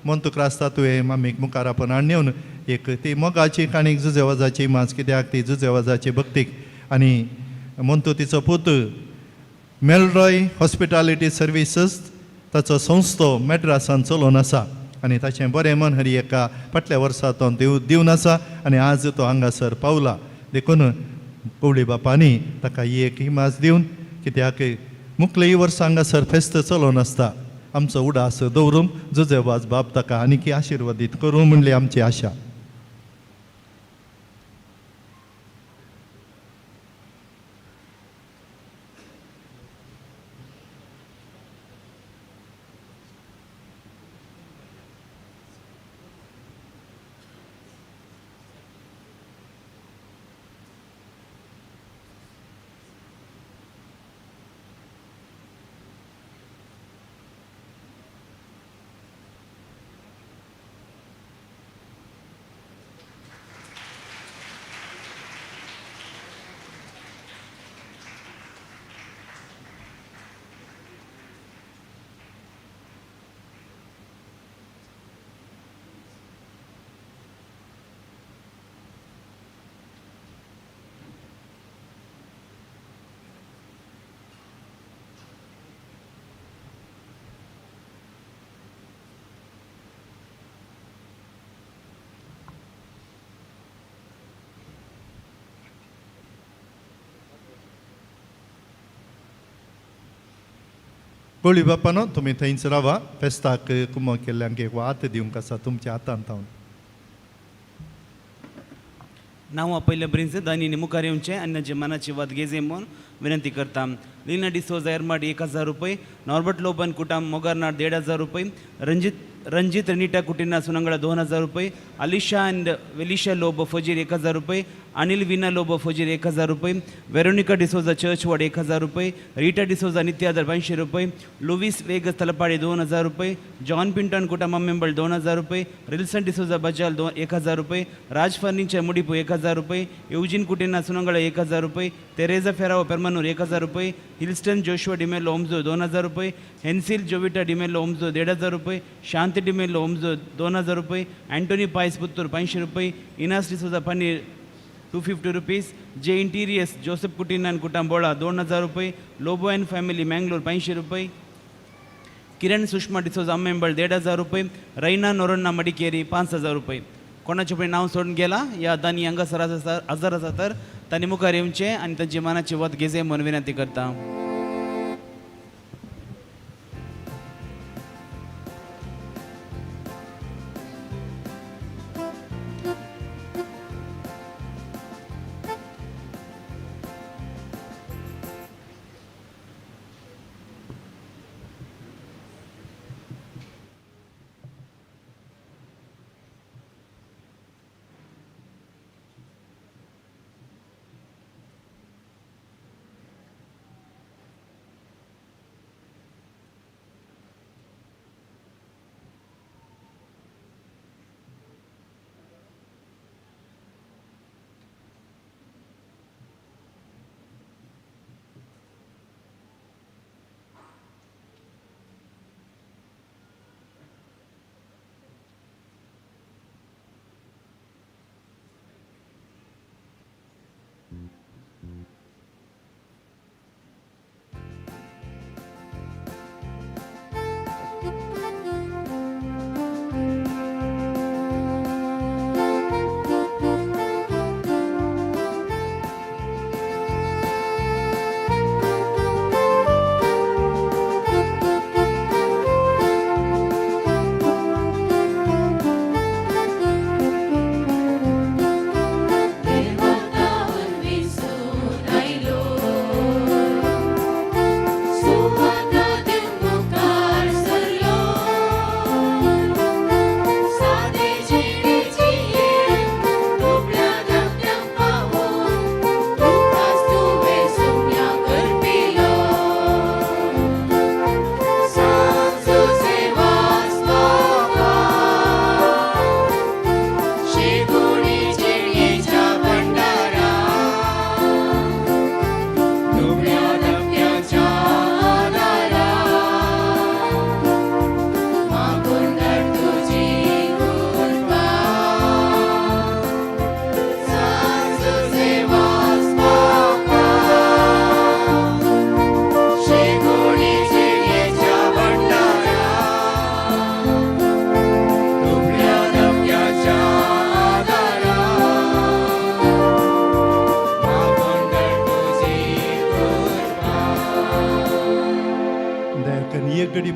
मंतू क्रास्ता तुवें मामीक मुखार आपण हाडून येवन एक ती मोगाची काणीक जुजे वाजाची माच, कित्याक ती जुजे वाजाची भक्तीक आनी मंतू तिचो पूत मेलरॉय हॉस्पिटॅलिटी सर्विसीस ताचो संस्थो मॅड्रासान चलोवन आसा आनी ताचें बरें मन हरी एका फाटल्या वर्सा तो दिवन आसा आनी आज तो हांगासर पावला. देखून गवळी बापानी ताका ही एक इमाज दिवन, कित्याक मुखलें वर्स हांगासर फेस्त चलोवन आसता, आमचो उडास दवरूंक जुजे वाज बाप ताका आनीक आशिर्वादीत करूं म्हणली आमची आशा. गोळी बापानो तुम्ही थंयच रावा फेस्ताक कुमो केल्ल्यांक एक वात दिवंक आसा तुमच्या हातांत हांव नाव पहिल्या ब्रिन्स दानीने मुखार येऊनचे अन्नाचे मनाची वाद गेजे म्हणून विनंती करता लीना डिसोजा एरमाड 1000 रुपये नॉर्बर्ट लोबन कुटाम मोगारनाड 1500 रुपये रणजित रनिटा कुटिना सुनंगड़ा 2000 रुपये अलिशा एंड वेलिशा लोब फजीर 1000 रुपये अनिल विना लोब फजीर 1000 रुपये वेरोनिका डिसोजा चर्चवाड 1000 रुपये रीटा डिसोजा नित्यादर 500 रुपये लुविस वेगस तलपाडे 2000 रुपये जॉन पिंटन कुटाम मेंबल 2000 रुपये रिल्सन डिसोजा बजाल 1000 रुपये राज फर्निचर मुडिपू 1000 रुपये यूजिन कुटिना सुनंगड़ा 1000 रुपये तेरेजा फेराव पेरमनूर 1000 रुपये हिल्स्टन जोशुआ डिमेलो ओमजो 2000 रुपये हेन्सिल जोविटा डिमेलो ओमजो 1500 रुपये शांति डिमेलो ओमजो 2000 रुपये एंटोनी पायस पुत्तूर 500 रुपये इनास डिसोजा पनीर 250 रुपीस जे इंटीरियर्स जोसेफ कुटिनान कुटांबोळा 2000 रुपये लोबो एंड फॅमिली मँगलोर 500 रुपये किरण सुषमा डिसोजा मेंबल 1500 रुपये रैना नोरन्ना मडिकेरी 5000 रुपये कोणाचे पण नाव सोडून गेला या दानी हांगासर आजार आसा तर तांणी मुखार येवचे आनी तांची मनाची वत घेजे म्हणून विनंती करता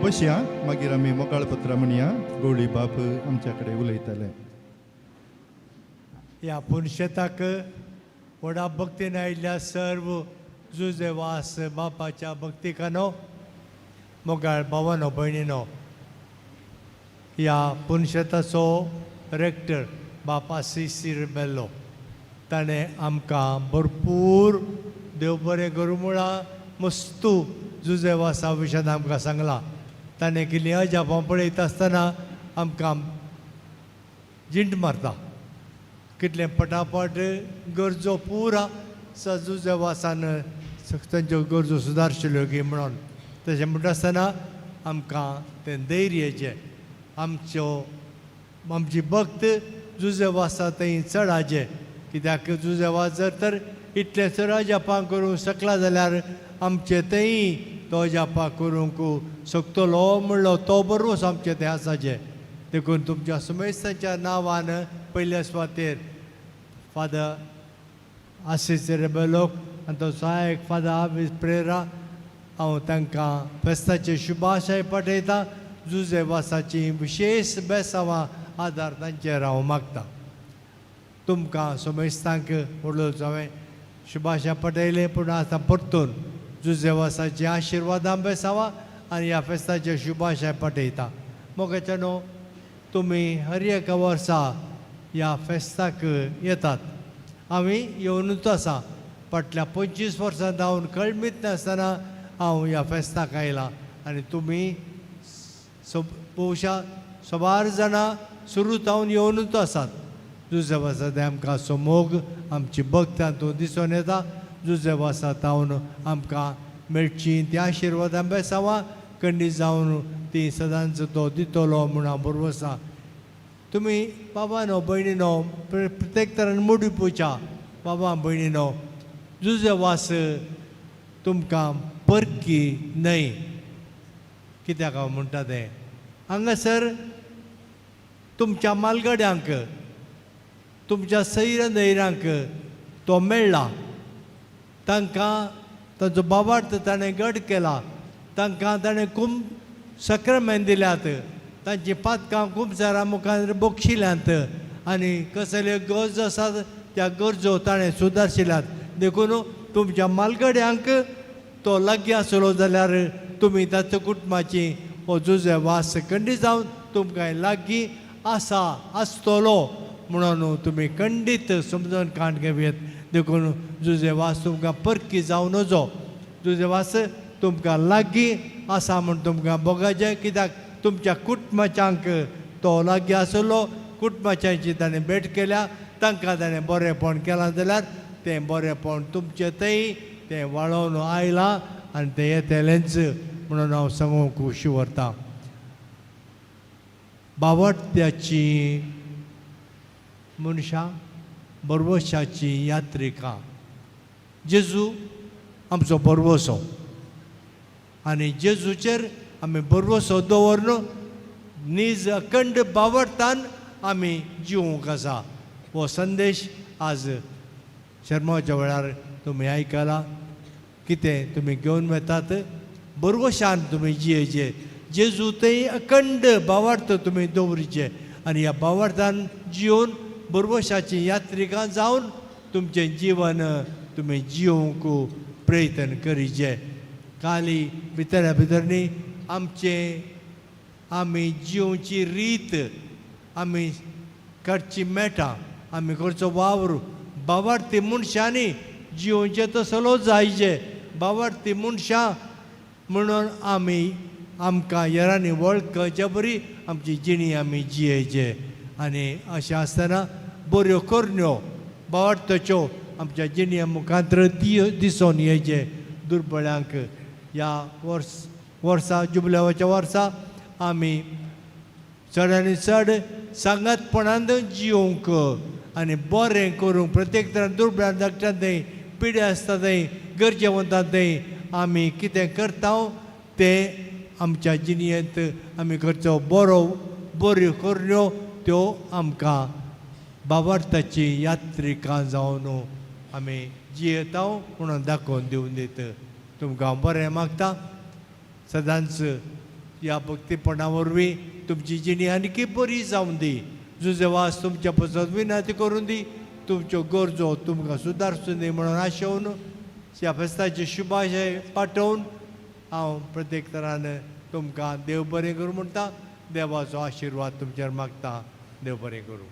बसया मागीर आमी मोकाळपत्रां म्हणया गवळी बाप आमच्या कडेन उलयतले ह्या पुणशेताक व्हडा भक्तीन आयिल्ल्या सर्व जुजे वास बापाच्या भक्तिकानो मोगाळ भावानो भयणीनो ह्या पुणशेताचो रेक्टर बापा सी रिबेल्लो ताणें आमकां भरपूर देव बरें करूं म्हणा मस्तू जुजे वासा विशयान आमकां सांगलां ताणें केल्ली अजापां पळयता आसतना आमकां जिंट मारता कितले पटापट गरजो पुरा जुजे वासान तांच्यो गरजो सुदारशिल्ल्यो की म्हणून तशें म्हणटा आसतना आमकां तें धैर्याचें आमची भक्त जुजे वासा थंय चडाचें कित्याक जुजे वास जर तर इतले चड अजापां करूंक शकला जाल्यार आमचे थंय तो अजापां करूंक शकतलो म्हणलो तो बरोच आमचें तें आसाचें देखून तुमच्या सुमेस्तांच्या नांवान पयल्या सुवातेर फादर आशीष रेबेलोक आनी तो सहायक फादर आवीस प्रेरा हांव तांकां फेस्ताचे शुभाशय पाठयता जुजेवासाची विशेष बेसांवां आदार तांचेर हांव मागतां. तुमकां सोमेस्तांक व्हडलो हांवें शुभाशय पठयलें पूण आतां परतून जुजेवासाची आशिर्वादां बेसांवां आनी ह्या फेस्ताचे शुभाशय पठयता. मोगाच्यानो तुमी हर एका वर्सा ह्या फेस्ताक येतात. हांवें येवनूच आसा. फाटल्या 25 वर्सां जावन कळमीत नासतना हांव ह्या फेस्ताक आयलां आनी तुमी भोवशा सोबार जाणां सुरू जावन येवनूच आसात. जुजेवासांत आमकां समोग आमची भक्त हातूंत दिसून येता. जुजेवासांत हांव आमकां मेळची ती आशिर्वादां बेसांवां खंडीत जावन ती सदांच तो दितलो म्हूण हांव बरोबर आसा. तुमी बाबानो भयणीनो प्रत्येक तरान मोडी पोवच्या. बाबा भयणीनो जुजेवास तुमकां परकी न्हय. कित्याक हांव म्हणटा तें हांगासर तुमच्या मालगड्यांक तुमच्या सैर न्हयऱ्यांक तो मेळ्ळा. तांकां ताचो बाबार्थ ताणें घट केला. तांकां ताणें खूब सक्रामेंत दिल्यात. तांची पातकां खूब जाणां मुखार बक्षिल्यांत आनी कसल्यो गरजो आसात त्या गरजो ताणें सुदारशिल्ल्यात. देखून तुमच्या मालगड्यांक तो लागीं आसलो जाल्यार तुमी ताच्या कुटुंबाची हो जुजेवास खंडीत जावन तुमकां लागीं आसतलो म्हणून तुमी खंडीत समजून काण घेवयेत. देखून जुजेवास तुमकां परकी जावन नजो. जुजेवास तुमकां लागीं आसा म्हूण तुमकां बोगाचें. कित्याक तुमच्या कुटुंबाच्यांक तो लागीं आसलो. कुटुंबाच्यांची ताणें भेट केल्या. तांकां ताणें बरेंपण केलां जाल्यार तें बरेंपण तुमचें थंय तें वाळोवन आयलां आनी तें येतलेंच म्हणून हांव सांगूंक खुशी व्हरतां. बावट्याची मनशां बरवशाची यात्रिका. जेजू आमचो बरवसो आनी जेजूचेर आमी बरवसो दवरून नीज अखंड बावटान आमी जिवूंक आसा. हो संदेश आज शर्माच्या वेळार तुमी आयकला. कितें तुमी घेवन वेतात बरवशान तुमी जियेचे. जेजू थंय अखंड बावार्थ तुमी दवरीचे आनी ह्या बावार्थान जिवन बरवशाची यात्रिका जावन तुमचें जिवन तुमी जिवंक प्रयत्न करीचे. काली भितऱ्या भितर न्ही आमी जिवची रीत आमी करची मेळटा. आमी करचो वावर बावार्थी मनशांनी जिवचे तसलो जायचे. बावार्थी मनशां म्हणून आमकां हेरांनी वळखचे बरी आमची जिणी आमी जियेचे. आनी अशें आसतना बऱ्यो करण्यो बावार्थच्यो आमच्या जिणया मुखांत्र दिसून येचे. दुर्बळ्यांक ह्या वर्सा जुबल्याच्या वर्सा आमी चडांनी चड सांगातपणान जिवंक आनी बरें करूंक प्रत्येक तरान दुर्बळां धाकट्या थंय पिडे आसता थंय गरजेवंतां थंय आमी कितें करता तें आमच्या जिणयेंत आमी करचो बऱ्यो करण्यो त्यो आमकां बावार्थाची यात्रिका जावन आमी जियेता म्हणून दाखोवन दिवन दित. तुमकां हांव बरें मागतां. सदांच ह्या भक्तीपणा वरवीं तुमची जिणी आनीक बरी जावन दी. जुजेवास तुमच्या पसत विनंती करून दी. तुमच्यो गरजो तुमकां सुदारसूं दी म्हणून आशेवन ह्या फेस्ताचे शुभाशय पाठोवन हांव प्रत्येक तरान तुमकां देव बरें करूं म्हणटा. देवाचो आशिर्वाद तुमचेर मागता. देव बरें करूं.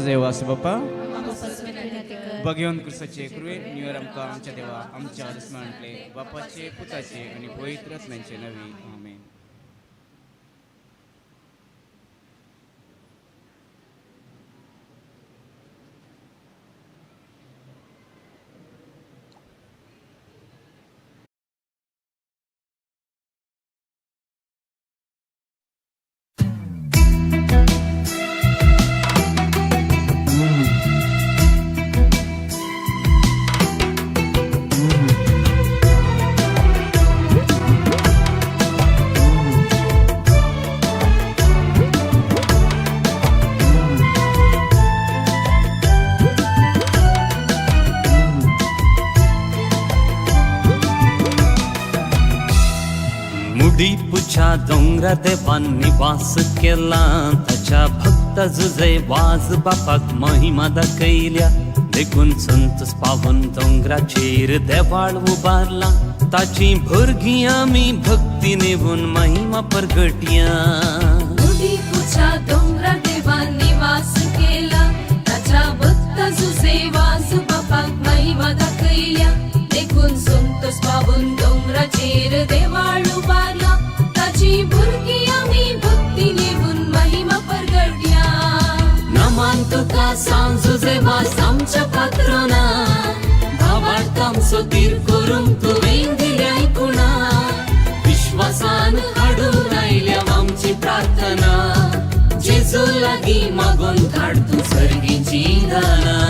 देवास बापा भगवंत कृष्णाचे कृपे निवर आमकां आमच्या देवा आमच्या आस्मानतले बापाचे पुताचे आनी पवित्र आत्म्याचे नवी आमेन. मुडीपूच्या डोंगरार देवान निवास केला ताच्या भक्त जुजे वाज बापाक महिमा दाखयल्या देखून संतोष पावन डोंगराचेर देवाळ उबारला ताची भुरगीं आमी भक्ती नेवून महिमा परगटया मुडीपूच्या डोंगरार देवान निवास केला ताच्या भक्त जुजे वाज बापाक महिमा दाखयल्या देखून संतोष पावन डोंगराचेर देवाळ उबारला ताची भुरगीं आमी भक्ती नेवून महिमा परगटया नमान तुका सांजू जेवास आमच्या पात्रोना भावार्थ आमचो तीर करूंक तुवें दिल्या आयकुणा विश्वासान हाडून आयल्या आमची प्रार्थना जेजू लागीं मागून काड तूं सर्गीची दाना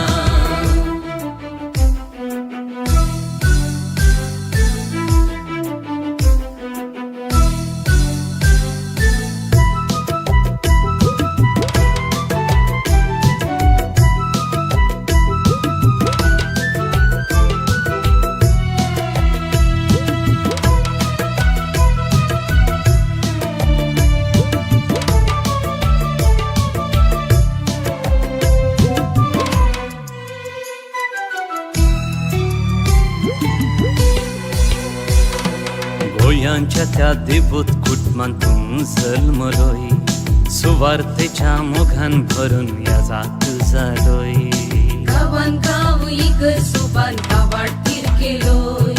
गोंयांच्या त्या देवूत कुटुंबांतून जल्मलोय सुवार्थेच्या मोगान भरून याजाक जालोय गावान गाव इगर सोबान गावाडतीर केलोय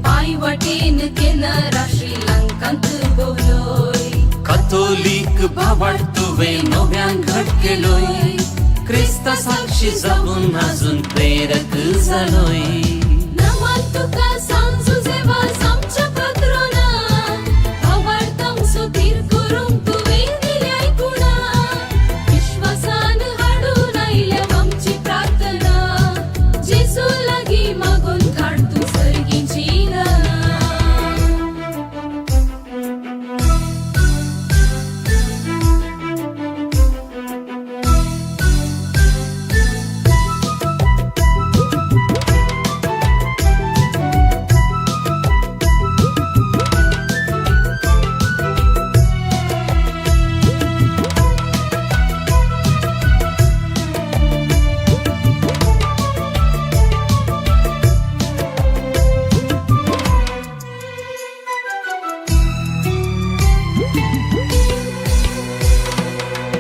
पाय वाटेन केनरा श्रीलंकांत भोवलोय कथोलिक भावाड तुवें नव्यान घट केलोय क्रिस्ता साक्षी जावन अजून प्रेरक जालोय नमान तुका सांजू जेवास आमच्या पात्रोना भावार्थ आमचो तीर करूंक तुवें दिल्या आयकुणा विश्वासान हाडून आयल्या आमची प्रार्थना जेजू लागीं मागून काड तूं सर्गीची दाना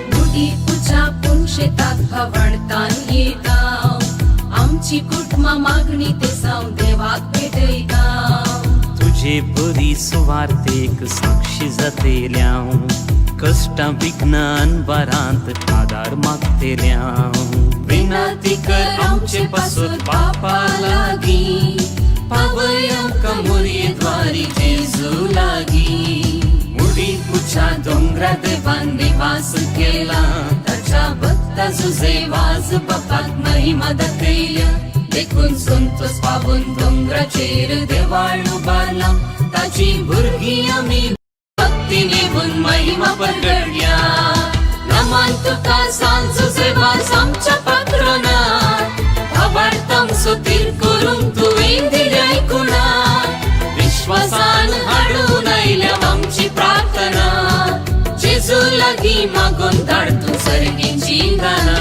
मुडीपूच्या पुणशेताक भवणतान येता आमची कुटुंबा मागणी ते साव देवाक भेटयता तुझे बरी सुवार्थेक साक्षी जातेल्या कष्टां विघ्नान बारांत आदार मागतेल्या विनंती कर आमचे पासून बापा लागीं पावय आमकां मोरयेद्वारी जेजू लागीं मुडीपूच्या डोंगरार देवान निवास केला ताच्या भक्ता जुजे वाज बापाक महिमा दाखयल्या देखून संतोष पावन डोंगराचेर देवाळ उबारला ताची भुरगीं आमी भक्ती नेवून महिमा परगटया नमान तुका सांजू जेवास आमच्या पात्रोना भावार्थ आमचो तीर करूंक तुवें दिल्या आयकुणा विश्वासान हाडून आयल्या आमची प्रार्थना जेजू लागीं मागून धाड तूं सर्गीची दाना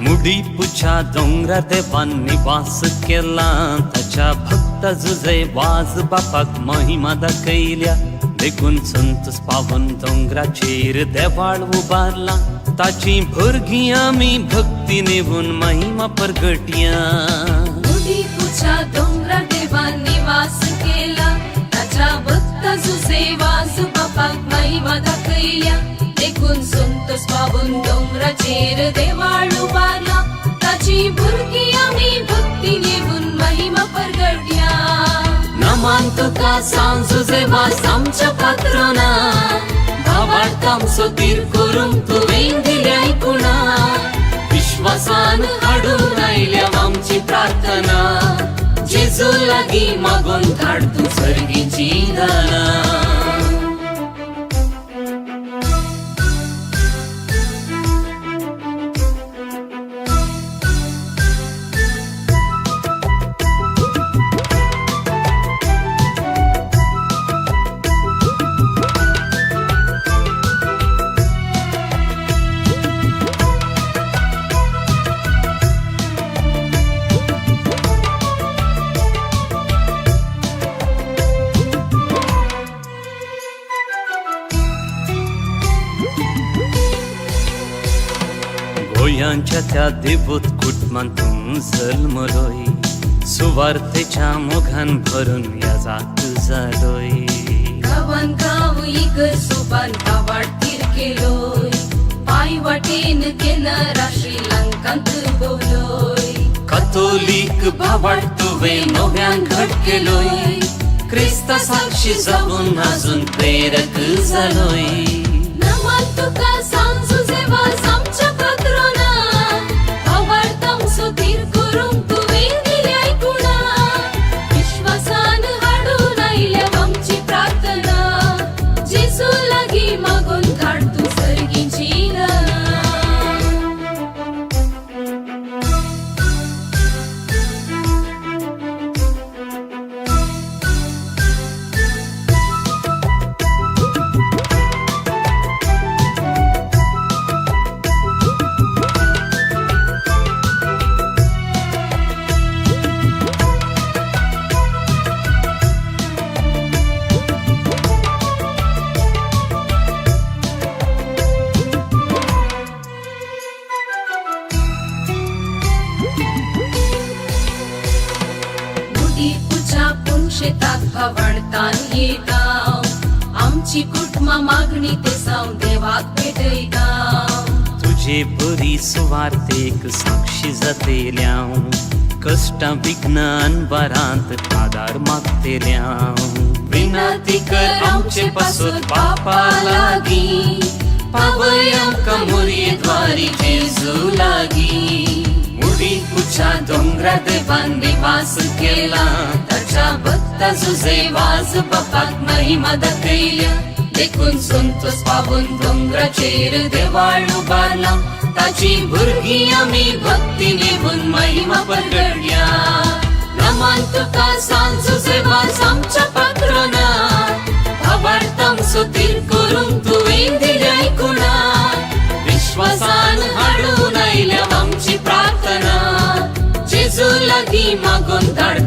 मुडीपूच्या डोंगरार देवान निवास केला ताच्या भक्त जुजे वाज बापाक महिमा दाखयल्या देखून संतोष पावन डोंगराचेर देवाळ उबारला ताची भुरगीं आमी भक्ती नेवून महिमा परगटया मुडीपूच्या डोंगरार देवान निवास केला ताच्या भक्त जुजे वाज बापाक महिमा दाखयल्या देखून संतोष पावून डोंगराचेर देवाळू बारला ताची भुरगी आमी भक्ती लेवून महिमा परगटया नमान तुका सांजुजे वास आमच्या पात्रोना भावार्थ आमचो तीर करूंक तुवें दिल्या आयकुणा विश्वासान हाडून आयल्या आमची प्रार्थना जेजू लागीं मागून धाड तूं सर्गीची दाना गोंयांच्या त्या देवूत कुटुंबांतून जल्मलोय सुवार्थेच्या मोगान भरून याजाक जालोय गांवान गांव इगर सोबान कावाडतीर केलोय पांय वाटेन केनरा श्रीलंकांत भोवलोय कथोलीक भावाड तुवें नव्यान घट केलोय क्रिस्त साक्षी जावन अजून प्रेरक जालोय नमान तुका सांजुजे वास आमच्या पात्रोना भावार्थ आमचो तीर करूंक तुवें दिल्या आयकुणा विश्वासान हाडून आयल्या आमची प्रार्थना जेजू लागीं मागून धाड तूं सर्गीची दाना शेताक भवणतान येता आमची कुटुंबा मागणी ते साव देवाक भेटयता तुझे बरी सुवार्थेक साक्षी जातेल्या कष्टां विघ्नान बारांत आदार मागतेल्या विनंती कर आमचे पासून पापा लागीं पावय आमकां मोरयेद्वारी जेजू लागीं उडीकुच्या दोंगरा देवान निवास केला ताच्या भक्ता जुजे वाज बापाक महिमा दाखयल्या देखून संतोष पावून दोंगराचेर देवाळ उबारला ताची भुरगीं आमी भक्ती लेवून महिमा परगटया नमान तुका सांजुजे वास आमच्या पात्रोना भावार्थ आमचो तीर करूंक तुवें दिल्या आयकुणा विश्वासान हाडून आयल्या आमची प्रार्थना जेजू लागीं मागून धाड